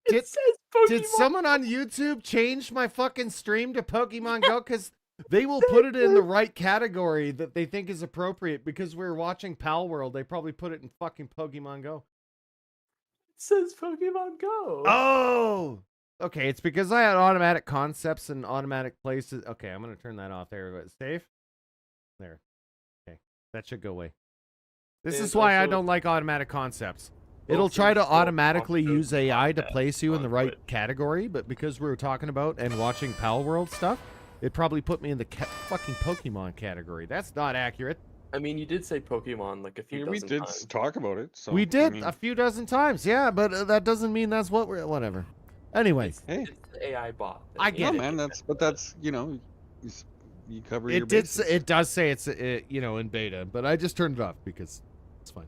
It says Pokemon. Did someone on YouTube change my fucking stream to Pokemon Go? Because they will put it in the right category that they think is appropriate. Because we're watching Pal World, they probably put it in fucking Pokemon Go. It says Pokemon Go. Oh! Okay, it's because I had automatic concepts and automatic places. Okay, I'm going to turn that off there. But save? There. Okay, that should go away. This And is why I also- don't like automatic concepts. Well, It'll try to since automatically Pokemon use AI to Go place you in the right it. category, but because we were talking about and watching Pal World stuff, it probably put me in the fucking Pokemon category. That's not accurate. I mean, you did say Pokemon like a few Yeah, we dozen did times. talk about it. So, we I did mean, a few dozen times, yeah, but that doesn't mean that's what we're... Whatever. Anyway. Hey, It's the AI bot. that I made get yeah, it. man. That's you know, you cover your It did. bases. It does say it's in beta, but I just turned it off because it's fine.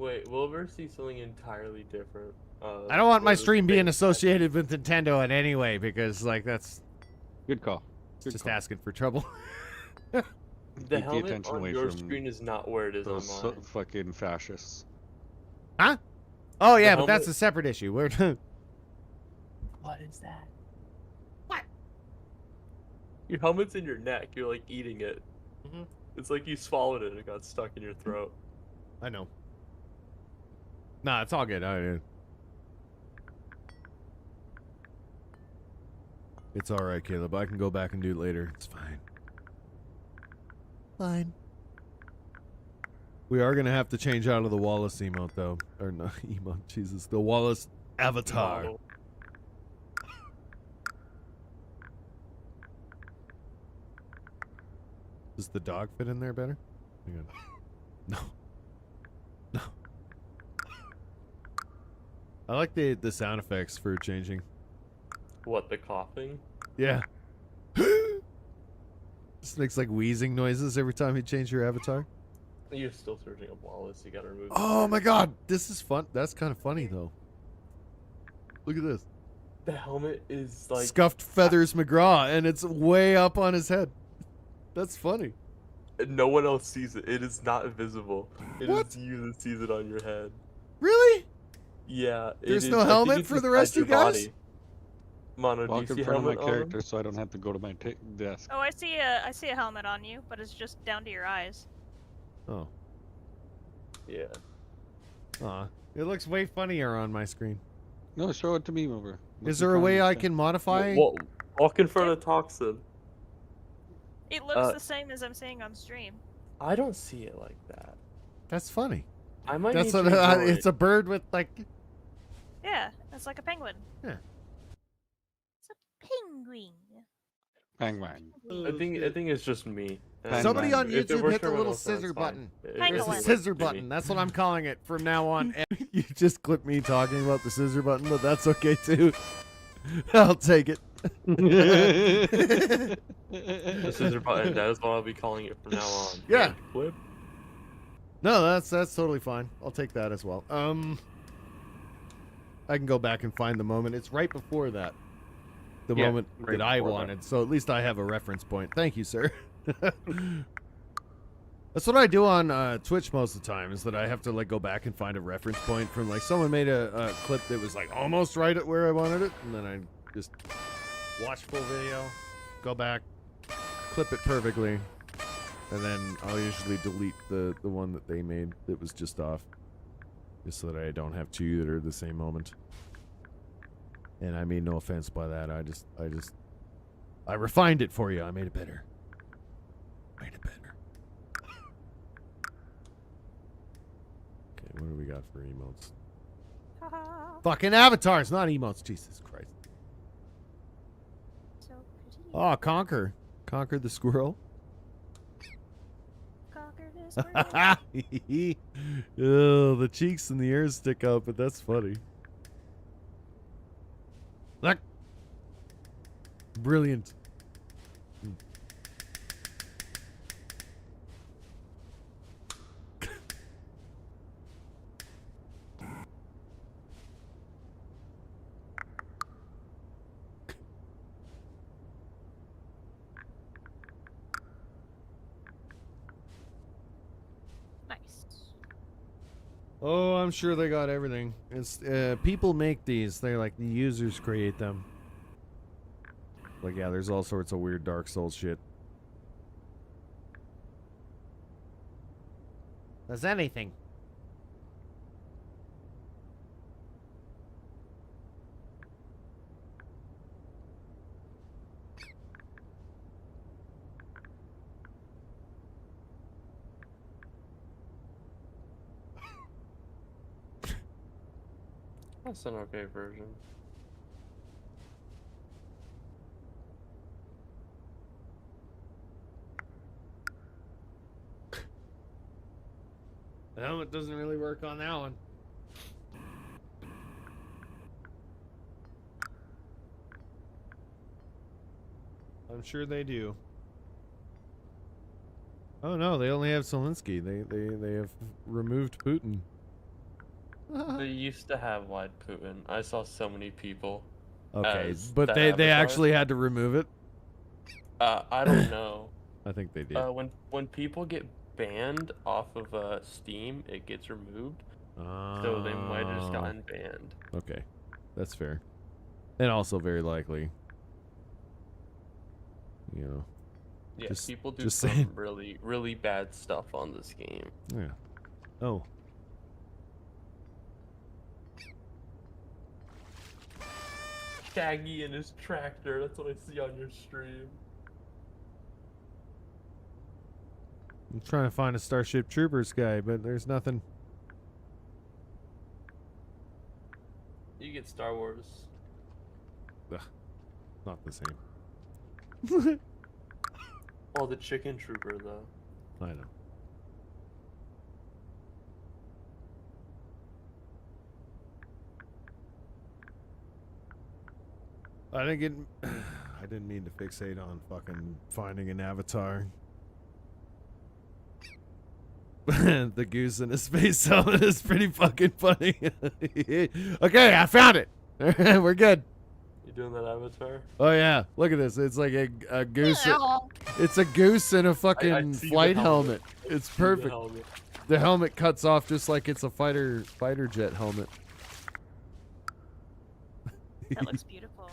Wait, Wilbur sees something entirely different. I don't want my for the stream being same- associated with Nintendo in any way because, like, that's Good call. Good just call. asking for trouble. The Keep the helmet attention on away your from screen is not where it is on those mine. fucking fascists. Huh? Oh yeah, The but that's helmet- a separate issue. We're What is that? What? Your helmet's in your neck. You're like eating it. Mhm. It's like you swallowed it and it got stuck in your throat. I know. Nah, it's all good. It's all right, Caleb. I can go back and do it later. It's fine. Fine. We are gonna have to change out of the Wallace emote, though, or no emote. Jesus, the Wallace avatar. Model. Does the dog fit in there better? Hang on. No. No. I like the sound effects for changing. What, the coughing? Yeah. Just makes like wheezing noises every time you change your avatar. You're still searching up Wallace. You gotta remove. Oh my god, this is fun. That's kind of funny though. Look at this. The helmet is like Scuffed Feathers McGraw, and it's way up on his head. That's funny. no one else sees it. It is not visible. It What? is you that sees it on your head. Really? Yeah. it There's is- no I think helmet it's for the inside rest of your you guys? body. Mono, do Walk you see in front of my helmet on him? character so I don't have to go to my desk. Oh, I see a helmet on you, but it's just down to your eyes. Oh. Yeah. Aw. It looks way funnier on my screen. No, show it to me, Wilbur. Is there a way I can modify? Walk in front of Toxin. It looks the same as I'm seeing on stream. I don't see it like that. That's funny. I might That's need what to ignore it's it. a bird with like. Yeah, it's like a penguin. Yeah. It's a penguin. Penguin. I think it's just me. Somebody on If it YouTube works hit for the everyone little else, then it's scissor fine. button. It- There's a it's scissor me. button. That's what I'm calling it from now on. And you just clip me talking about the scissor button, but that's okay too. I'll take it. The scissor button. That is what I'll be calling it from now on. Yeah. Flip. No, that's totally fine. I'll take that as well. I can go back and find the moment. It's right before that. The Yeah, moment right that I before that. wanted. So at least I have a reference point. Thank you, sir. That's what I do on Twitch most of the time, is that I have to like go back and find a reference point from like someone made a clip that was like almost right at where I wanted it, and then I just watch full video, go back, clip it perfectly, and then I'll usually delete the one that they made that was just off, just so that I don't have two that are the same moment. And I mean no offense by that. I refined it for you. I made it better. Made it better. Okay, what do we got for emotes? Fucking avatars, not emotes. Jesus Christ. So pretty. Oh, Conquer. Conquer the squirrel. Conquer this world. Oh, the cheeks and the ears stick out, but that's funny. Look. Brilliant. Nice. Oh, I'm sure they got everything. It's people make these. They're like the users create them. Like yeah, there's all sorts of weird Dark Souls shit. Does anything? That's an okay version. The helmet doesn't really work on that one. I'm sure they do. Oh no, they only have Zelensky. They have removed Putin. They used to have wide Putin. I saw so many people. Okay, as but that they avatar. actually had to remove it. I don't know. I think they did. When people get banned off of Steam, it gets removed. So they might have just gotten banned. Okay, that's fair, and also very likely. You know. Yeah, just, people do just some saying. really, really bad stuff on this game. Yeah. Oh. Shaggy and his tractor. That's what I see on your stream. I'm trying to find a Starship Troopers guy, but there's nothing. You get Star Wars. Ugh, not the same. Oh, the chicken trooper though. I know. I didn't mean to fixate on fucking finding an avatar. The goose in his space helmet is pretty fucking funny. Okay, I found it. We're good. You doing that avatar? Oh yeah, look at this. It's like a goose. Ow. It's a goose in a fucking see the flight helmet. helmet. I It's see the perfect. helmet. The helmet cuts off just like it's a fighter jet helmet. That looks beautiful.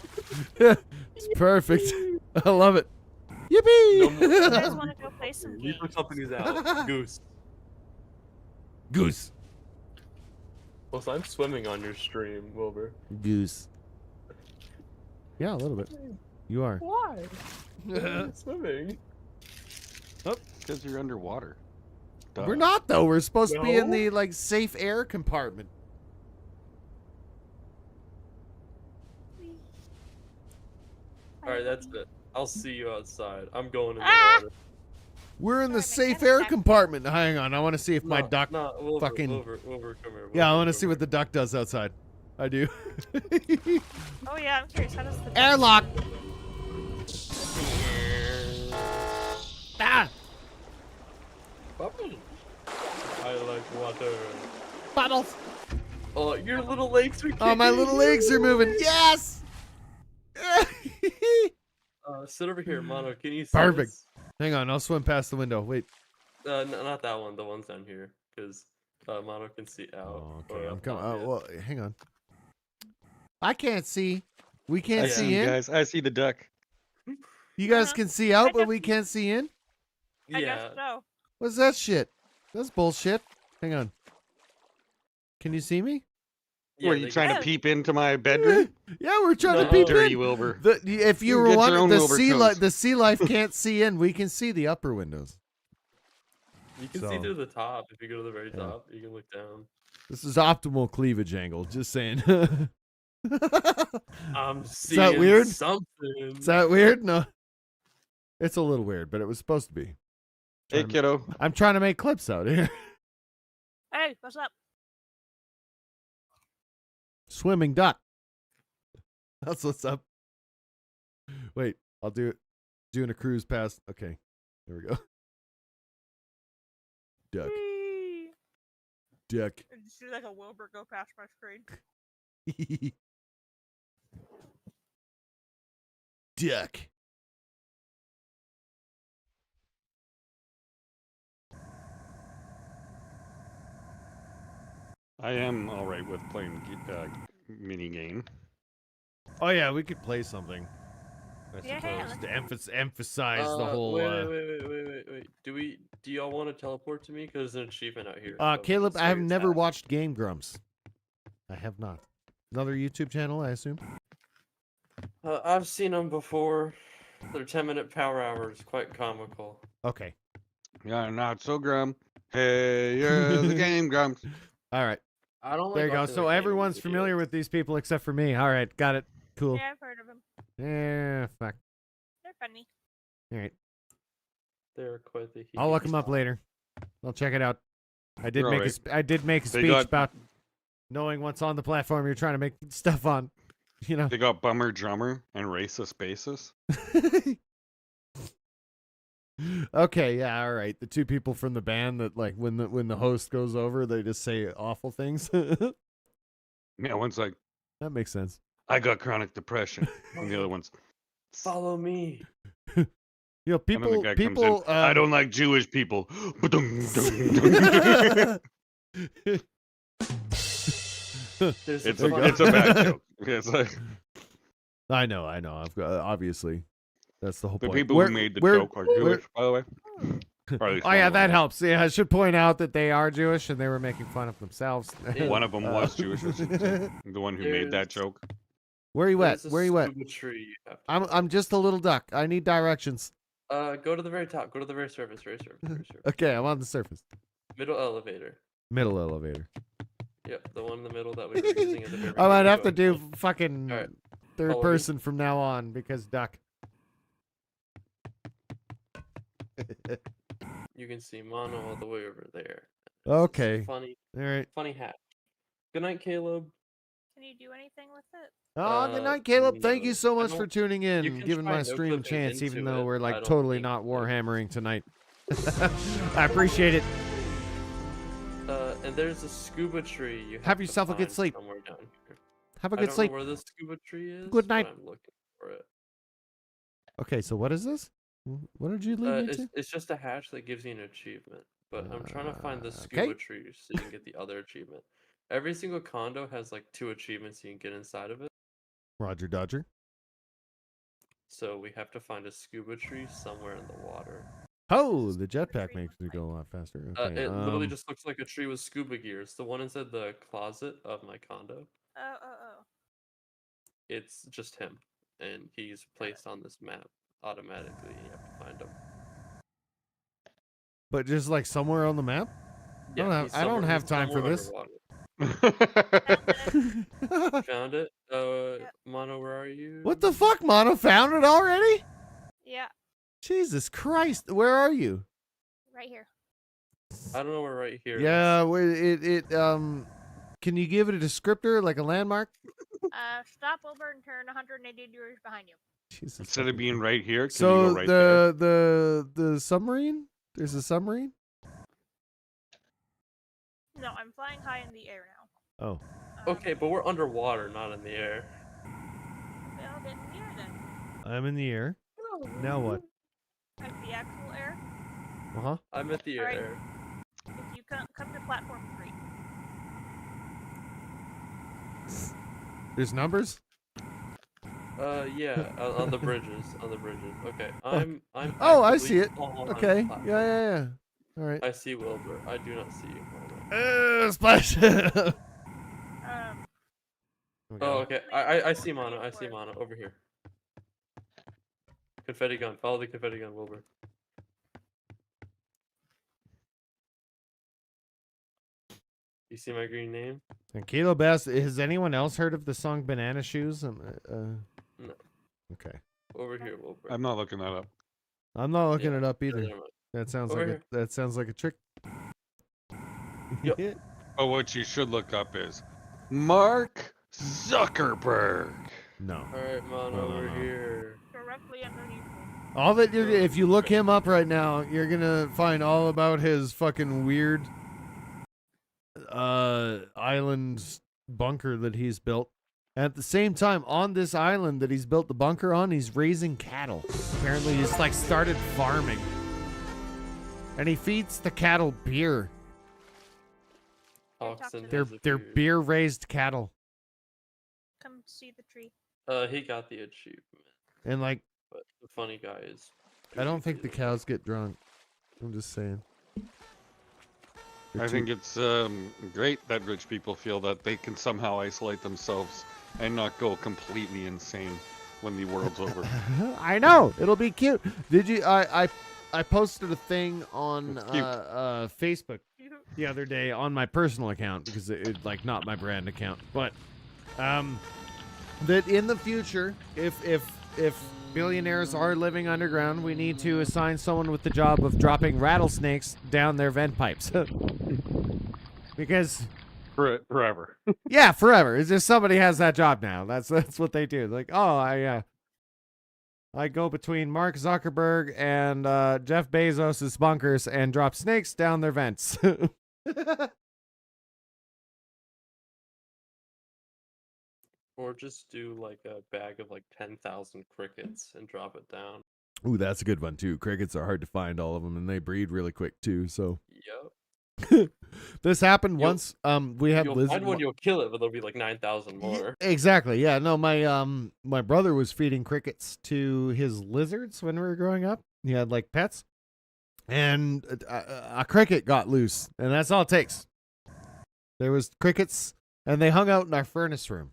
It's perfect. I love it. Yippee! You guys want to go play some Leave games? the companies out. Goose. Goose. Also, I'm swimming on your stream, Wilbur. Goose. Yeah, a little bit. You are. Why? I'm swimming. Oh, because you're underwater. Duh. We're not though. We're supposed to be in No? the like safe air compartment. Alright, that's it. I'll see you outside. I'm going in the water. We're in the safe air compartment. Hang on, I want to see if my duck Wilbur, fucking. Wilbur, come here. Yeah, I want to see what the duck does outside. I do. Oh yeah, I'm curious. How does the Airlock. Ah! Bubbles. I like water. Bubbles. Oh, your little legs are kicking. Oh, my little legs are moving. Yes. Sit over here, Mono. Can you see Perfect. this? Hang on, I'll swim past the window. Wait. Not that one. The one's down here, because Mono can see out. Oh, okay, I'm coming. Oh, well, hang on. I can't see. We can't I see you in. guys. I see the duck. You guys can see out, but we can't see in. I guess so. What's that shit? That's bullshit. Hang on. Can you see me? Were you trying to peep into my bedroom? Yeah, we're trying to peep Dirty in. Wilbur. If you You were get your wondering, own Wilbur coats. the sea life can't see in. We can see the upper windows. You can see So- through the top. If you go to the very top, you can look down. This is optimal cleavage angle. Just saying. I'm Is seeing that weird? something. Is that weird? No. It's a little weird, but it was supposed to be. Hey, kiddo. I'm trying to make clips out here. Hey, what's up? Swimming duck. That's what's up. Wait, I'll do it. Doing a cruise past. Okay, there we go. Duck. Whee! Duck. Did you see like a Wilbur go past my screen? Duck. I am all right with playing mini game. Oh yeah, we could play something. I Yeah, suppose let's- to emphasize the whole. Wait. Do y'all want to teleport to me? Because there's an achievement out here. so Caleb, I have straight never attack. watched Game Grumps. I have not. Another YouTube channel, I assume. I've seen them before. They're 10-minute power hours. Quite comical. Okay. Yeah, not so grum. Hey, you're the game grumps. All right. I don't. There you like go. watching, So like, everyone's gaming familiar with these people except for me. All right, got it. Cool. Yeah, I've heard of them. Yeah, fuck. They're funny. All right. They're quite the. I'll look them up later. I'll check it out. I did You're make alright. I did make a They speech got- about knowing what's on the platform you're trying to make stuff on. You know. They got bummer drummer and racist basis. Okay, yeah, all right. The two people from the band that like when the host goes over, they just say awful things. Yeah, one's like, That makes sense. I got chronic depression. And the other one's, Follow me. You know, and then the people, guy people. comes in, I don't like Jewish people. There's It's some a, fun- it's a bad joke. It's like, I know. I've got, obviously, that's the whole the point. people who made the joke are Jewish, by the way. Or at least Oh one yeah, of them that was. helps. Yeah, I should point out that they are Jewish and they were making fun of themselves. One of them was Jewish. The one who made that There's- joke. Where are you at? There's a Where are you at? scuba tree you have to I'm just a little duck. I need directions. Go to the very top. Go to the very surface. Very surface. Very surface. Okay, I'm on the surface. Middle elevator. Middle elevator. Yep, the one in the middle that we were using at the very I might have to beginning. do fucking Alright, third follow me. person from now on because duck. You can see Mono all the way over there. Okay. Funny. All right. Funny hat. Good night, Caleb. Can you do anything with it? Oh, good night, Caleb. Thank you so I much for don't- tuning you in, can giving try my no stream a clipping chance, even into though it. we're I like don't totally think not warhammering tonight. I appreciate it. And there's a scuba tree. You Have to yourself a good find sleep. Somewhere down here. Have a I good don't sleep. know where the scuba tree is. Good but night. I'm looking for it. Okay, so what is this? What did you lead me to? It's just a hatch that gives you an achievement. But I'm trying to find the okay. scuba tree so you can get the other achievement. Every single condo has like 2 achievements you can get inside of it. Roger Dodger. So we have to find a scuba tree somewhere in the water. Oh, the jetpack makes me go a lot faster. Okay, It literally just looks like a tree with scuba gear. It's the one inside the closet of my condo. Oh. It's just him, and he's placed on this map automatically. You have to find him. But just like somewhere on the map? Yeah, I don't have he's time for somewhere this. underwater. Found it. Mono, where are you? What the fuck, Mono? Found it already? Yeah, Jesus Christ. Where are you? right here. I don't know where right here. Yeah, can you give it a descriptor, like a landmark? Stop over and turn 180 degrees behind you. Jesus. Instead of being right here, can So you go right there? the submarine? There's a submarine? No, I'm flying high in the air now. Oh. Okay, but we're underwater, not in the air. Well, get in the air then. I'm in the air. Now what? At the actual air. Uh-huh. I'm at the Alright. air. If you come to platform 3. There's numbers? Yeah, on the bridges, on the bridges. Okay, I'm Oh, I actively see it. on Okay. platform. Yeah. All right. I see Wilbur. I do not see you. Mono. Splash. Oh, okay. I see Mono. I see Mono over here. Confetti gun. Follow the confetti gun, Wilbur. You see my green name? And Kilo Bass, has anyone else heard of the song Banana Shoes? No. Okay. Over here, Wilbur. I'm not looking that up. I'm not looking it up Yeah, either. never mind. That sounds Over like here. that sounds like a trick. Yep. But what you should look up is Mark Zuckerberg. No. Alright, Mono, No, no, over no. here. Directly underneath. All that if you look him up right now, you're gonna find all about his fucking weird island bunker that he's built. At the same time, on this island that he's built the bunker on, he's raising cattle. Apparently, he's like started farming, and he feeds the cattle beer. Oxen They're has a they're beard. beer raised cattle, Come see the tree. He got the achievement. and like But the funny guy is. I don't think the cows get drunk. I'm just saying. I think it's great that rich people feel that they can somehow isolate themselves and not go completely insane when the world's over. I know it'll be cute. Did you? I posted a thing on cute. Facebook the other day on my personal account because it's like not my brand account, but that in the future, if billionaires are living underground, we need to assign someone with the job of dropping rattlesnakes down their vent pipes. Because forever. yeah, forever. It's just somebody has that job now. That's what they do. Like, oh, I go between Mark Zuckerberg and Jeff Bezos' bunkers and drop snakes down their vents. Or just do like a bag of like 10,000 crickets and drop it down. Ooh, that's a good one too. Crickets are hard to find, all of them, and they breed really quick too. So Yep. this happened once. We had You'll lizard. find one, you'll kill it, but there'll be like 9,000 more. Exactly. Yeah. No, my brother was feeding crickets to his lizards when we were growing up. He had like pets, and a cricket got loose, and that's all it takes. There was crickets, and they hung out in our furnace room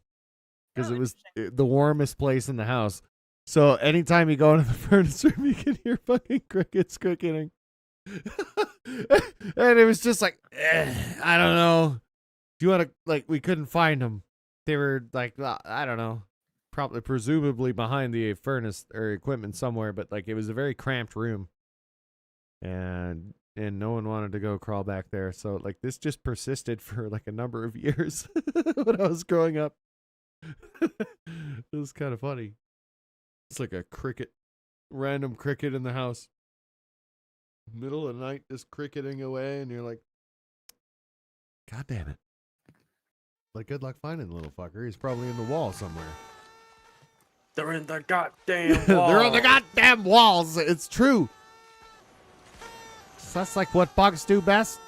because it was the warmest place in the house. So anytime you go into the furnace room, you can hear fucking crickets cricketing. And it was just like, I don't know. Do you want to, like, we couldn't find them. They were like, I don't know, presumably behind the furnace or equipment somewhere, but like it was a very cramped room. And no one wanted to go crawl back there. So like this just persisted for like a number of years when I was growing up. It was kind of funny. It's like a random cricket in the house. Middle of the night, just cricketing away, and you're like, God damn it. Like, good luck finding the little fucker. He's probably in the wall somewhere. They're in the goddamn wall. They're on the goddamn walls. It's true. So that's like what bugs do best.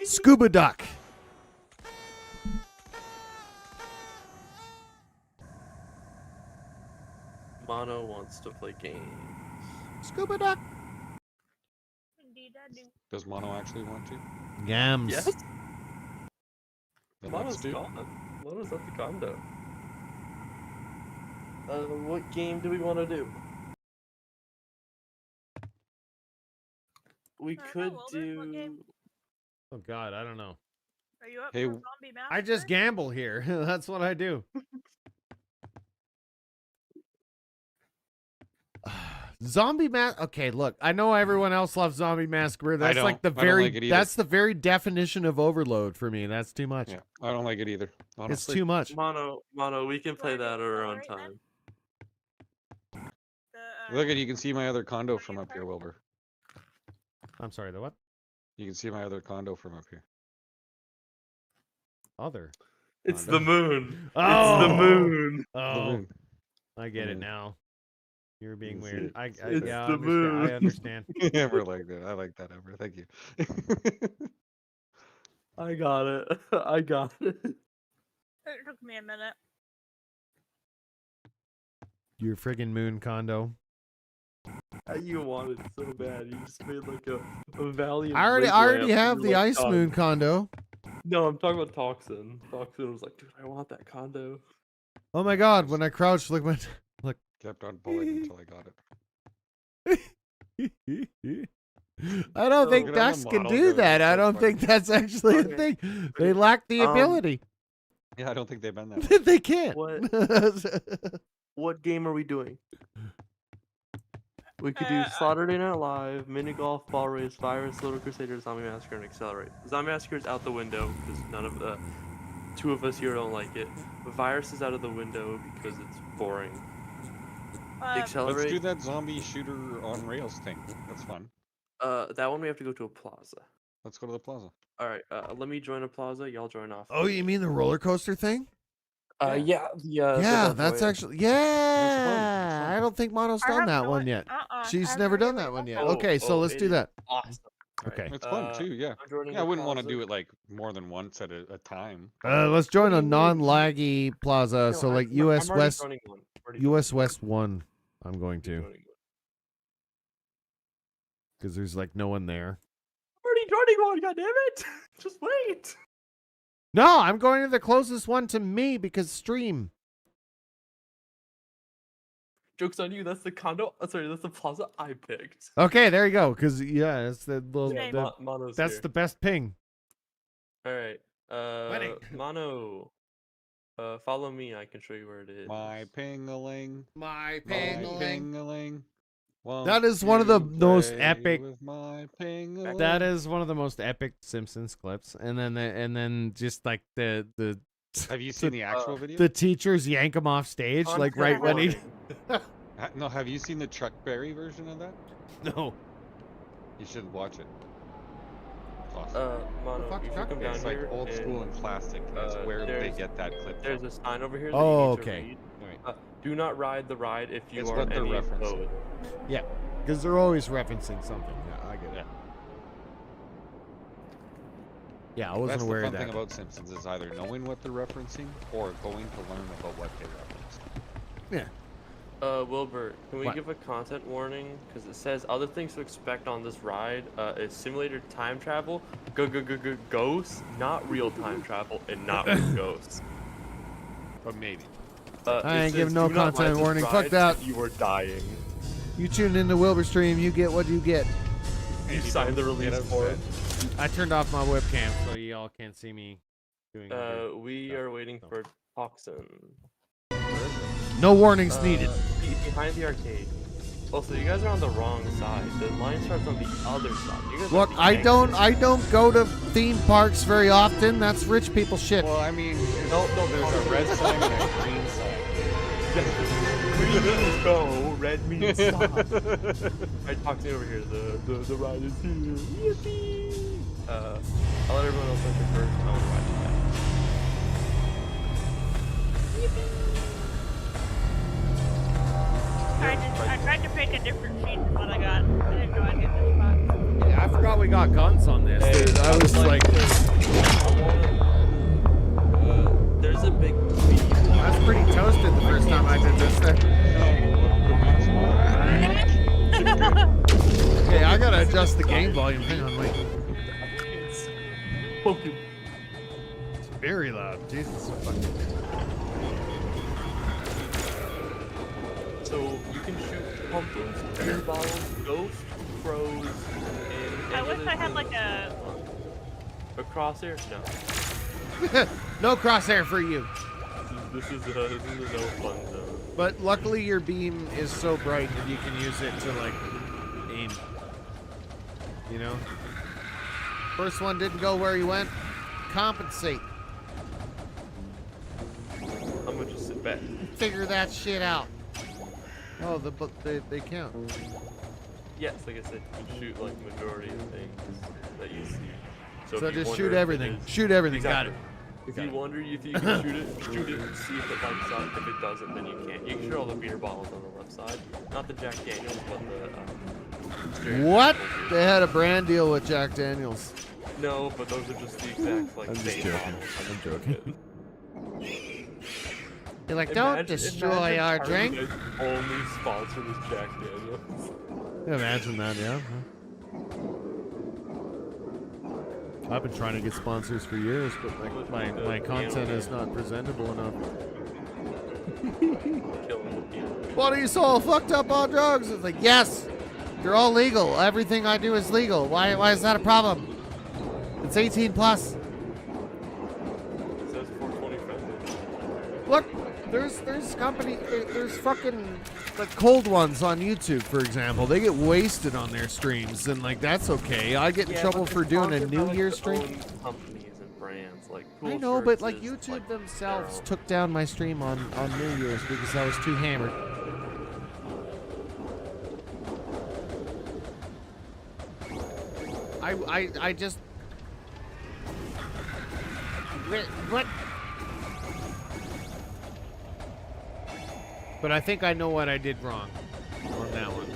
Scuba duck. Mono wants to play games. Scuba duck. Indeed, I do. Does Mono actually want to? Yams. Yes. Then Mono's let's do. gone. Mono's at the condo. What game do we want to do? We could do. Oh God, I don't know. Are you up Hey, for zombie massacre? I just gamble here. That's what I do. Zombie Okay, look, I know everyone else loves Zombie Massacre. That's like the I don't like it either. that's the very definition of overload for me. That's too much. Yeah, I don't like it either. It's Honestly. too much. Mono, we can play that at our own time. Look at you can see my other condo from up here, Wilbur. I'm sorry, the what? You can see my other condo from up here. Other. It's the moon. Oh, It's the moon. Oh, The moon. I get it moon. now. You're being It's weird. it. I It's yeah, the moon. I understand. Amber like that. I like that, Amber. Thank you. I got it. I got it. It took me a minute. Your friggin' moon condo. You wanted it so bad. You just made like a Valiant. I already lamp have and the you're like, ice "Oh." moon condo. No, I'm talking about Toxin. Toxin was like, dude, I want that condo. Oh my God! When I crouched, look. Kept on pulling until I got it. I don't think look at all the ducks can models do of it. that. It's I so don't funny. think that's actually a thing. They lack the ability. Yeah, I don't think they've been that way. They can't. What game are we doing? We could do Saturday Night Live, mini golf, ball race, virus, Little Crusader, Zombie Massacre, and Accelerate. Zombie Massacre is out the window because none of the two of us here don't like it. Virus is out of the window because it's boring. Accelerate. Let's do that zombie shooter on rails thing. That's fun. That one we have to go to a plaza. Let's go to the plaza. All right. Let me join a plaza. Y'all join off. Oh, you mean the roller coaster thing? Yeah. Yeah, that's actually I don't think Mono's done that one yet. She's never done that one yet. Okay, so let's do that. Awesome. Okay. It's fun too, yeah. I'm joining Yeah, I the wouldn't want to plaza. do it like more than once at a time. Let's join a non-laggy plaza. So like US I'm already West, joining one. US West 1. I'm going to because there's like no one there. I'm already joining one. God damn it! Just wait. No, I'm going to the closest one to me because stream. Joke's on you. That's the condo. Sorry, that's the plaza I picked. Okay, there you go. Because yeah, it's Mono's that's here. the best ping. All right. Wedding. Mono. Follow me. I can show you where it is. My ping-a-ling. My ping-a-ling. That is one of the most play epic. with my ping-a-ling? That is one of the most epic Simpsons clips, and then just like the. Have you seen the actual video? The teachers yank him off stage, like right when he. No, have you seen the Chuck Berry version of that? No. You should watch it. Mono, fuck you you should come down It's like here old and, school and classic. That's where they there's- get that clip There's from. a sign over here that Oh, you need okay. to read. Do not ride the ride if you It's are what they're any referencing. code. Yeah, because they're always referencing something. Yeah, I get it. Yeah, I wasn't That's aware the of fun that. thing about Simpsons is either knowing what they're referencing or going to learn about what they referenced. Yeah. Wilbur, can we What? give a content warning? Because it says other things to expect on this ride is simulated time travel, ghosts, not real time travel, and not real ghosts. But maybe. I It ain't giving says, no "Do not ride content this warning. Fuck ride, that. You are dying. You tune into Wilbur Stream, you get what you get. You signed the release form. I turned off my webcam so y'all can't see me doing We are waiting for Toxin. No warnings needed. Behind the arcade. Also, you guys are on the wrong side. The line starts on the other side. You guys Look, are the I exit. don't go to theme parks very often. That's rich people shit. Well, I mean, No, there's a red sign and a green sign. Green means go, red means stop. Alright, Toxin over here. The ride is here. Yippee! I'll let everyone else enter first. I want to ride it back. I tried to pick a different sheet than what I got. I didn't know I'd get this spot. Yeah, I forgot we got guns on this. Dude. I was like, there's a big I was pretty toasted the first time I did this thing. Okay, I gotta adjust the game volume. Hang on, wait. It's very loud. Jesus. So you can shoot pumpkins, beer bottles, ghosts, crows, and I wish I had like a. A crosshair? No. No crosshair for you. This is a no fun zone. But luckily your beam is so bright that you can use it to like aim. You know? First one didn't go where you went. Compensate. I'm gonna just sit back. Figure that shit out. Oh, they count. Yes, like I said, you can shoot like majority of things that you see. So if you just wonder shoot if it everything. is- Shoot everything. Exactly. Got it. If Got you it. wonder if you can shoot it and see if it lights up. If it doesn't, then you can't. You can shoot all the beer bottles on the left side. Not the Jack Daniels, but the What? They had a brand deal with Jack Daniels. No, but those are just the exact like I'm just base joking. bottles. I'm joking. You're like, Imagine- don't destroy imagine our Target drink. Only sponsor is Jack Daniels. Imagine that, yeah. I've been trying to get sponsors for years, but my content is not presentable enough. What are you so fucked up on drugs? It's like, yes, they're all legal. Everything I do is legal. Why is that a problem? It's 18 plus. It says 420 friendly. Look, there's company, there's fucking like cold ones on YouTube, for example. They get wasted on their streams, and like that's okay. I get in trouble for doing a New Year's stream. Companies and brands like I Cool know, but Shirts like is, YouTube like, themselves their own. took down my stream on New Year's because I was too hammered. I just what? But I think I know what I did wrong on that one.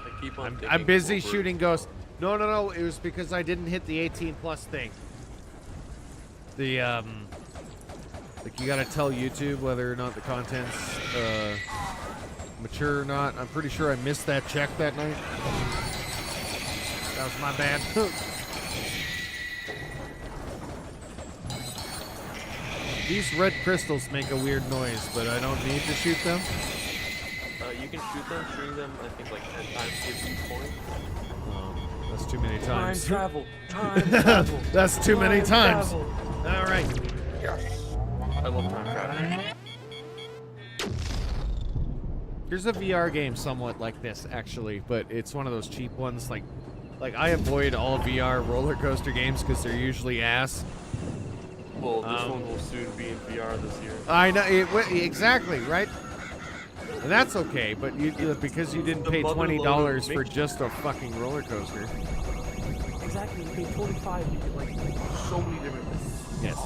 I keep on I'm thinking busy over- shooting ghosts. No. It was because I didn't hit the 18 plus thing. The like you gotta tell YouTube whether or not the content's mature or not. I'm pretty sure I missed that check that night. That was my bad. These red crystals make a weird noise, but I don't need to shoot them. You can shoot them. Shooting them, I think, like 10 times gives you points. That's too many times. Time travel. Time travel. That's too many Time times. travel. All right. Yes. I love time travel. There's a VR game somewhat like this, actually, but it's one of those cheap ones. Like I avoid all VR roller coaster games because they're usually ass. Well, this one will soon be in VR this year. I know exactly right. And that's okay, but because you didn't pay $20 for just a fucking roller coaster. Exactly, you pay 25, you get like so many different. Yes.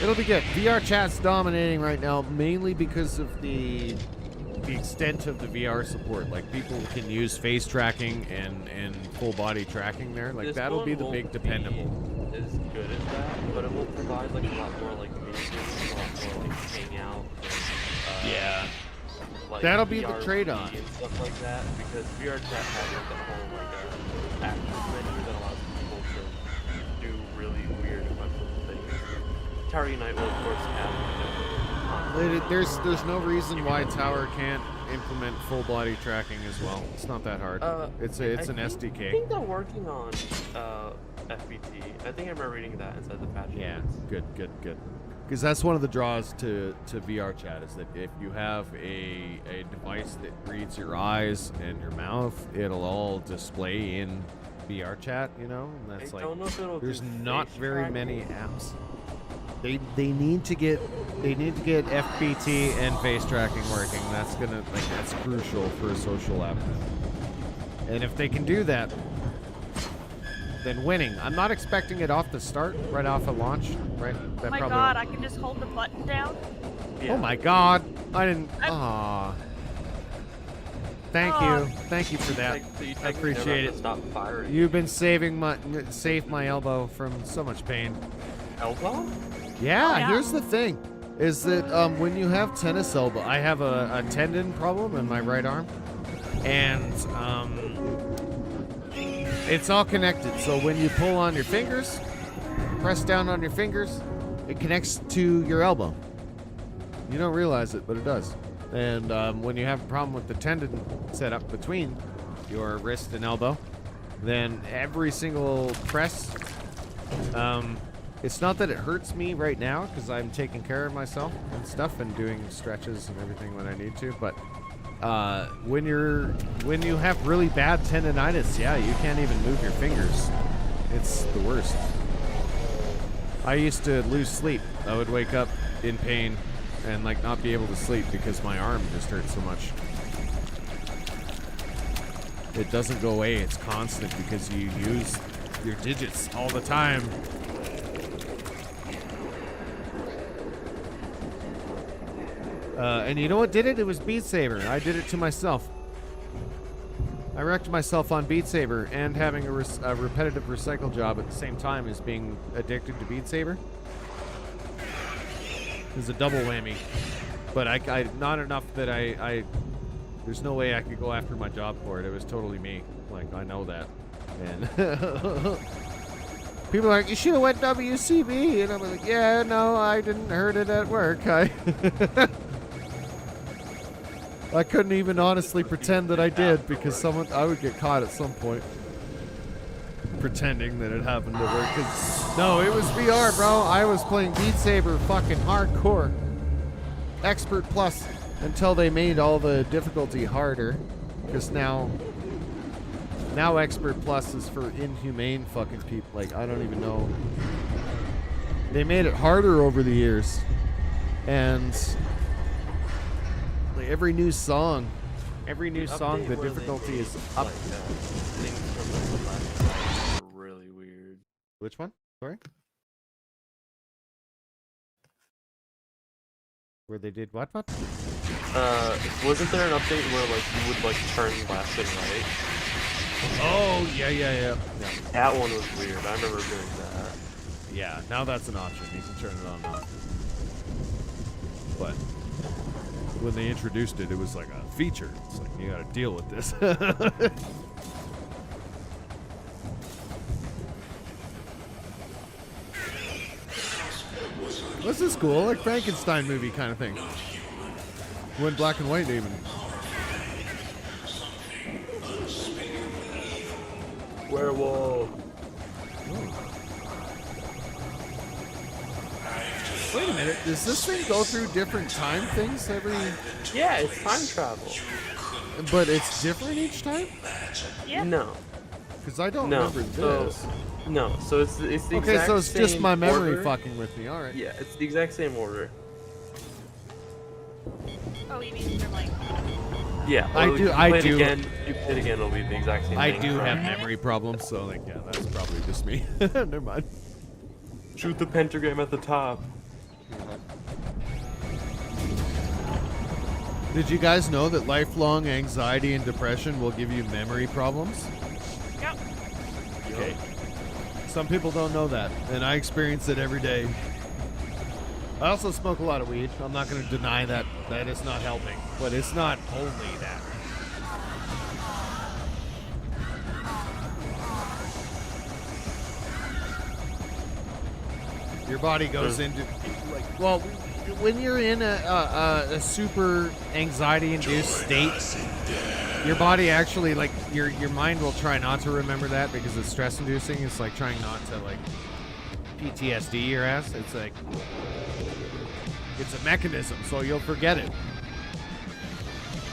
It'll be good. VR chat's dominating right now, mainly because of the extent of the VR support. Like, people can use face tracking and full body tracking there. Like, that'll be the big dependable. As good as that, but it will provide like a lot more like music, a lot more like hangout. Yeah. Like That'll be the VRV trade-on. and stuff like that, because VR chat has like a whole like action menu that allows people to do really weird and fun things. Tower Unite will of course have. There's no reason why Tower can't implement full body tracking as well. It's not that hard. It's an SDK. I think they're working on FBT. I think I remember reading that inside the patch. Yeah, good. Because that's one of the draws to VR chat, is that if you have a device that reads your eyes and your mouth, it'll all display in VR chat, you know? And that's I don't know if it'll there's do not face very tracking. many apps. They need to get FBT and face tracking working. That's crucial for a social app. And if they can do that, then winning. I'm not expecting it off the start, right off of launch, right? Oh my god, I can just hold the button down? Oh my god, I didn't. Aw. Thank you for that. I appreciate it. Stop firing. You've been saved my elbow from so much pain. Elbow? Yeah, here's the thing, is that when you have tennis elbow, I have a tendon problem in my right arm, and it's all connected. So when you pull on your fingers, press down on your fingers, it connects to your elbow. You don't realize it, but it does. And when you have a problem with the tendon set up between your wrist and elbow, then every single press, it's not that it hurts me right now because I'm taking care of myself and stuff and doing stretches and everything when I need to, but when you have really bad tendonitis, yeah, you can't even move your fingers. It's the worst. I used to lose sleep. I would wake up in pain and like not be able to sleep because my arm just hurt so much. It doesn't go away, it's constant because you use your digits all the time. And you know what did it? It was Beat Saber. I did it to myself. I wrecked myself on Beat Saber and having a repetitive recycle job at the same time as being addicted to Beat Saber. It was a double whammy. But I not enough that I there's no way I could go after my job for it. It was totally me. Like, I know that. And people are like, you should have went WCB. And I'm like, yeah, no, I didn't hurt it at work. I couldn't even honestly pretend that I did because I would get caught at some point pretending that it happened at work. 'Cause, no, it was VR, bro. I was playing Beat Saber fucking hardcore. Expert Plus until they made all the difficulty harder. Because now Expert Plus is for inhumane fucking people. Like, I don't even know. They made it harder over the years. And like every new song, the difficulty is up. Things from the last are really weird. Which one? Sorry? Where they did what? Wasn't there an update where like you would like turn left and right? Oh, yeah. That one was weird. I remember doing that. Yeah, now that's an option. You can turn it on and off. But when they introduced it, it was like a feature. It's like, you gotta deal with this. This is cool, like Frankenstein movie kind of thing. Went black and white even. Werewolf. Wait a minute, does this thing go through different time things every... Yeah, it's time travel. But it's different each time? Yeah. No. Because I don't remember this. So it's the exact same Okay, so it's just my memory order. fucking with me, alright. Yeah, it's the exact same order. Oh, you mean from like? Yeah, I well, do- you I play it do- Again, you play it again, it'll be the exact same I thing. do have memory problems, so like, yeah, that's probably just me. Never mind. Shoot the pentagram at the top. Did you guys know that lifelong anxiety and depression will give you memory problems? Yep. Okay. Some people don't know that, and I experience it every day. I also smoke a lot of weed. I'm not going to deny that it's not helping, but it's not only that. Your body goes into, like, well, when you're in a super anxiety-induced state, your body actually, like, your mind will try not to remember that because it's stress-inducing. It's like trying not to, like, PTSD your ass. It's like, it's a mechanism, so you'll forget it.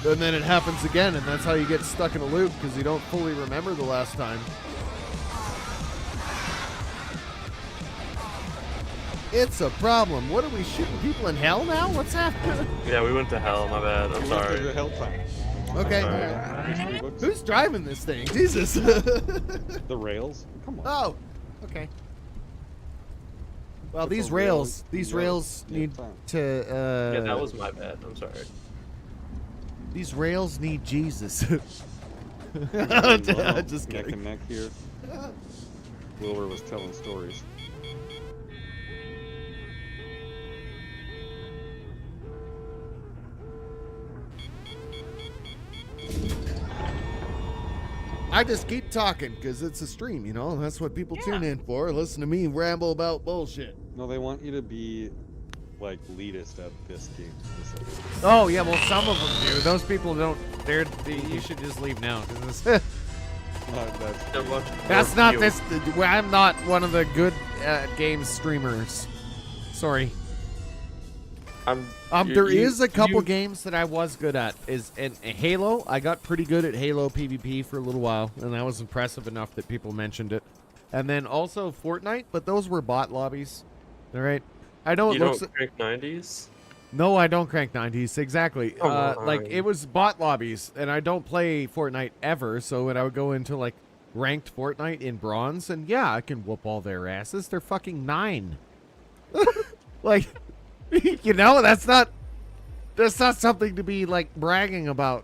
And then it happens again, and that's how you get stuck in a loop because you don't fully remember the last time. It's a problem. What are we shooting people in hell now? What's happening? Yeah, we went to hell. My bad. I'm sorry. Hell time. Okay. Who's driving this thing? Jesus. The rails. Come on. Oh. Okay. Well, Put these the rails rails need to. Yeah, that was my bad. I'm sorry. These rails need Jesus. Just Neck kidding. and neck here. Wilbur was telling stories. I just keep talking because it's a stream, you know? That's what people tune in for. Listen to me ramble about bullshit. No, they want you to be like elitist at this game. Oh, yeah, well, some of them do. Those people don't. You should just leave now. Cause that's not this. I'm not one of the good game streamers. Sorry. There is a couple games that I was good at. And Halo. I got pretty good at Halo PvP for a little while, and that was impressive enough that people mentioned it. And then also Fortnite, but those were bot lobbies. All right. I know it You looks. don't crank 90s? No, I don't crank 90s. Exactly. Come on. Like it was bot lobbies, and I don't play Fortnite ever. So when I would go into like ranked Fortnite in bronze, and yeah, I can whoop all their asses. They're fucking 9. Like. You know, that's not something to be like bragging about.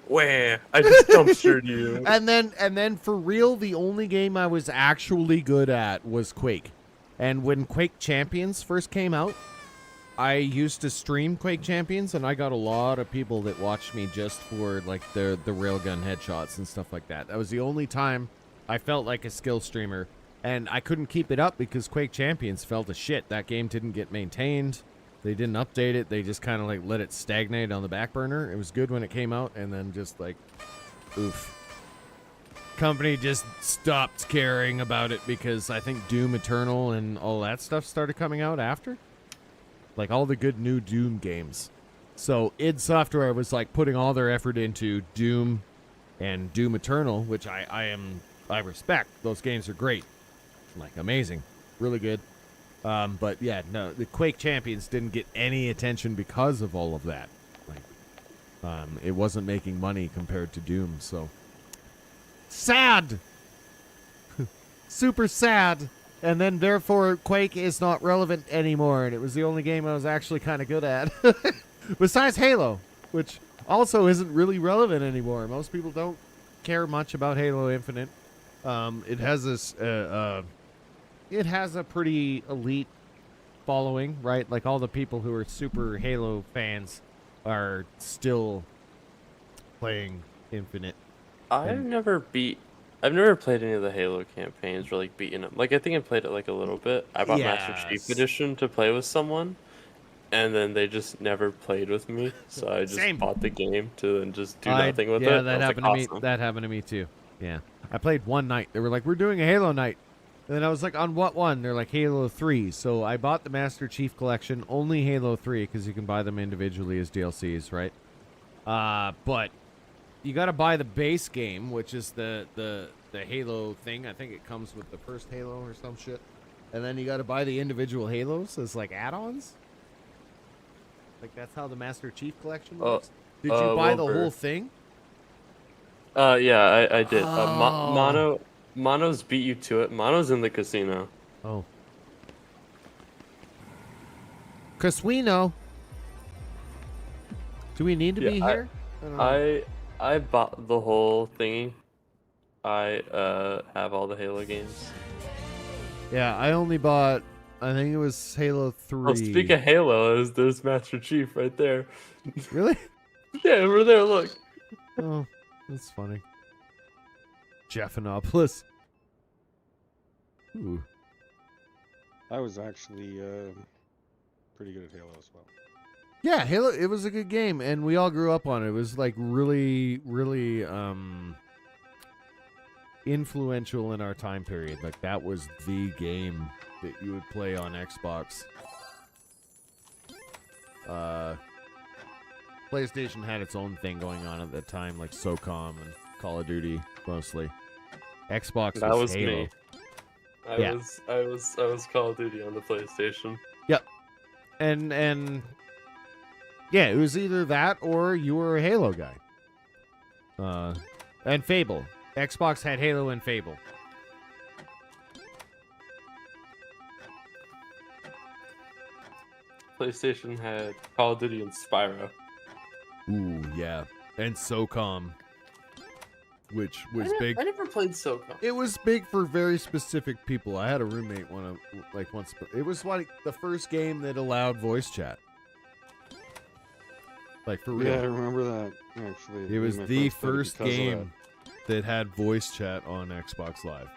Where I just dumpstered you. And then for real, the only game I was actually good at was Quake. And when Quake Champions first came out, I used to stream Quake Champions, and I got a lot of people that watched me just for like the railgun headshots and stuff like that. That was the only time I felt like a skill streamer. And I couldn't keep it up because Quake Champions fell to shit. That game didn't get maintained. They didn't update it. They just kind of like let it stagnate on the back burner. It was good when it came out, and then just like, oof. Company just stopped caring about it because I think Doom Eternal and all that stuff started coming out after. Like all the good new Doom games. So id Software was like putting all their effort into Doom and Doom Eternal, which I respect. Those games are great. Like amazing, really good. But yeah, no, the Quake Champions didn't get any attention because of all of that. Like, it wasn't making money compared to Doom, so sad, super sad. And then therefore, Quake is not relevant anymore, and it was the only game I was actually kind of good at, besides Halo, which also isn't really relevant anymore. Most people don't care much about Halo Infinite. It has this. It has a pretty elite following, right? Like all the people who are super Halo fans are still playing Infinite. I've never played any of the Halo campaigns or like beaten them. Like I think I played it like a little bit. I bought Master Chief Edition to play with someone, and then they just never played with me. So I just bought the game to then just do nothing with it. Yeah, that happened to me. Awesome. That happened to me too. Yeah, I played one night. They were like, "We're doing a Halo night." And then I was like, on what one? They're like, Halo 3. So I bought the Master Chief Collection, only Halo 3, because you can buy them individually as DLCs, right? But you got to buy the base game, which is the Halo thing. I think it comes with the first Halo or some shit. And then you got to buy the individual Halos as, like, add-ons. Like that's how the Master Chief Collection Oh, works. Did you buy the Wilbur. whole thing? Yeah, I did. Oh. Mono's beat you to it. Mono's in the casino. Oh. Cause we know. Do we need to be here? I don't know. I bought the whole thingy. I have all the Halo games. Yeah, I only bought. I think it was Halo 3. Oh, speak of Halo, there's Master Chief right there. Really? Yeah, over there. Look. Oh, that's funny. Jeffinopoulos. Ooh. I was actually pretty good at Halo as well. Yeah, Halo. It was a good game, and we all grew up on it. It was like really, really influential in our time period. Like that was the game that you would play on Xbox. PlayStation had its own thing going on at the time, like SOCOM and Call of Duty mostly. Xbox That was was Halo. me. I was Call of Duty on the PlayStation. Yep. And yeah, it was either that or you were a Halo guy. And Fable. Xbox had Halo and Fable. PlayStation had Call of Duty and Spyro. Ooh, yeah. And SOCOM, which was big. I never played SOCOM. It was big for very specific people. I had a roommate once. It was like the first game that allowed voice chat. Like for real. Yeah, I remember that actually. It was My the friends played it first because of game that had voice chat on Xbox Live.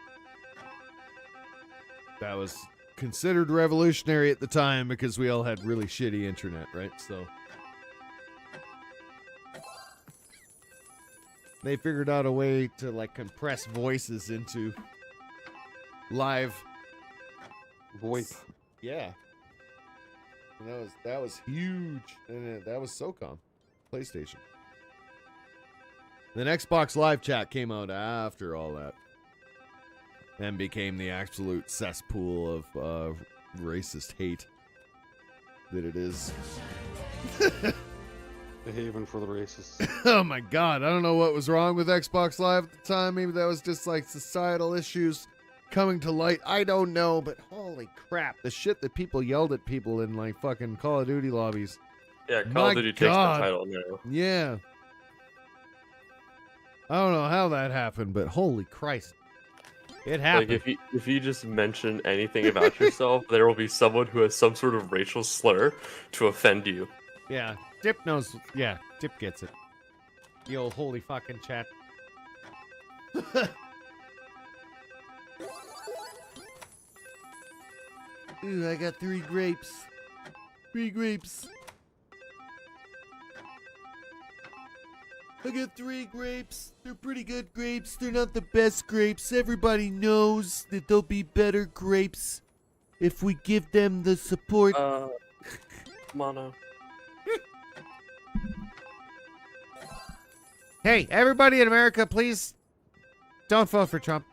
That was considered revolutionary at the time because we all had really shitty internet, right? So they figured out a way to like compress voices into live voice. Yeah. And that was huge. And that was SOCOM, PlayStation. Then Xbox Live Chat came out after all that. And became the absolute cesspool of racist hate that it is. The haven for the racists. Oh my god, I don't know what was wrong with Xbox Live at the time. Maybe that was just like societal issues coming to light. I don't know, but holy crap, the shit that people yelled at people in like fucking Call of Duty lobbies. Yeah, Call of Duty takes the title now. Yeah. I don't know how that happened, but holy Christ. It happened. Like if you just mention anything about yourself, there will be someone who has some sort of racial slur to offend you. Yeah, Dip knows. Yeah, Dip gets it. The old holy fucking chat. Ooh, I got 3 grapes. 3 grapes. I got 3 grapes. They're pretty good grapes. They're not the best grapes. Everybody knows that they'll be better grapes if we give them the support. Mono. Hey, everybody in America, please don't vote for Trump.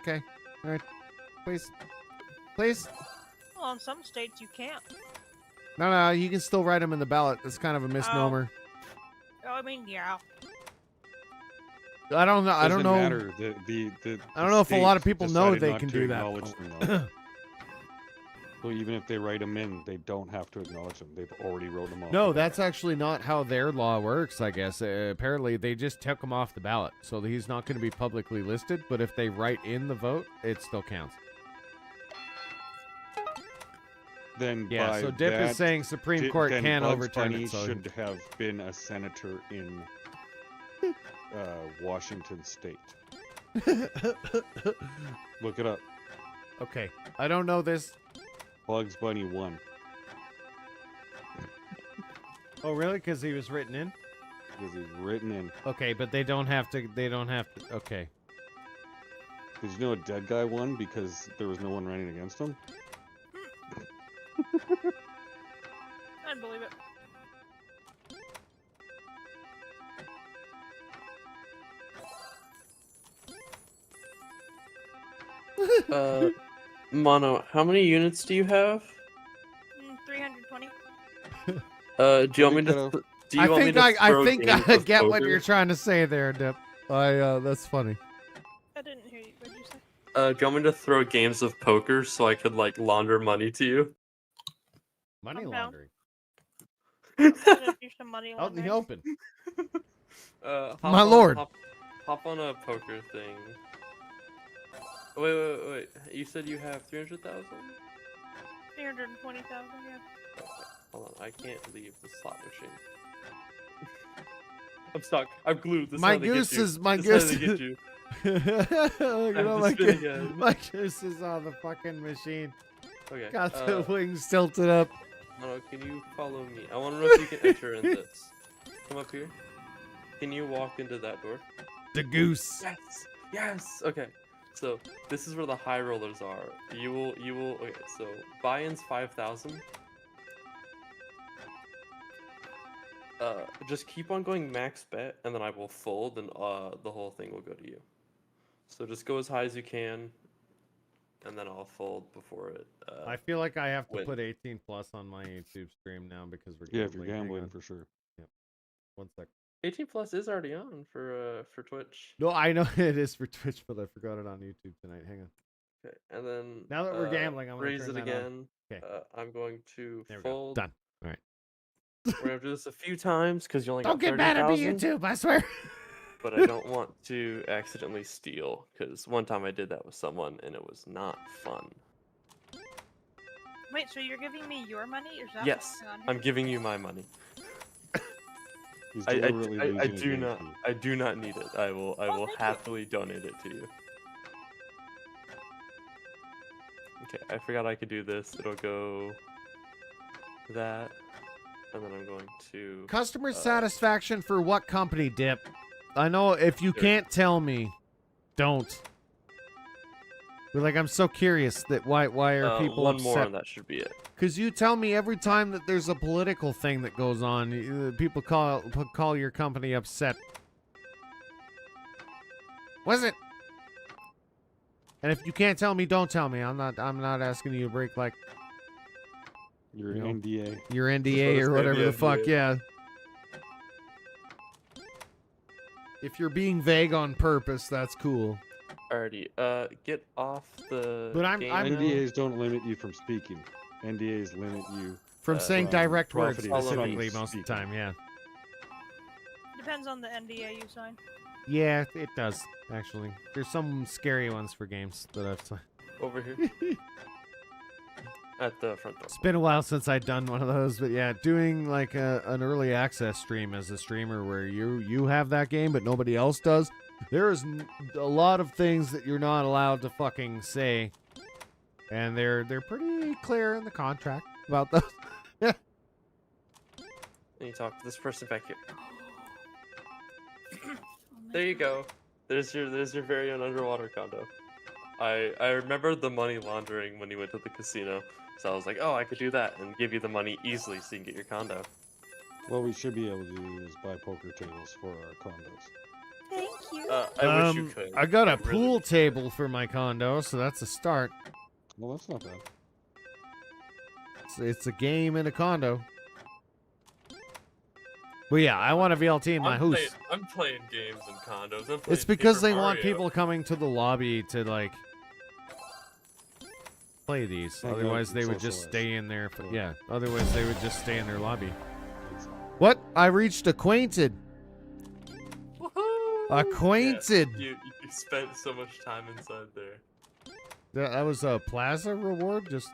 Okay? All right. Please. Please. Well, in some states you can't. No, you can still write them in the ballot. It's kind of a misnomer. Oh, I mean, yeah. I don't know. I don't know. Matter. I don't know if a lot of people know decided they not can to do that. acknowledge them, though. So even if they write them in, they don't have to acknowledge them. They've already wrote them off. No, that's actually not how their law works, I guess. Apparently, they just took him off the ballot. So he's not going to be publicly listed, but if they write in the vote, it still counts. Then Yeah, by so Dip is that, saying Supreme Court then can't Bugs overturn Bunny it. So should have been a senator in Washington State. Look it up. Okay, I don't know this. Bugs Bunny won. Oh, really? Because he was written in? Because he's written in. Okay, but they don't have to. They don't have to. Okay. Did you know a dead guy won because there was no one running against him? I'd believe it. Mono, how many units do you have? 320. Do you want me to? Do you I want me think to I throw think games I of get what poker? you're trying to say there, Dip. That's funny. I didn't hear you. What did you say? Do you want me to throw games of poker so I could like launder money to you? Money I'm down. laundering. Gonna do some money Out in the laundering. open. Hop My on- lord. Hop on a poker thing. Wait. You said you have 300,000? 320,000. Yeah. Okay, hold on. I can't leave the slot machine. I'm stuck. I'm glued. This is My how they get goose you. is my This is goose. how they get you. Look I at have all to my spin goose. again. My goose is on the fucking machine. Okay. Got the wings tilted up. No, can you follow me? I want to know if you can enter in this. Come up here. Can you walk into that door? The goose. Yes. Yes. Okay. So this is where the high rollers are. You will. Okay. So buy-ins 5,000. Just keep on going max bet, and then I will fold, and the whole thing will go to you. So just go as high as you can, and then I'll fold before it. I feel like I have to wins. put 18 plus on my YouTube stream now because we're Yeah, if you're Hang gambling on. for sure. Yep. 1 sec. 18 plus is already on for Twitch. No, I know it is for Twitch, but I forgot it on YouTube tonight. Hang on. Okay, and then Now that we're gambling, I'm gonna raise turn it that on. again. Okay. I'm going to There we go. fold. Done. All right. We're gonna do this a few times because you only Don't got get mad at me, 30,000. YouTube. I swear. But I don't want to accidentally steal because one time I did that with someone and it was not fun. Wait, so you're giving me your money, or is that Yes, what's going on here? I'm giving you my money. He's I deliberately losing a do game not to you. I do not need it. I will happily donate it to you. Okay, I forgot I could do this. It'll go that, and then I'm going to Customer satisfaction for what company, Dip? I know if you can't tell me, don't. But like, I'm so curious that why are people one upset? more and that should be it. Because you tell me every time that there's a political thing that goes on, people call your company upset. Was it? And if you can't tell me, don't tell me. I'm not asking you to break like Your you know, NDA. your NDA or whatever the fuck. Yeah. If you're being vague on purpose, that's cool. Alrighty, get off the. But I'm NDAs don't limit you from speaking. NDAs limit you from saying direct words profiting from specifically most of the speaking. time. Yeah. Depends on the NDA you sign. Yeah, it does actually. There's some scary ones for games that I've signed. Over here. At the front door. It's been a while since I've done one of those, but yeah, doing like an early access stream as a streamer where you have that game but nobody else does. There is a lot of things that you're not allowed to fucking say, and they're pretty clear in the contract about those. Yeah. And you talk to this person back here. There you go. There's your very own underwater condo. I remember the money laundering when you went to the casino, so I was like, oh, I could do that and give you the money easily so you can get your condo. What we should be able to do is buy poker tables for our condos. Thank you. I wish you could. I got a I really pool table for my condo, so that's a start. Well, that's not bad. It's a game in a condo. Well, yeah, I want a VLT in my house. I'm playing games in condos. I'm playing It's because Paper they want Mario. people coming to the lobby to like play these. Hang out Otherwise, and they would just socialize. stay in their yeah. Otherwise, they would just stay in their lobby. What? I reached acquainted. Acquainted. Yeah, you spent so much time inside there. That was a plaza reward. Just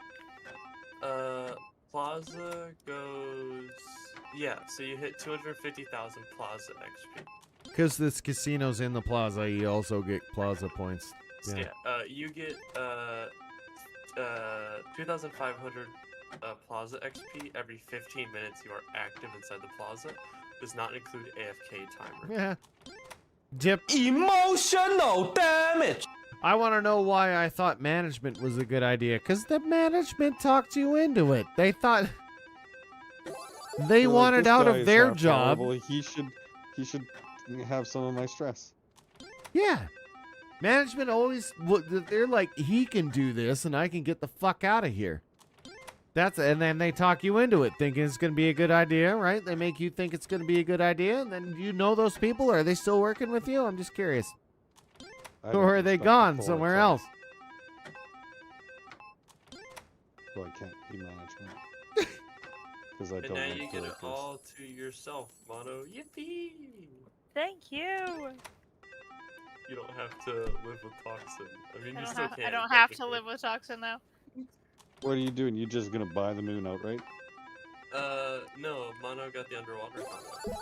Plaza goes. Yeah, so you hit 250,000 Plaza XP. because this casino's in the plaza, you also get plaza points. So Yeah. yeah, you get 2,500 Plaza XP every 15 minutes you are active inside the plaza. Does not include AFK timer. Yeah. Dip. Emotional damage. I want to know why I thought management was a good idea. Because the management talked you into it. They thought they They're like, wanted "This out guy of is their not job. terrible. He should have some of my stress. Yeah. Management always, they're like, he can do this and I can get the fuck out of here. And then they talk you into it, thinking it's going to be a good idea, right? They make you think it's going to be a good idea, and then you know those people. Are they still working with you? I'm just curious. Or are they gone somewhere else? Well, I can't be management. Because I And don't now like you get it directors. all to yourself, Mono. Yippee! Thank you. You don't have to live with Toxin. I mean, you still can. I don't have to live with Toxin now. What are you doing? You just gonna buy the moon outright? No, Mono got the underwater condo.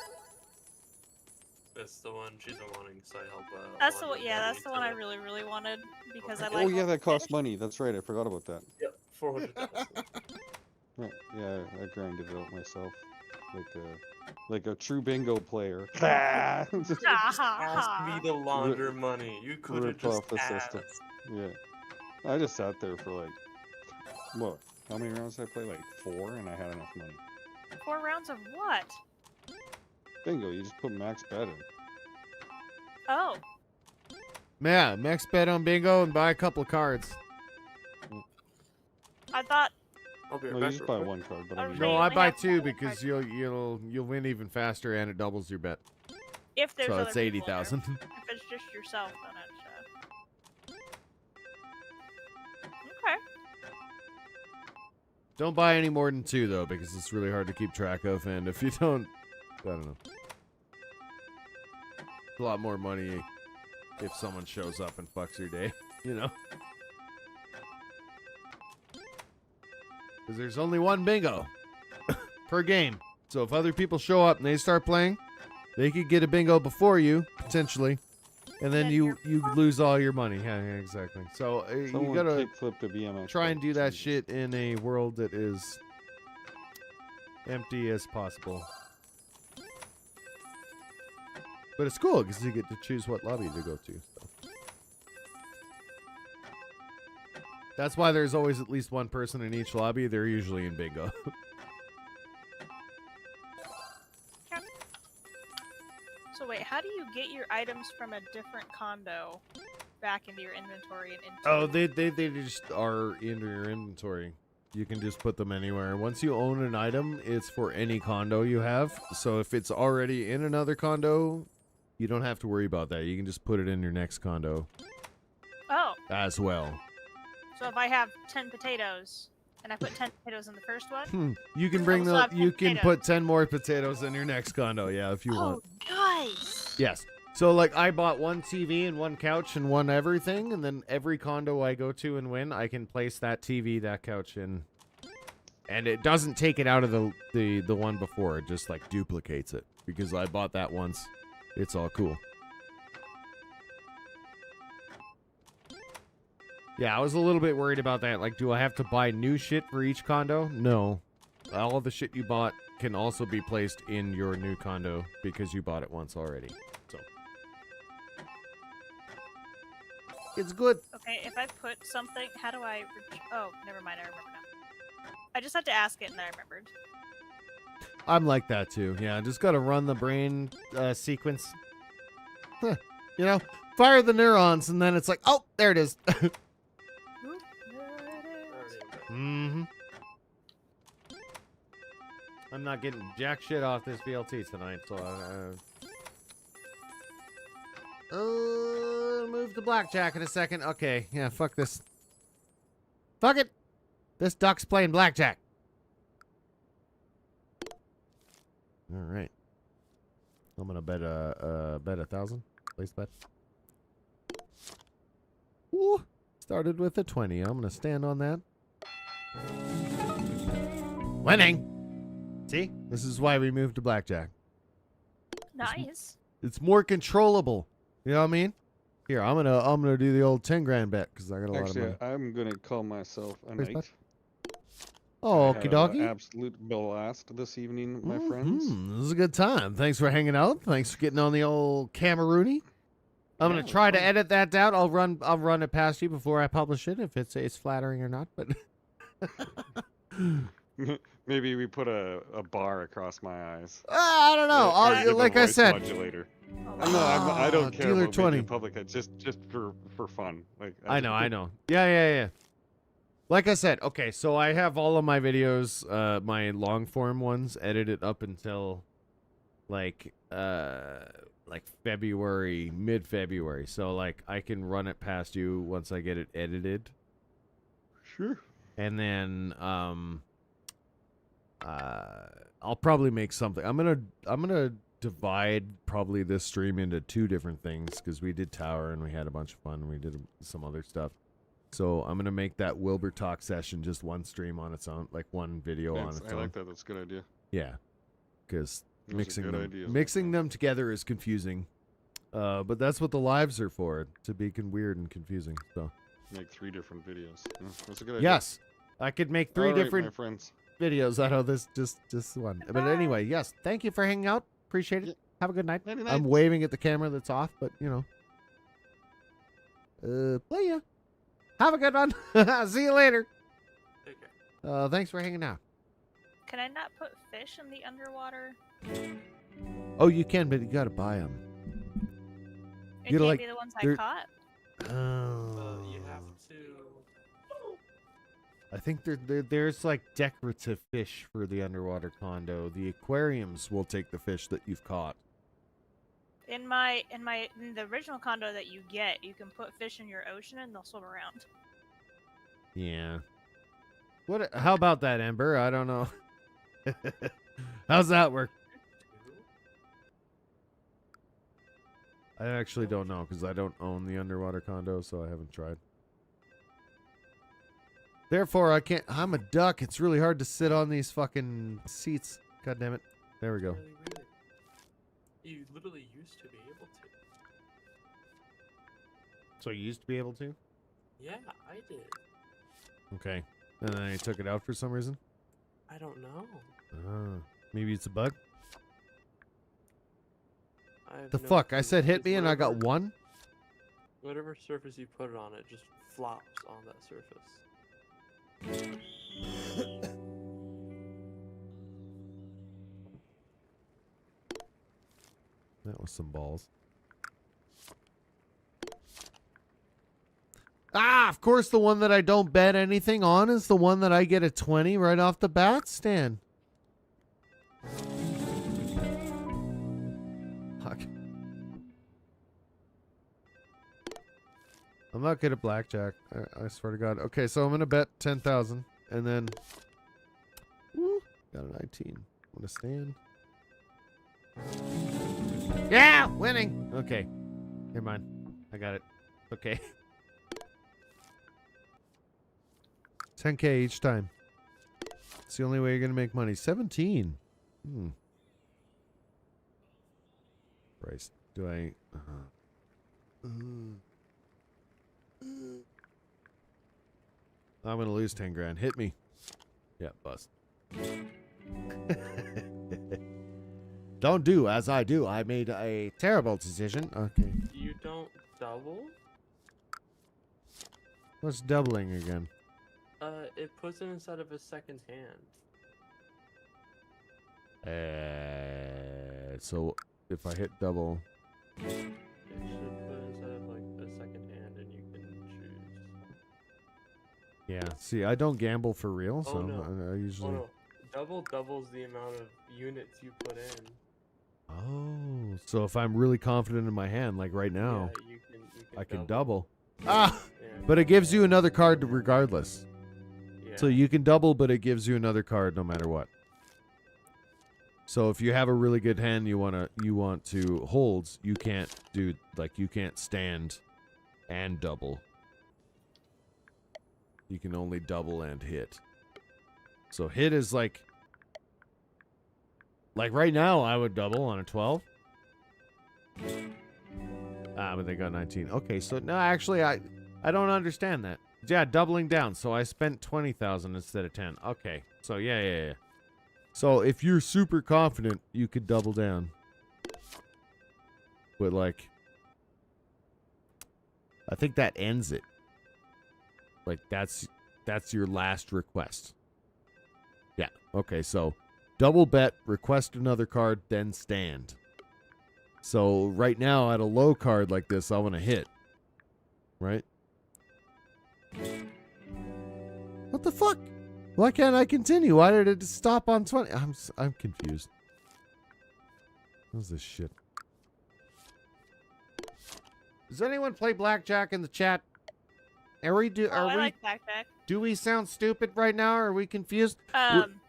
That's the one she's been wanting, so I help That's the one. Yeah, that's the one I really, really wanted because I like. Oh yeah, that costs money. That's right. I forgot about that. Yep, 400,000. Yeah, I grinded it out myself, like a true bingo player. Just ask me to launder money. You could have Rip just off the system. asked. Yeah, I just sat there for like, what? How many rounds did I play? Like 4, and I had enough money. 4 rounds of what? Bingo. You just put max bet in. Oh. Yeah, max bet on bingo and buy a couple of cards. I thought. I'll be No, you just buy one card, but I mean, No, I buy 2 because you'll win even faster and it doubles your bet. If there's So other it's people there. 80,000. If it's just yourself, then it's. Okay. Don't buy any more than 2 though, because it's really hard to keep track of, and if you don't, I don't know. It's a lot more money if someone shows up and fucks your day, you know? Because there's only one bingo per game. So if other people show up and they start playing, they could get a bingo before you, potentially. And then you lose all your money. Yeah, exactly. So you someone gotta kickflip the BMX. try and do that shit in a world that is empty as possible. But it's cool because you get to choose what lobby to go to. So. That's why there's always at least one person in each lobby. They're usually in bingo. So wait, how do you get your items from a different condo back into your inventory and into? Oh, they just are in your inventory. You can just put them anywhere. Once you own an item, it's for any condo you have. So if it's already in another condo, you don't have to worry about that. You can just put it in your next condo Oh, as well. so if I have 10 potatoes and I put 10 potatoes in the first one. You can bring also the. have 10 You can potatoes. put 10 more potatoes in your next condo. Yeah, if you want. Nice. Yes. So like I bought one TV and one couch and one everything, and then every condo I go to and win, I can place that TV, that couch in, and it doesn't take it out of the one before. It just like duplicates it because I bought that once. It's all cool. Yeah, I was a little bit worried about that. Like, do I have to buy new shit for each condo? No. All of the shit you bought can also be placed in your new condo because you bought it once already. So it's good. Okay, if I put something, how do I? Oh, never mind. I remember now. I just had to ask it, and then I remembered. I'm like that too. Yeah, just gotta run the brain sequence. Huh. You know, fire the neurons, and then it's like, oh, there it is. Mm-hmm. I'm not getting jack shit off this VLT tonight, so move to blackjack in a second. Okay, yeah, fuck this. Fuck it. This duck's playing blackjack. All right. I'm gonna bet bet 1,000. Place bet. Ooh, started with a 20. I'm gonna stand on that. Winning. See, this is why we moved to blackjack. Nice. It's more controllable. You know what I mean? Here, I'm gonna do the old 10 grand bet because I got a lot of money. Actually, I'm gonna call myself a Please, knight. bud. Oh, I had okie dokie. an absolute blast this evening, my friends. This is a good time. Thanks for hanging out. Thanks for getting on the old Cameroony. I'm gonna try to edit that down. I'll run it past you before I publish it if it's flattering or not. But Maybe we put a bar across my eyes. I don't know. Give a Like I voice said, modulator. No, I don't care dealer about 20. making public. Just for fun. Like I know. Yeah. Like I said, okay, so I have all of my videos, my long form ones, edited up until like February, mid-February. So like I can run it past you once I get it edited. Sure. And then I'll probably make something. I'm gonna divide probably this stream into 2 different things because we did Tower and we had a bunch of fun and we did some other stuff. So I'm gonna make that Wilbur Talk session just one stream on its own, like one video on its I own. like that. That's a good idea. Yeah, because Those are good ideas. mixing them together is confusing. But that's what the lives are for, to be weird and confusing. So Make 3 different videos. That's a good idea. yes, I could make 3 All right, different my friends. videos out of this just one. But anyway, yes, thank you for hanging out. Appreciate it. Have a good night. Nighty I'm nights. waving at the camera that's off, but you know. Play ya. Have a good one. See you later. Take care. Thanks for hanging out. Can I not put fish in the underwater? Oh, you can, but you gotta buy them. It can't be the ones I caught. You have to. I think there's like decorative fish for the underwater condo. The aquariums will take the fish that you've caught. In the original condo that you get, you can put fish in your ocean and they'll swim around. Yeah. What? How about that, Ember? I don't know. How's that work? I actually don't know because I don't own the underwater condo, so I haven't tried. Therefore, I can't. I'm a duck. It's really hard to sit on these fucking seats. God damn it. There we go. Really weird. You literally used to be able to. So you used to be able to? Yeah, I did. Okay. And then I took it out for some reason? I don't know. Maybe it's a bug? I have The no fuck? I clue. said hit It's me and I got whatever- 1? Whatever surface you put it on, it just flops on that surface. That was some balls. Ah, of course the one that I don't bet anything on is the one that I get a 20 right off the bat, Stan. Fuck. I'm not good at blackjack. I swear to God. Okay, so I'm going to bet 10,000 and then woo, got a 19. I'm going to stand. Yeah, winning. Okay. Never mind. I got it. Okay. 10K each time. It's the only way you're going to make money. 17. Christ. Do I... I'm going to lose 10 grand. Hit me. Yeah, bust. Don't do as I do. I made a terrible decision. Okay. You don't double? What's doubling again? It puts it inside of a second hand. So if I hit double... It should put it inside of like a second hand and you can choose. Yeah, see, I don't gamble for real, so Oh, no. I usually... Oh, no. Double doubles the amount of units you put in. Oh, so if I'm really confident in my hand, like right now, Yeah, you can I can double. Ah! Yeah. But it gives you another card regardless. Yeah. So you can double, but it gives you another card no matter what. So if you have a really good hand you want to holds, you can't do, like, you can't stand and double. You can only double and hit. So hit is like right now I would double on a 12. But they got 19. Okay, so no, actually I don't understand that. Yeah, doubling down. So I spent 20,000 instead of 10. Okay. So yeah. So if you're super confident, you could double down. But like I think that ends it. Like that's your last request. Yeah. Okay, so double bet, request another card, then stand. So right now at a low card like this, I want to hit. Right? What the fuck? Why can't I continue? Why did it stop on 20? I'm confused. What's this shit? Does anyone play blackjack in the chat? I like blackjack. Do we sound stupid right now? Or are we confused?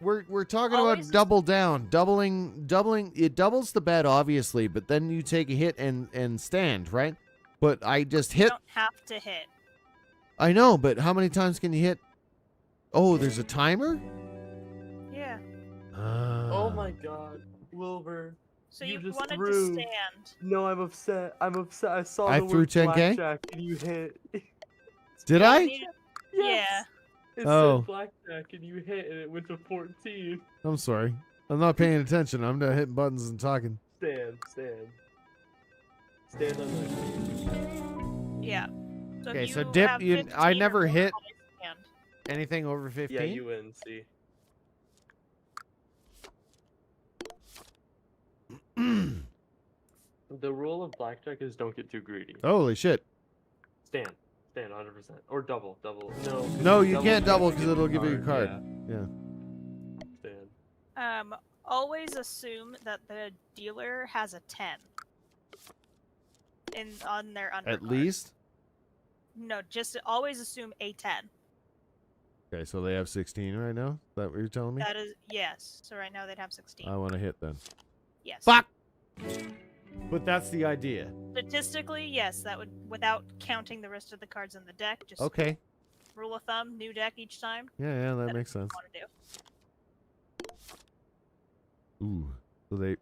We're talking always- about double down, doubling. It doubles the bet, obviously, but then you take a hit and stand, right? But I just You hit. don't have to hit. I know, but how many times can you hit? Oh, there's a timer. Yeah. Oh my god, Wilbur. So you just wanted threw. to stand. No, I'm upset. I'm upset. I saw I the threw word 10K? blackjack and you hit. Did I? Yeah. It Oh. said blackjack and you hit and it went to 14. I'm sorry. I'm not paying attention. I'm not hitting buttons and talking. Stand on that. Yeah. So Okay, if so you dip. have I 15 never or more, hit always stand. anything over 15. Yeah, you win. See. The rule of blackjack is don't get too greedy. Holy shit. Stand 100%, or double. No. No, you can't double because it'll give you a card. Yeah. Stand. Always assume that the dealer has a 10 on their undercard. At least. No, just always assume a 10. Okay, so they have 16 right now. Is that what you're telling me? That is yes. So right now they'd have 16. I want to hit then. Yes. Fuck. But that's the idea. Statistically, yes, that would without counting the rest of the cards in the deck. Just Okay. rule of thumb, new deck each time. Yeah, that That's makes what sense. you want to do. Ooh. So they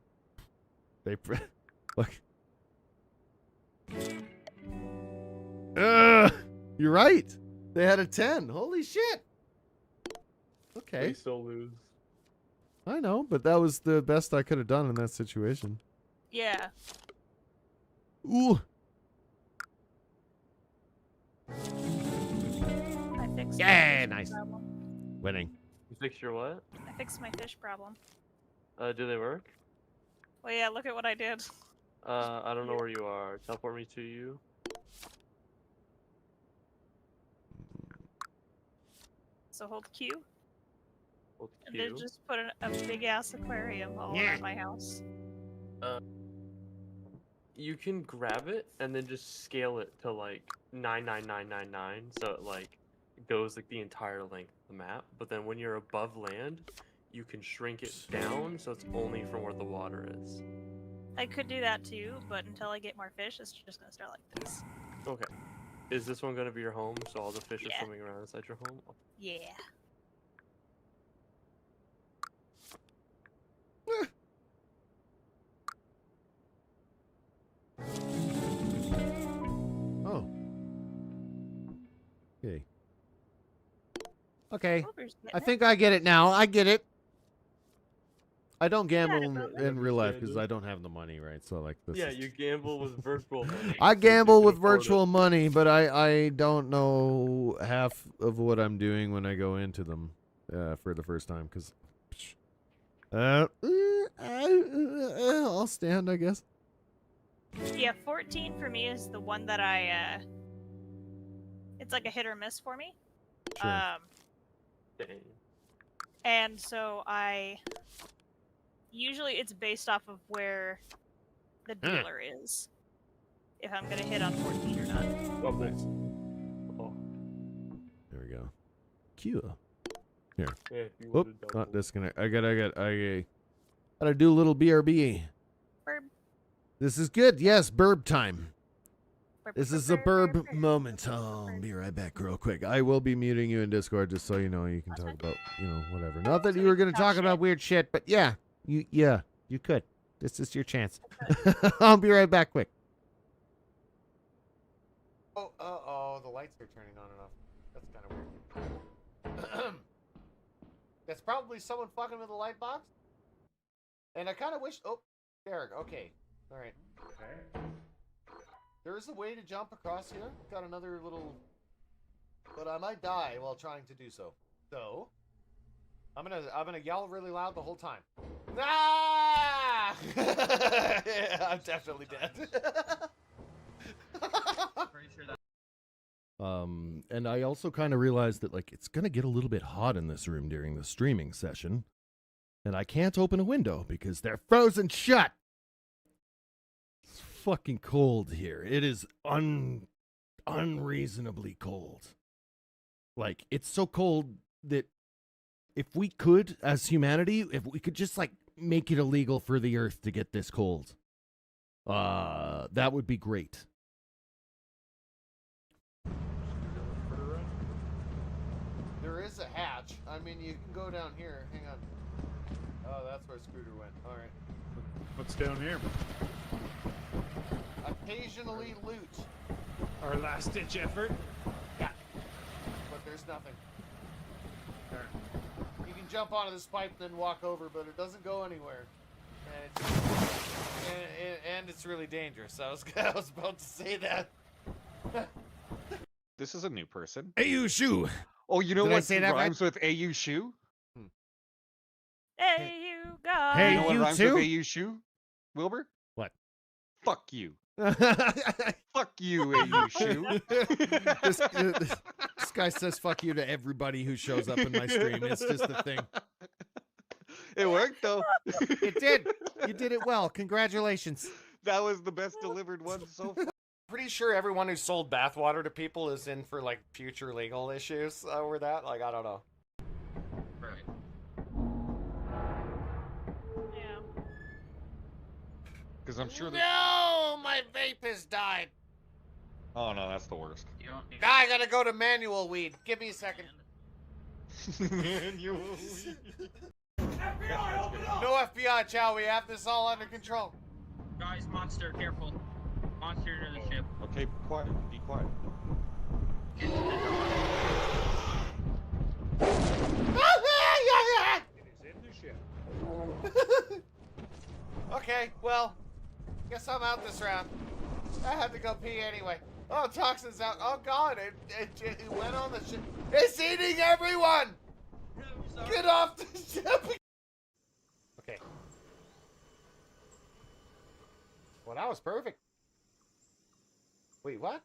look. You're right. They had a 10. Holy shit. Okay. They still lose. I know, but that was the best I could have done in that situation. Yeah. Ooh. I fixed Yeah, my fish nice. problem. Winning. You fixed your what? I fixed my fish problem. Do they work? Well, yeah, look at what I did. I don't know where you are. Teleport me to you. So hold Q, Hold and Q. then just put a big ass aquarium all around my house. You can grab it and then just scale it to like 99999, so it like goes like the entire length of the map. But then when you're above land, you can shrink it down so it's only from where the water is. I could do that too, but until I get more fish, it's just gonna start like this. Okay. Is this one gonna be your home? So all the fish are swimming around inside your home? Yeah. Oh. Okay. Okay. I think I get it now. I get it. I don't gamble in real life because I don't have the money, right? So like this. Yeah, you gamble with virtual money. I gamble with virtual money, but I don't know half of what I'm doing when I go into them for the first time because I'll stand, I guess. Yeah, 14 for me is the one that I it's like a hit or miss for me. Sure. Dang. And so usually it's based off of where the dealer is. If I'm gonna hit on 14 or not. Oh, nice. Oh. There we go. Q. Here. Yeah, if you Oop, would've not disconnect. I gotta do a little BRB. Burb. This is good. Yes, burb time. This is a burb moment. I'll be right back real quick. I will be muting you in Discord just so you know you can talk about, whatever. Not that you were going to talk about weird shit, but yeah, you could. This is your chance. I'll be right back quick. Oh, the lights are turning on and off. That's kind of weird. That's probably someone fucking with a light box. And I kind of wish... Oh, Derek, okay. All right. Okay. There is a way to jump across here. Got another little... But I might die while trying to do so. So, I'm gonna yell really loud the whole time. Ah! Yeah, I'm definitely dead. Pretty sure that... And I also kind of realized that, like, it's going to get a little bit hot in this room during the streaming session. And I can't open a window because they're frozen shut. It's fucking cold here. It is unreasonably cold. Like, it's so cold that if we could, as humanity, if we could just, like, make it illegal for the Earth to get this cold, that would be great. There is a hatch. I mean, you can go down here. Hang on. Oh, that's where Scooter went. All right. What's down here? Occasionally loot. Our last-ditch effort? Yeah. But there's nothing. You can jump onto this pipe and then walk over, but it doesn't go anywhere. And it's really dangerous. I was about to say that. This is a new person. AU shoe. Oh, you know Did I what say that rhymes with AU shoe? Hey, you guys. Hey, you know what you rhymes too? with AU shoe? Wilbur? What? Fuck you. Fuck you, AU shoe. this guy says fuck you to everybody who shows up in my stream. It's just a thing. It worked, though. It did. You did it well. Congratulations. That was the best delivered one so far. Pretty sure everyone who sold bathwater to people is in for, like, future legal issues over that. Like, I don't know. Right. Yeah. Because I'm sure that... No, my vape has died. Oh, no, that's the worst. You don't need I gotta go to manual weed. Give me a second. Manual weed. FBI, open up! No FBI, Chow. We have this all under control. Guys, monster, careful. Monster near the ship. Okay, quiet. Be quiet. Get to the door. It is in the ship. Okay, well, guess I'm out this round. I had to go pee anyway. Oh, toxins out. Oh God, it went on the ship. It's eating everyone. Get off the ship. Okay. Well, that was perfect. Wait, what?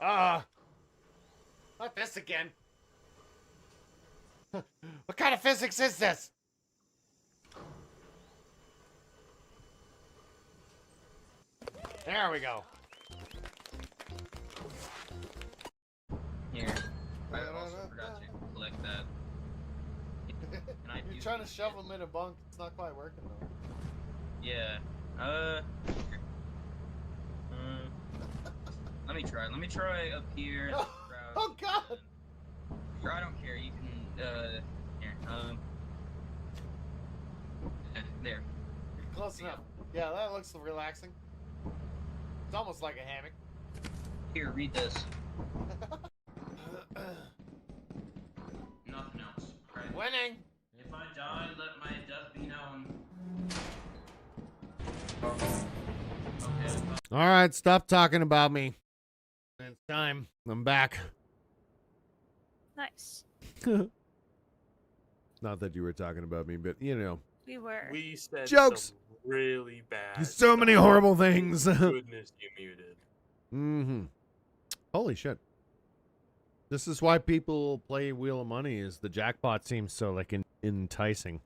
Huh. Not this again. What kind of physics is this? There we go. Here. I also forgot to collect that. You're trying to shove them in a bunk. It's not quite working though. Yeah. Let me try. Let me try up here. Oh God! I don't care. You can. Here. There. Close enough. Yeah, that looks relaxing. It's almost like a hammock. Here, read this. Nothing else. Right. Winning. If I die, let my death be known. Okay. All right, stop talking about me. It's time. I'm back. Nice. Not that you were talking about me, but you know. We were. We said Jokes. some really bad. So many horrible things. Goodness, you muted. Mm-hmm. Holy shit. This is why people play Wheel of Money. Is the jackpot seems so like enticing.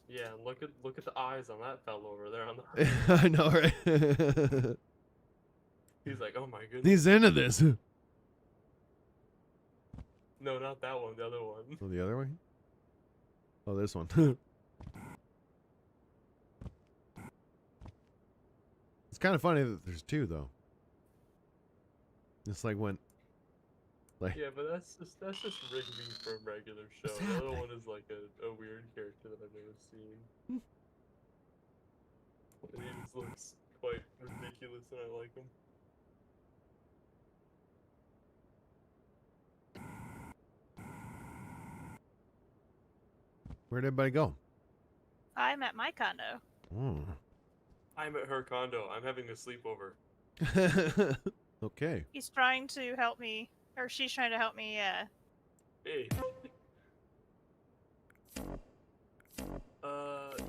Yeah, look at the eyes on that fellow over there on the. I know, right? He's like, oh my goodness. He's into this. No, not that one. The other one. Oh, the other one? Oh, this one. It's kind of funny that there's two, though. It's like when... Like, Yeah, but that's just Rigby from regular show. What's The other happening? one is like a weird character that I've never seen. And he just looks quite ridiculous, and I like him. where'd everybody go? I'm at my condo. Hmm. I'm at her condo. I'm having a sleepover. Okay. He's trying to help me, or she's trying to help me, Hey.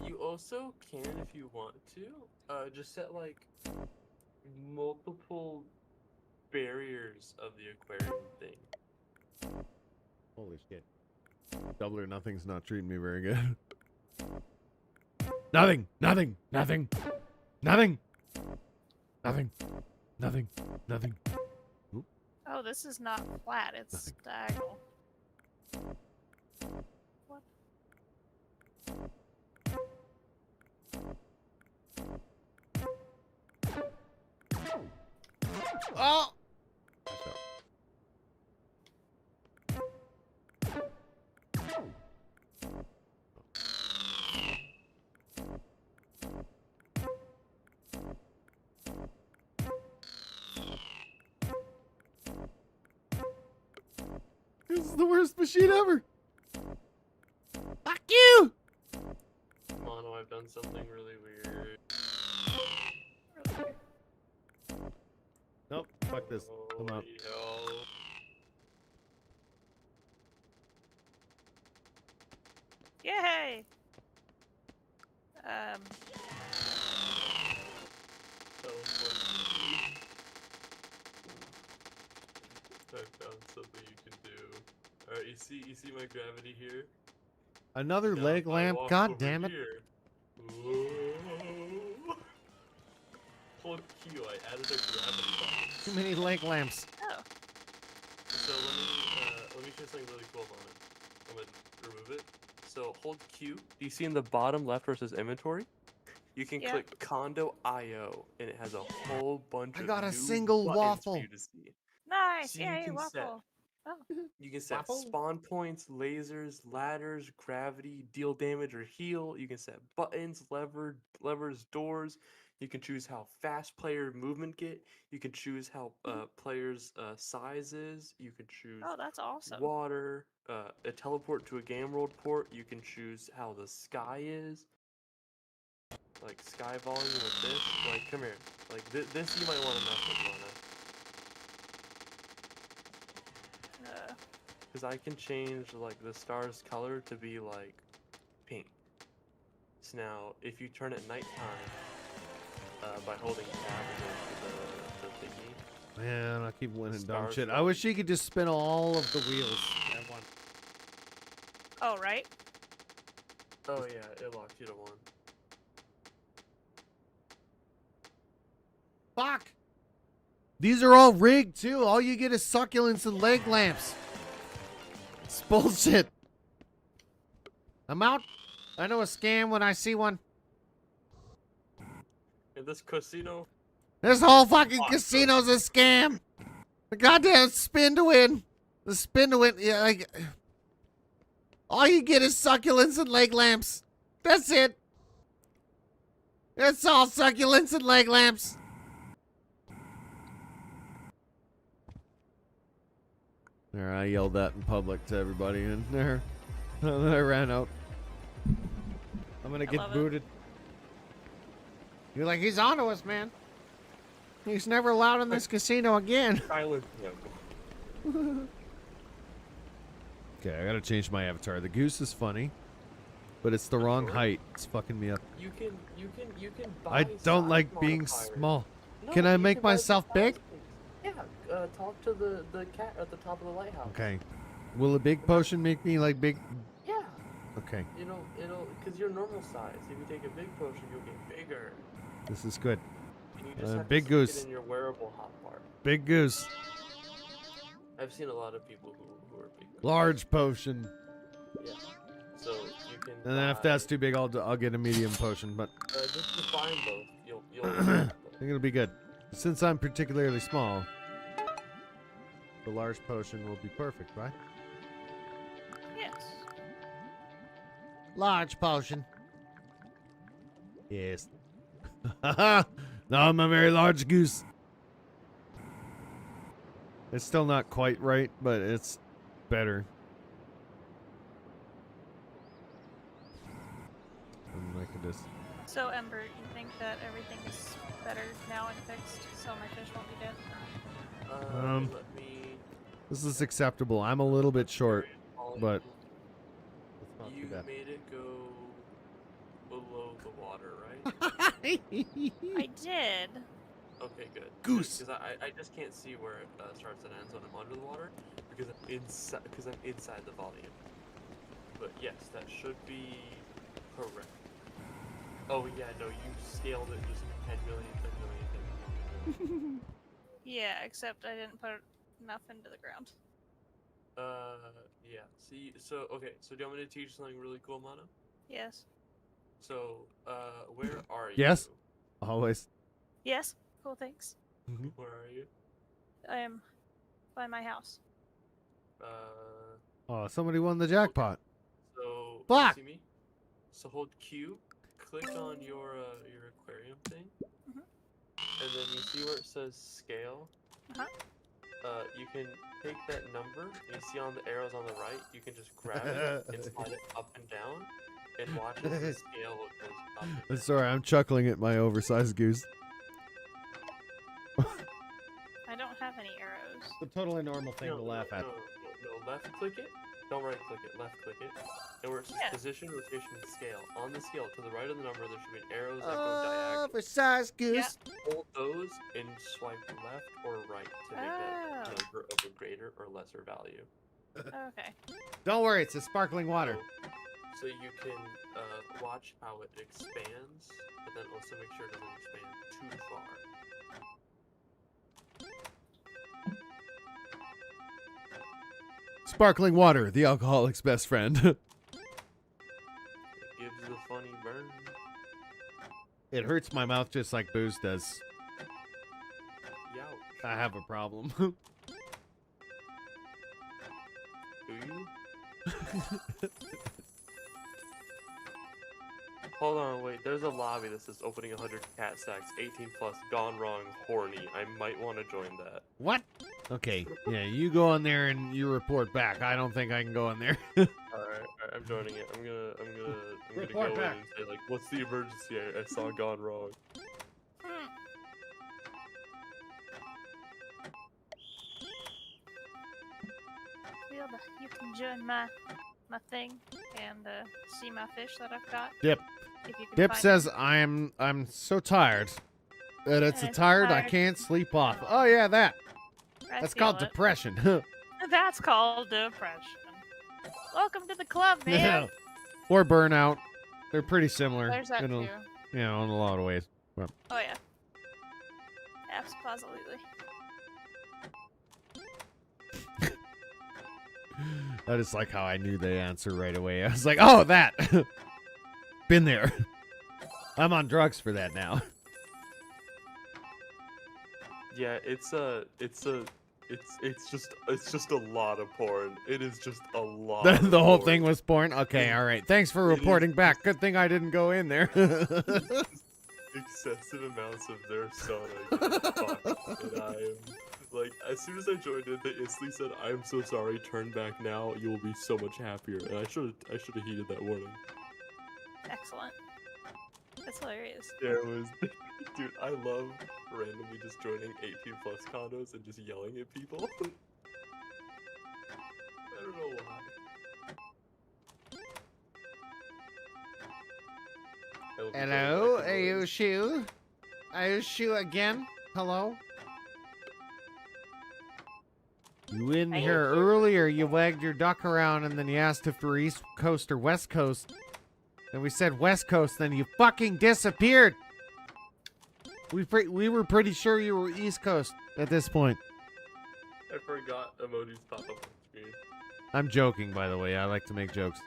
You owe also can, if you want to, just set like multiple barriers of the aquarium thing. Holy shit. Double or Nothing's not treating me very good. Nothing. Nothing. Nothing. Nothing. Nothing. Nothing. Nothing. Oop. Oh, this is not flat, it's diagonal. What? Oh! This is the worst machine ever. Fuck you! Mono, I've done something really weird. Nope, fuck this. Come on. Yay! I found something you can do. Alright, you see my gravity here? Another leg lamp? walk God over damn it. here. Whoa. Hold Q, I added a gravity box. Too many leg lamps. Oh. So let me show you something really cool on it. I'm gonna remove it. So hold Q. Do you see in the bottom left where it says inventory? You can click Condo IO, and it has a whole bunch of I got a new single buttons waffle. for you to see. Nice! So you Yay, can set- waffle. Oh. You can set Waffle? spawn points, lasers, ladders, gravity, deal damage or heal. You can set buttons, levers, doors. You can choose how fast player movement get. You can choose how players' size is. You can choose Oh, that's awesome. water, a teleport to a game world port. You can choose how the sky is. Like sky volume with this. Like, come here. Like, this you might want to mess with, Lana. Because I can change like the star's color to be like pink. So now, if you turn it nighttime by holding tab against the thingy. Man, I keep winning dumb Stars shit. I don't- wish he could just spin all of the wheels at once. Oh, right? Oh yeah, it locks you to one. Fuck! These are all rigged too. All you get is succulents and leg lamps. It's bullshit. I'm out. I know a scam when I see one. In this casino. This whole fucking casino's a scam. The goddamn spin to win. The spin to win. Yeah, like all you get is succulents and leg lamps. That's it. It's all succulents and leg lamps. There, I yelled that in public to everybody, and there, I ran out. I'm gonna get booted. You're like, he's onto us, man. He's never allowed in this casino again. Silence him. Okay, I gotta change my avatar. The goose is funny, but it's the wrong height. It's fucking me up. You can buy I don't size like being modifiers. small. No, Can I you make buy myself size big? things. Yeah, talk to the cat at the top of the lighthouse. Okay. Will a big potion make me like big? Yeah. Okay. It'll because you're normal size. If you take a big potion, you'll get bigger. This is good. And you just have Big to stick goose. it in your wearable hotbar. Big goose. I've seen a lot of people who are big. Large potion. Yeah. So you can. And then if that's too big, I'll get a medium potion. But just combine both. You'll. I think it'll be good. Since I'm particularly small, the large potion will be perfect, right? Yes. Large potion. Yes. Now I'm a very large goose. It's still not quite right, but it's better. I'm liking this. So, Ember, you think that everything is better now and fixed, so my fish won't be dead? Let me. This is acceptable. I'm a little bit short, but it's not too You bad. made it go a below the water, right? I did. Okay, good. Goose. Because I just can't see where it starts and ends when I'm under the water because I'm inside the volume. But yes, that should be correct. Oh yeah, no, you scaled it just 10 million, 10 million, 10 million. Yeah, except I didn't put enough into the ground. Yeah. See, so okay, so do you want me to teach you something really cool, Mono? Yes. So, where are you? Yes. Always. Yes. Cool. Thanks. Where are you? I am by my house. Oh, somebody won the jackpot. So, Fuck. see me? So hold Q, click on your aquarium thing, and then you see where it says scale. You can take that number, and you see on the arrows on the right, you can just grab it and slide it up and down, and watch as the scale goes up. I'm sorry, I'm chuckling at my oversized goose. I don't have any arrows. It's a totally normal thing to laugh at. No, left click it. Don't right click it, left click it. And where it says position, rotation, scale. On the scale, to the right of the number, there should be arrows that go diagonal. Oversized goose. Hold those and swipe left or right to make that number of a greater or lesser value. Okay. Don't worry, it's a sparkling water. So you can watch how it expands, but then also make sure it doesn't expand too far. Sparkling water, the alcoholic's best friend. It gives the funny burn. It hurts my mouth just like booze does. Youch. I have a problem. Do you? Hold on, wait. There's a lobby that says opening 100 cat stacks, 18 plus, gone wrong, horny. I might want to join that. What? Okay, yeah, you go in there and you report back. I don't think I can go in there. Alright, I'm joining it. I'm gonna Report go back. in and say like, what's the emergency? I saw gone wrong. You can join my thing and see my fish that I've got. Dip. If you can Dip find says them. I'm so tired that it's a It's tired I tired. can't sleep off. Oh yeah, that. I That's feel called it. depression. That's called depression. Welcome to the club, man. Or burnout. They're pretty similar. There's that in a, too. You know, in a lot of ways. But Oh yeah. Absolutely. I just like how I knew the answer right away. I was like, oh, that. Been there. I'm on drugs for that now. Yeah, it's just a lot of porn. It is just a lot. The of whole porn. thing was porn? Okay, all right. Thanks for reporting back. Good thing I didn't go in there. Excessive amounts of their soda. Fuck. And I am like, as soon as I joined it, they instantly said, "I'm so sorry. Turn back now. You will be so much happier." And I should have heeded that warning. Excellent. That's hilarious. There was, dude. I love randomly just joining 18+ condos and just yelling at people. I don't know why. Hello, Ayushu. Ayushu again. Hello. You in here earlier, you wagged your duck around and then you asked if we're East Coast or West Coast. And we said West Coast, then you fucking disappeared. We were pretty sure you were East Coast at this point. I forgot emojis pop up on screen. I'm joking, by the way. I like to make jokes.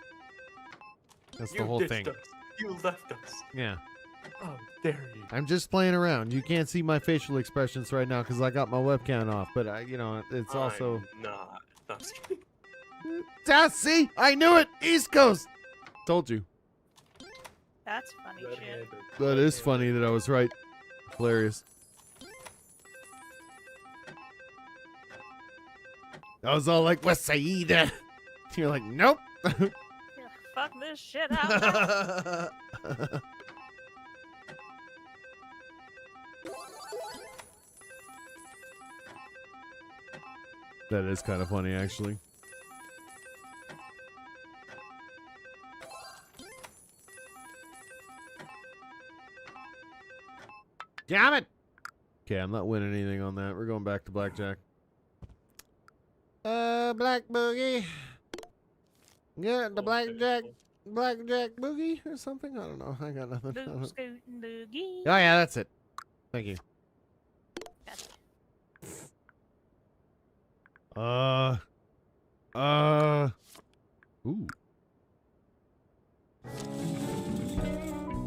That's the whole ditched thing. us. You left us. Yeah. How dare you? I'm just playing around. You can't see my facial expressions right now because I got my webcam off. But it's also. I'm not. I'm just kidding. See, I knew it. East Coast. Told you. That's funny shit. That is funny that I was right. Hilarious. I was all like, West Side. You're like, nope. You're like, fuck this shit out. That is kind of funny, actually. Damn it! Okay, I'm not winning anything on that. We're going back to blackjack. Black boogie. Yeah, the blackjack boogie or something. I don't know. I got nothing. Boot, scoot, and boogie. Oh yeah, that's it. Thank you. Gotcha. Ooh.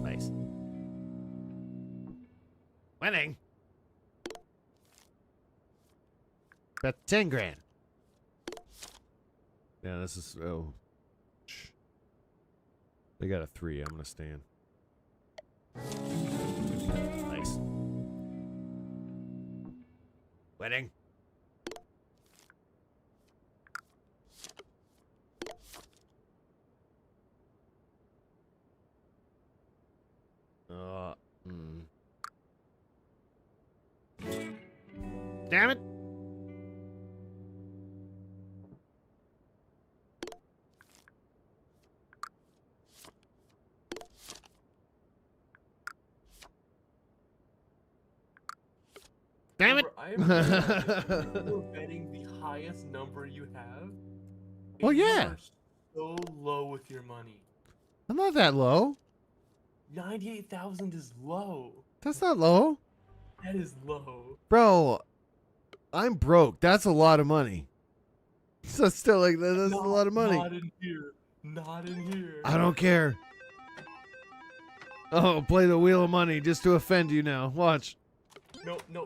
Nice. Winning. That's 10 grand. Yeah, this is, oh. Shh. They got a 3. I'm gonna stand. Nice. Winning. Damn it. Damn it. I'm betting the highest number you have. Well, and you yeah. are so low with your money. I'm not that low. 98,000 is low. That's not low. That is low. Bro, I'm broke. That's a lot of money. So still like that's a lot of money. Not in here. Not in here. I don't care. Oh, play the wheel of money just to offend you now. Watch. No. You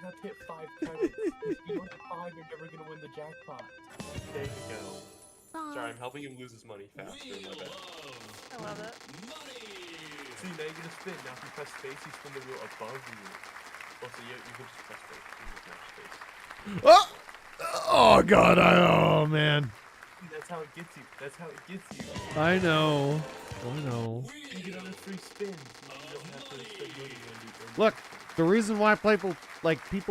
have to hit 5 credits. If you don't hit 5, you're never gonna win the jackpot. There you go. Sorry, I'm helping him lose his money faster. My bad. I love it. See, now you're gonna spin. Now if you press space, you spin the wheel above you. Also, you can just press space. You can press space. Oh God! Oh man! That's how it gets you. That's how it gets you. I know. You get other free spins. You don't have to spend money when you. Look, the reason why people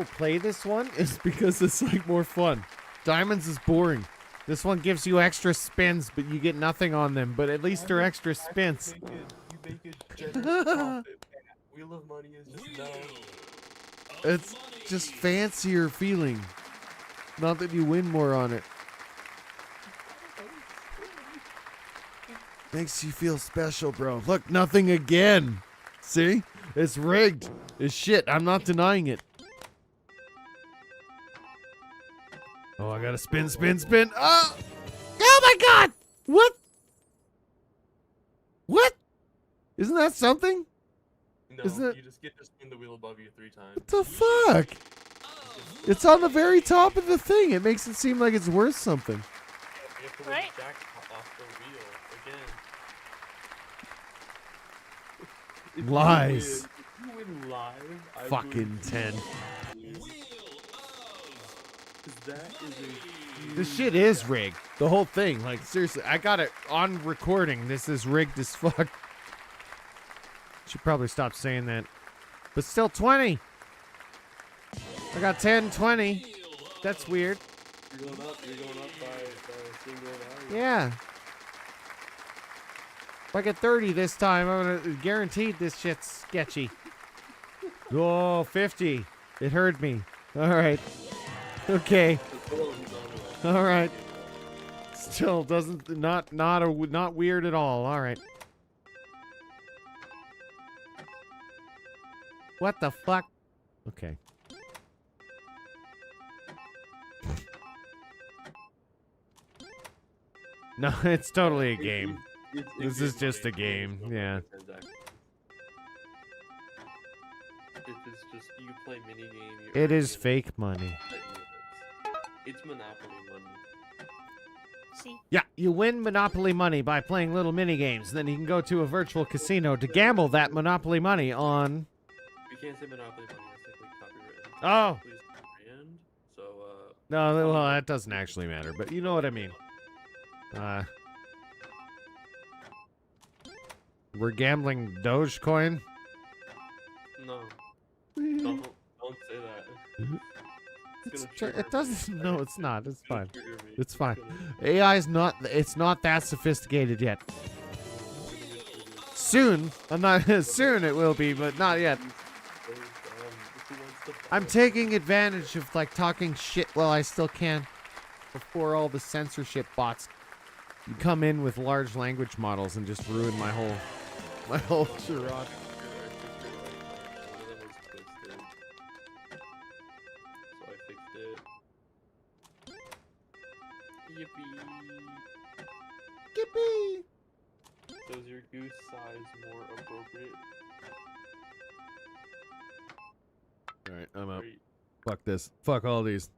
play this one is because it's like more fun. Diamonds is boring. This one gives you extra spins, but you get nothing on them. But at least they're extra spins. You make a generous profit. Wheel of money is just no. It's just fancier feeling. Not that you win more on it. Makes you feel special, bro. Look, nothing again. See? It's rigged. It's shit. I'm not denying it. Oh, I gotta spin. Oh! Oh my God! What? What? Isn't that something? No, Isn't it? you just get to spin the wheel above you 3 times. What the fuck? It's on the very top of the thing. It makes it seem like it's worth something. You have to win Right? the jackpot off the wheel again. Lies. If you win live, I Fucking 10. That is a This shit is rigged. The whole thing. Like, seriously, I got it on recording. This is rigged as fuck. Should probably stop saying that. But still 20. I got 10, 20. That's weird. You're going up by a single value. Yeah. If I get 30 this time, I'm gonna guaranteed this shit's sketchy. Oh, 50. It hurt me. Alright. Okay. Alright. Still doesn't not weird at all. Alright. What the fuck? Okay. No, it's totally a game. This is just a game. Yeah. If it's just you play minigame. It is fake money. It's Monopoly money. See? Yeah, you win Monopoly money by playing little mini games. Then you can go to a virtual casino to gamble that Monopoly money on. We can't say Monopoly money. It's like copyright. Oh. Brand, so No, well, that doesn't actually matter, but you know what I mean. We're gambling Dogecoin? No. Don't say that. It doesn't. No, it's not. It's fine. It's fine. AI's not. It's not that sophisticated yet. Soon. I'm not. Soon it will be, but not yet. I'm taking advantage of like talking shit while I still can before all the censorship bots come in with large language models and just ruin my whole charade. So I fixed it. Yippee! Yippee! So is your goose size more appropriate? Alright, I'm out. Fuck this. Fuck all these.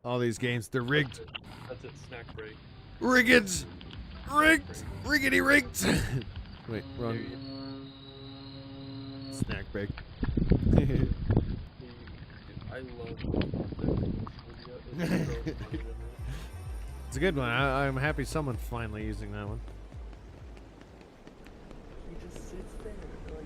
All these games. They're rigged. That's it, snack break. Rigged! Rigged! Riggedy rigged! Wait, wrong. Snack break. I love context. It's a good one. I'm happy someone's finally using that one. He just sits there,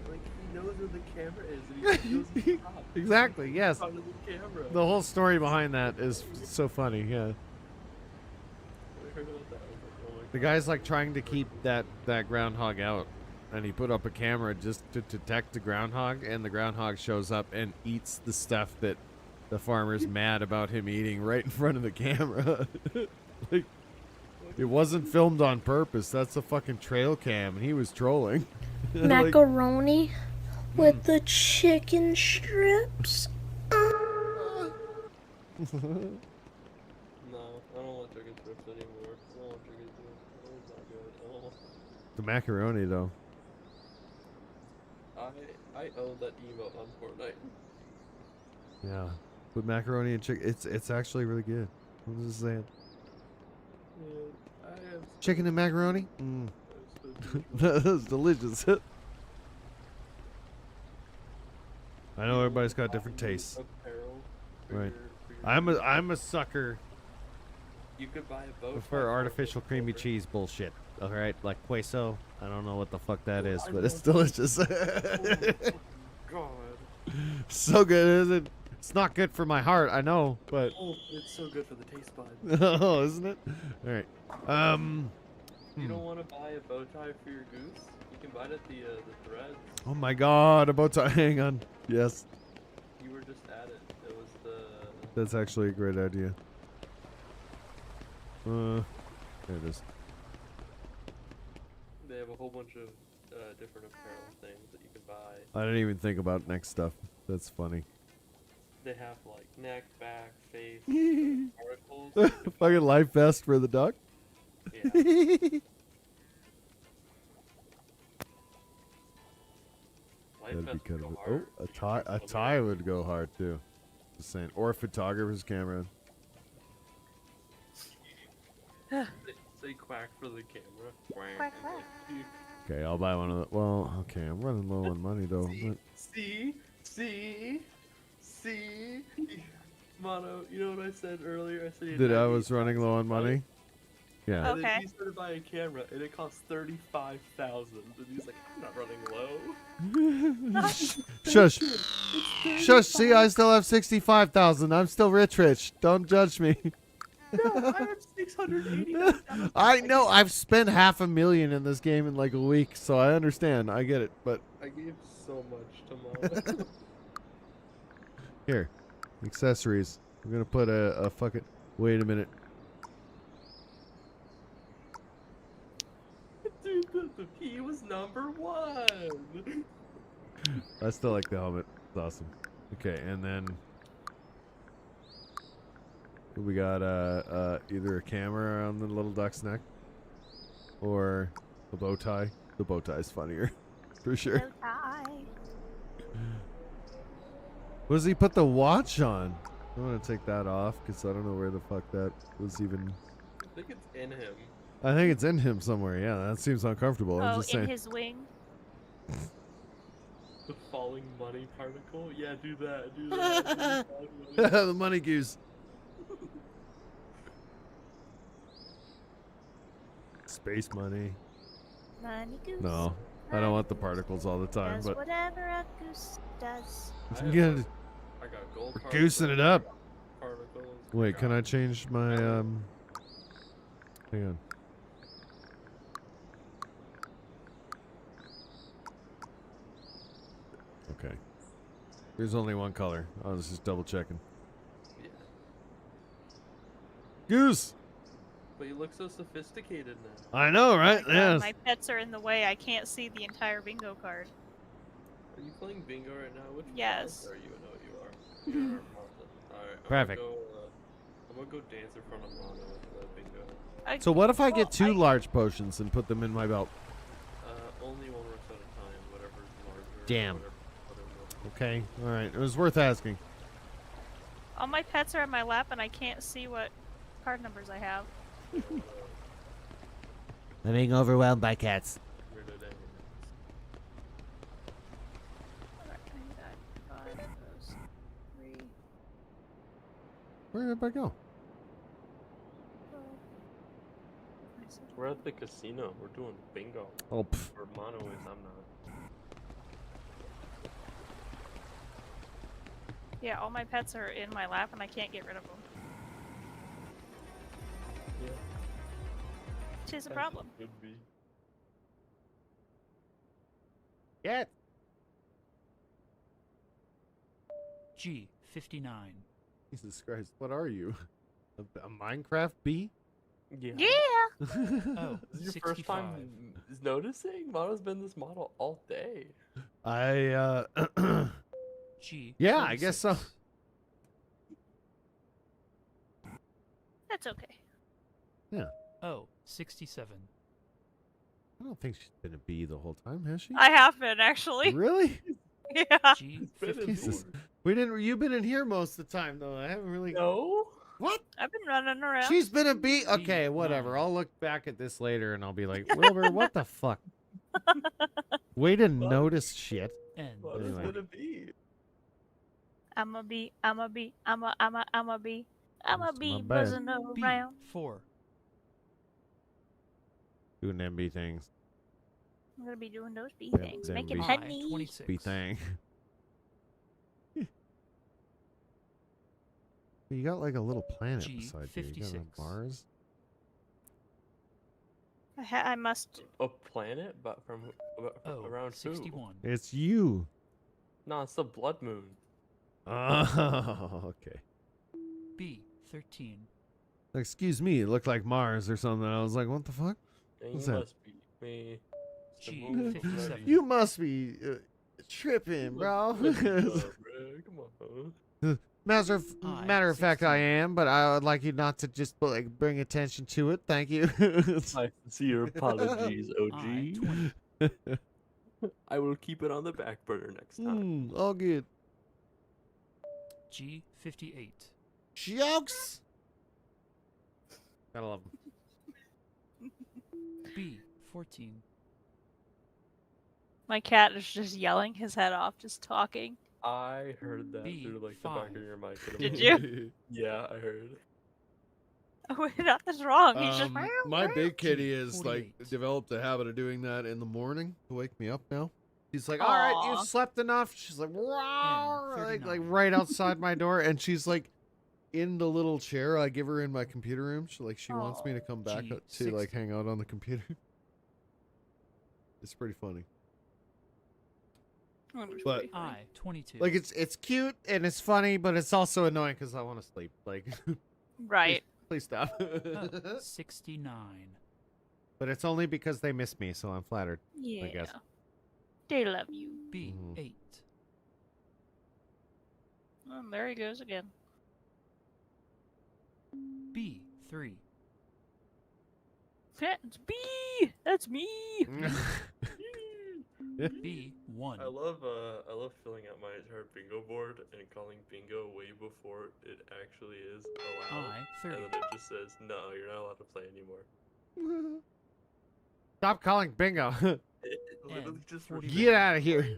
like he knows where the camera is, and he feels the top. Exactly, yes. In front of the camera. The whole story behind that is so funny, yeah. I heard about that. I was like, oh my The guy's like trying to keep that groundhog out, and he put up a camera just to detect the groundhog, and the groundhog shows up and eats the stuff that the farmer's mad about him eating right in front of the camera. Like, it wasn't filmed on purpose. That's a fucking trail cam, and he was trolling. Like, Macaroni with the chicken strips. No, I don't want chicken strips anymore. I don't want chicken strips. It's not good. Oh. the macaroni, though. I own that emote on Fortnite. Yeah. With macaroni and chicken, it's actually really good. I'm just saying. Yeah, I have Chicken and macaroni? Mm. That's delicious. I know everybody's got different tastes. apparel for Right. your I'm a sucker You could buy a bow for tie artificial creamy cheese bullshit. All right, like queso. I don't know what the fuck that is, I but it's love delicious. God. So good, isn't it? It's not good for my heart, I know, but Oh, it's so good for the taste buds. oh, isn't it? All right. You don't want to buy a bow tie for your goose? You can buy it at the threads. Oh my God, a bow tie. Hang on. Yes, You were just at it. It was the. that's actually a great idea. There it is. They have a whole bunch of different apparel things that you can buy. I didn't even think about next stuff. That's funny. They have like neck, back, face, articles. Fucking life vest for the duck. Yeah. That'd be kind of a tie would go hard too. Just saying, or a photographer's camera. Say quack for the camera. Quack, quack. Okay, I'll buy one of the. Well, okay, I'm running low on money though. But See, Mono. You know what I said earlier? I said that I was running low on money. Yeah. And then he started to buy a camera, and it cost $35,000. And he's like, I'm not running low. Shush. Shush. See, I still have 65,000. I'm still rich. Don't judge me. No, I have 680,000. I know. I've spent $500,000 in this game in like a week, so I understand. I get it, but I gave so much to Mono. here, accessories. I'm gonna put a fucking. Wait a minute. Dude, he was #1. I still like the helmet. It's awesome. Okay, and then we got either a camera on the little duck's neck or a bow tie. The bow tie is funnier, for sure. Bow tie. What does he put the watch on? I want to take that off because I don't know where the fuck that was even. I think it's in him. I think it's in him somewhere. Yeah, that seems uncomfortable. I'm Oh, just in saying. his wing. The falling money particle? Yeah, do that. Do that. Do the The money goose. Space money. Money goose. No, I don't want the particles all the time, Does but whatever a goose does. I yeah, got gold we're goosing it up. particles. Wait, can I change my Hang on. Okay. There's only one color. I was just double checking. Yeah. Goose. But you look so sophisticated now. I know, right? Oh my God, Yes. my pets are in the way. I can't see the entire bingo card. Are you playing bingo right now? Which Yes. Mars are you? I know what you are. You are Martha. Alright, Perfect. I'm gonna go dance in front of Mono with the bingo. So what if I get two large potions and put them in my belt? Only one works at a time, whatever's larger. Damn. Whatever. Okay. All right. It was worth asking. All my pets are in my lap, and I can't see what card numbers I have. I'm being overwhelmed by cats. Where did everybody go? We're at the casino. We're doing bingo. Oh, pff. Or Mono is. I'm not. Yeah, all my pets are in my lap, and I can't get rid of them. Yeah. Which is a problem. Could be. Yeah. G59. Jesus Christ. What are you? A Minecraft bee? Yeah. Oh, This is your 65. first time noticing? Mono's been this model all day. G. Yeah, I guess so. That's okay. Yeah. Oh, 67. I don't think she's been a bee the whole time, has she? I have been, actually. Really? Yeah. Jesus. We didn't. You've been in here most of the time, though. I haven't really. No. What? I've been running around. She's been a bee. Okay, whatever. I'll look back at this later and I'll be like, Wilbur, what the fuck? Way to notice shit. Mono's Anyway. been a bee. I'm a bee. I'm a bee. I'm a bee. I'm a bee bad. buzzing around. 4. Doing them bee things. I'm gonna be doing those bee Them- things, them making bee- honey. 26. Bee thing. You got like a little planet beside you. You got a 56. Mars? I must. A planet, but from around 61. It's you. No, it's the blood moon. Oh, okay. B. 13. Excuse me, it looked like Mars or something. I was like, what the fuck? And What's you that? must be me. It's the G. moon. 57. You must be tripping, bro. Come on. Matter of fact, I am, but I would like you not to just like bring attention to it. Thank you. My sincere apologies, OG. I will keep it on the back burner next time. All good. G. 58. Jokes. Gotta love them. B. 14. My cat is just yelling his head off, just talking. I heard that B, through like the back of your mic. Did you? Yeah, I heard. Oh, nothing's wrong. He's just. My big kitty has like 48. developed a habit of doing that in the morning to wake me up now. She's like, all right, Aw. you've slept enough. She's like, "Rawr," like 39. right outside my door, and she's like in the little chair I give her in my computer room. She wants me to come back Gee, to like 60. hang out on the computer. It's pretty funny. But I. 22. like it's cute and it's funny, but it's also annoying because I want to sleep. Like, Right. please stop. Oh, 69. But it's only because they miss me, so I'm flattered. Yeah. I guess. They love you. B. Mhm. 8. Oh, there he goes again. B. 3. That's B. That's me. B. 1. I love filling out my entire bingo board and calling bingo way before it actually is allowed. I. 30. And then it just says, no, you're not allowed to play anymore. Stop calling bingo. It literally just Get out of here.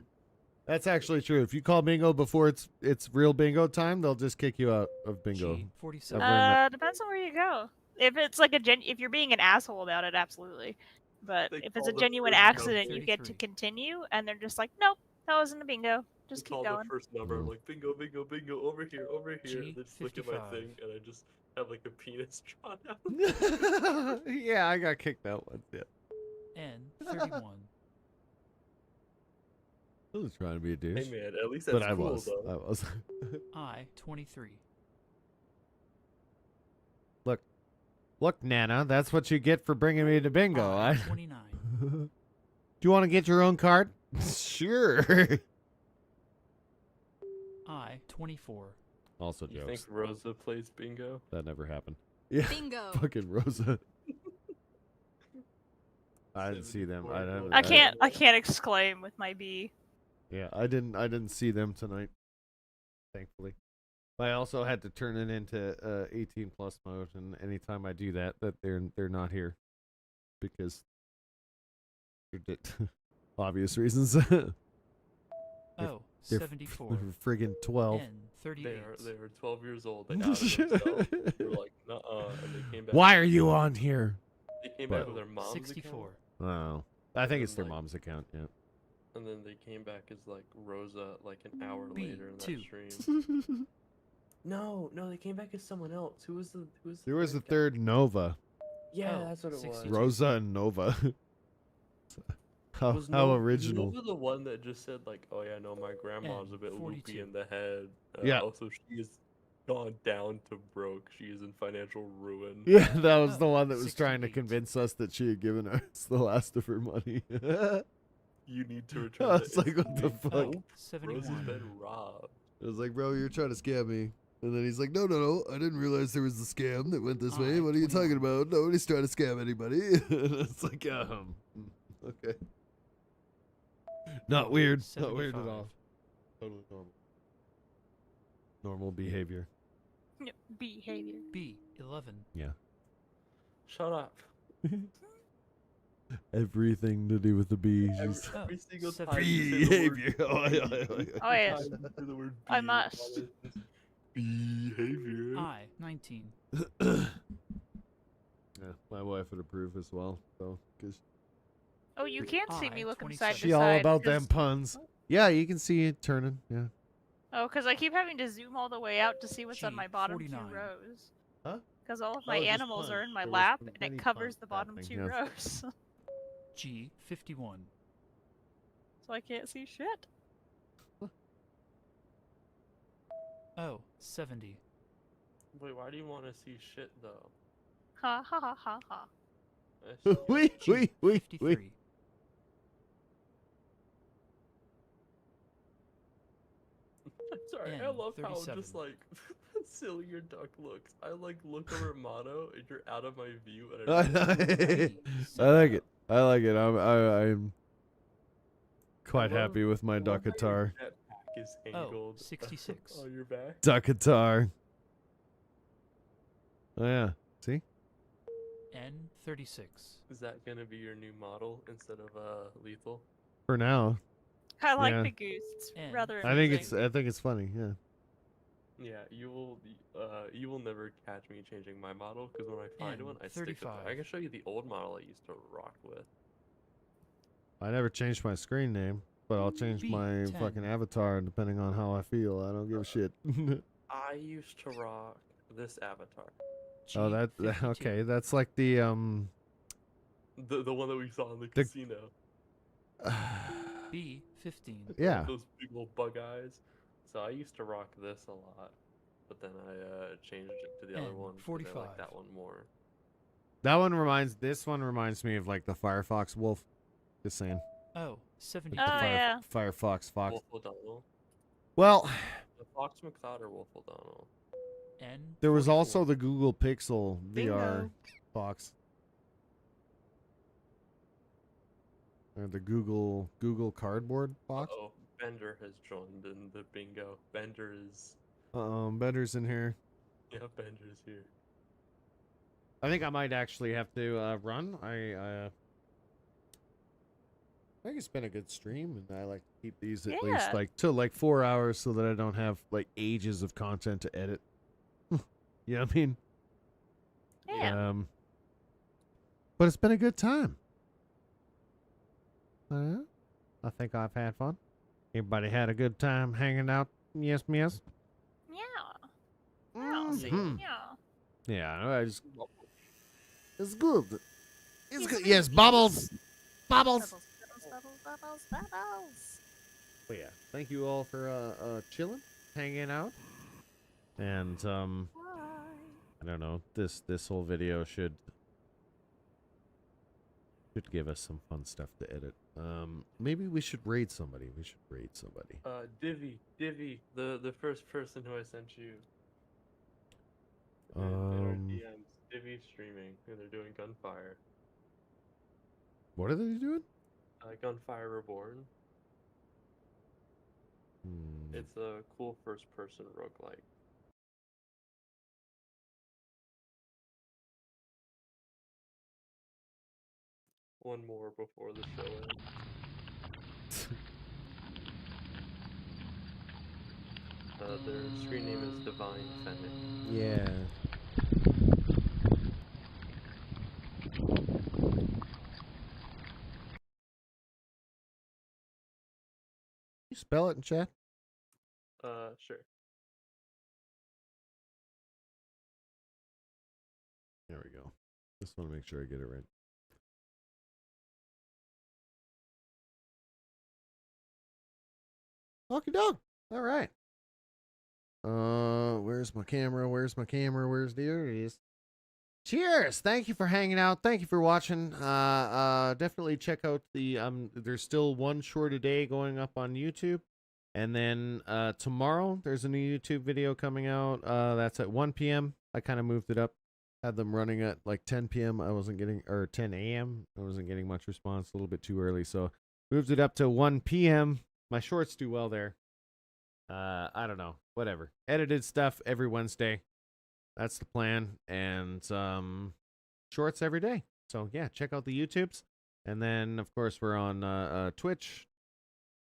That's actually true. If you call bingo before it's real bingo time, they'll just kick you out of bingo. G. 47. Depends on where you go. If it's like if you're being an asshole about it, absolutely. But They if it's call a the genuine first number accident, you get to 33. continue, and they're just like, nope, that wasn't a bingo. Just call keep going. the first number, I'm like bingo, bingo, bingo, over here, over here. G, They just look at my 55. thing, and I just have like a penis drawn out. Yeah, I got kicked out once. Yeah. N. 31. I was trying to be a douche. Hey man, at least but that's I cool was. though. I was. I 23. Look, Nana, that's what you get for bringing me to bingo. I 29. Do you want to get your own card? Sure. I 24. Also You jokes. think Rosa plays bingo? That never happened. Yeah. Bingo. Fucking Rosa. I didn't see them. I can't exclaim with my B. Yeah, I didn't see them tonight. Thankfully. I also had to turn it into 18 plus mode, and anytime I do that they're not here because obvious reasons. Oh, they're 74. Friggin' 12. N 38. They were 12 years old. They outed themselves. They were like, nuh-uh, and they came back. Why are you on here? They came back with their mom's 64. account. Oh, I think it's their like- mom's account. Yeah. And then they came back as like Rosa like an hour B, later in 2. that stream. No, they came back as someone else. Who was the There was the guy? third Nova. Yeah, Oh, that's what it was. 62. Rosa and Nova. how Was original. Nova the one that just said like, "Oh yeah, no, my grandma's a bit loopy 42. in the head." Yeah. Also, she is gone down to broke. She is in financial ruin. Yeah, that was the one that was trying to 68. convince us that she had given us the last of her money. You need to return. I the was like, what the instant fuck? nope. 71. Rosa's been robbed. I was like, bro, you're trying to scam me. And then he's like, no, I didn't realize there was a scam that went this way. What are you talking about? Nobody's trying to scam anybody. It's like, okay. Not weird. Not weird at 75. all. Totally normal. Normal behavior. Behavior. B 11. Yeah. Shut up. Everything to do with the bees. Every single time Seven- you say the word Behavior. Oh, yeah. Oh yes, time you say the word I bee, must. Behavior. I 19. Yeah, my wife would approve as well, though, because Oh, you can see me I, looking 27. side to she all side. about 'cause- them puns. Yeah, you can see it turning. Yeah. Oh, because I keep having to zoom all the way out to see what's on G, my bottom 49. 2 rows. Huh? Because all of my just animals are puns. in my There was lap, some and many it covers puns the bottom happening, 2 yes. rows. G 51. So I can't see shit. O 70. Wait, why do you want to see shit though? Ha ha ha ha ha. That's- Wait. 53. Sorry, I N, love how 37. just like silly your duck looks. I like look over at Mono and you're out of my view and I like it. I like it. I'm quite love- happy with my I love how your Duckatar. jetpack is Oh, angled 66. on your back. Duckatar. Oh yeah. See? N 36. Is that gonna be your new model instead of lethal? For now. I like Yeah. the goose. It's N. rather I think amusing. it's funny. Yeah. Yeah, you will never catch me changing my model because when I find N, one, I stick with it. 35. I can show you the old model I used to rock with. I never changed my screen name, but I'll change B, my 10. fucking avatar depending on how I feel. I don't give a shit. I used to rock this avatar. G Oh, that 52. okay. That's like the The one that we saw in the The- casino. B 15. Yeah. Those big old bug eyes. So I used to rock this a lot, but then I changed it to the other N, one. 'cause I 45. like that one more. This one reminds me of like the Firefox Wolf. Just saying. O 70. Like the Oh, yeah. Firefox Fox. Wolf O'Donnell. Well, The Fox McCloud or Wolf O'Donnell. N there was 44. also the Google Pixel VR Bingo. box. Or the Google Cardboard box. Oh, Bender has joined in the bingo. Bender is. Bender's in here. Yeah, Bender's here. I think I might actually have to run. I think it's been a good stream, and I like to keep these at least Yeah. like to like 4 hours so that I don't have like ages of content to edit. You know what I mean? Yeah. But it's been a good time. I think I've had fun. Everybody had a good time hanging out. Yes, miss. Yeah. Yeah. See? Mhm. Yeah. Yeah, I just. It's good. It's good. Yes, bubbles. Bubbles. Bubbles, bubbles, bubbles, bubbles, bubbles. But yeah, thank you all for chilling, hanging out, and I don't know. This whole video should give us some fun stuff to edit. Maybe we should raid somebody. Divvy, the first person who I sent you. In our DMs, Divvy streaming, and they're doing Gunfire. What are they doing? Gunfire Reborn. It's a cool first-person roguelike. One more before the show ends. Their screen name is Divine Fennec. Yeah. You spell it in chat? Sure. There we go. Just want to make sure I get it right. Okie doke. All right. Where's my camera? Where's there it is. Cheers. Thank you for hanging out. Thank you for watching. Definitely check out the there's still one short a day going up on YouTube. And then tomorrow there's a new YouTube video coming out. That's at 1 p.m. I kind of moved it up. Had them running at like 10 p.m. I wasn't getting, or 10 a.m. I wasn't getting much response, a little bit too early. So moved it up to 1 p.m. My shorts do well there. I don't know. Whatever. Edited stuff every Wednesday. That's the plan. And shorts every day. So yeah, check out the YouTubes. And then of course we're on Twitch,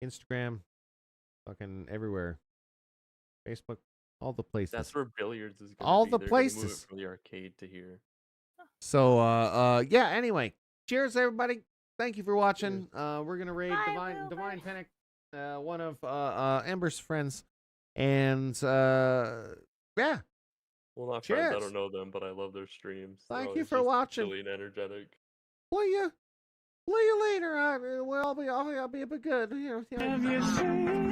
Instagram, fucking everywhere. Facebook, all the places. That's where billiards is going. All be. the They're gonna move places. it from the arcade to here. So yeah, anyway. Cheers everybody. Thank you for watching. We're gonna raid Divine Fennec, one of Amber's friends. And yeah. Well, not Cheers. friends. I don't know them, but I love their streams. They're Thank you always for just watching. Silly and energetic. Play you later. I'll be a bit good. You know.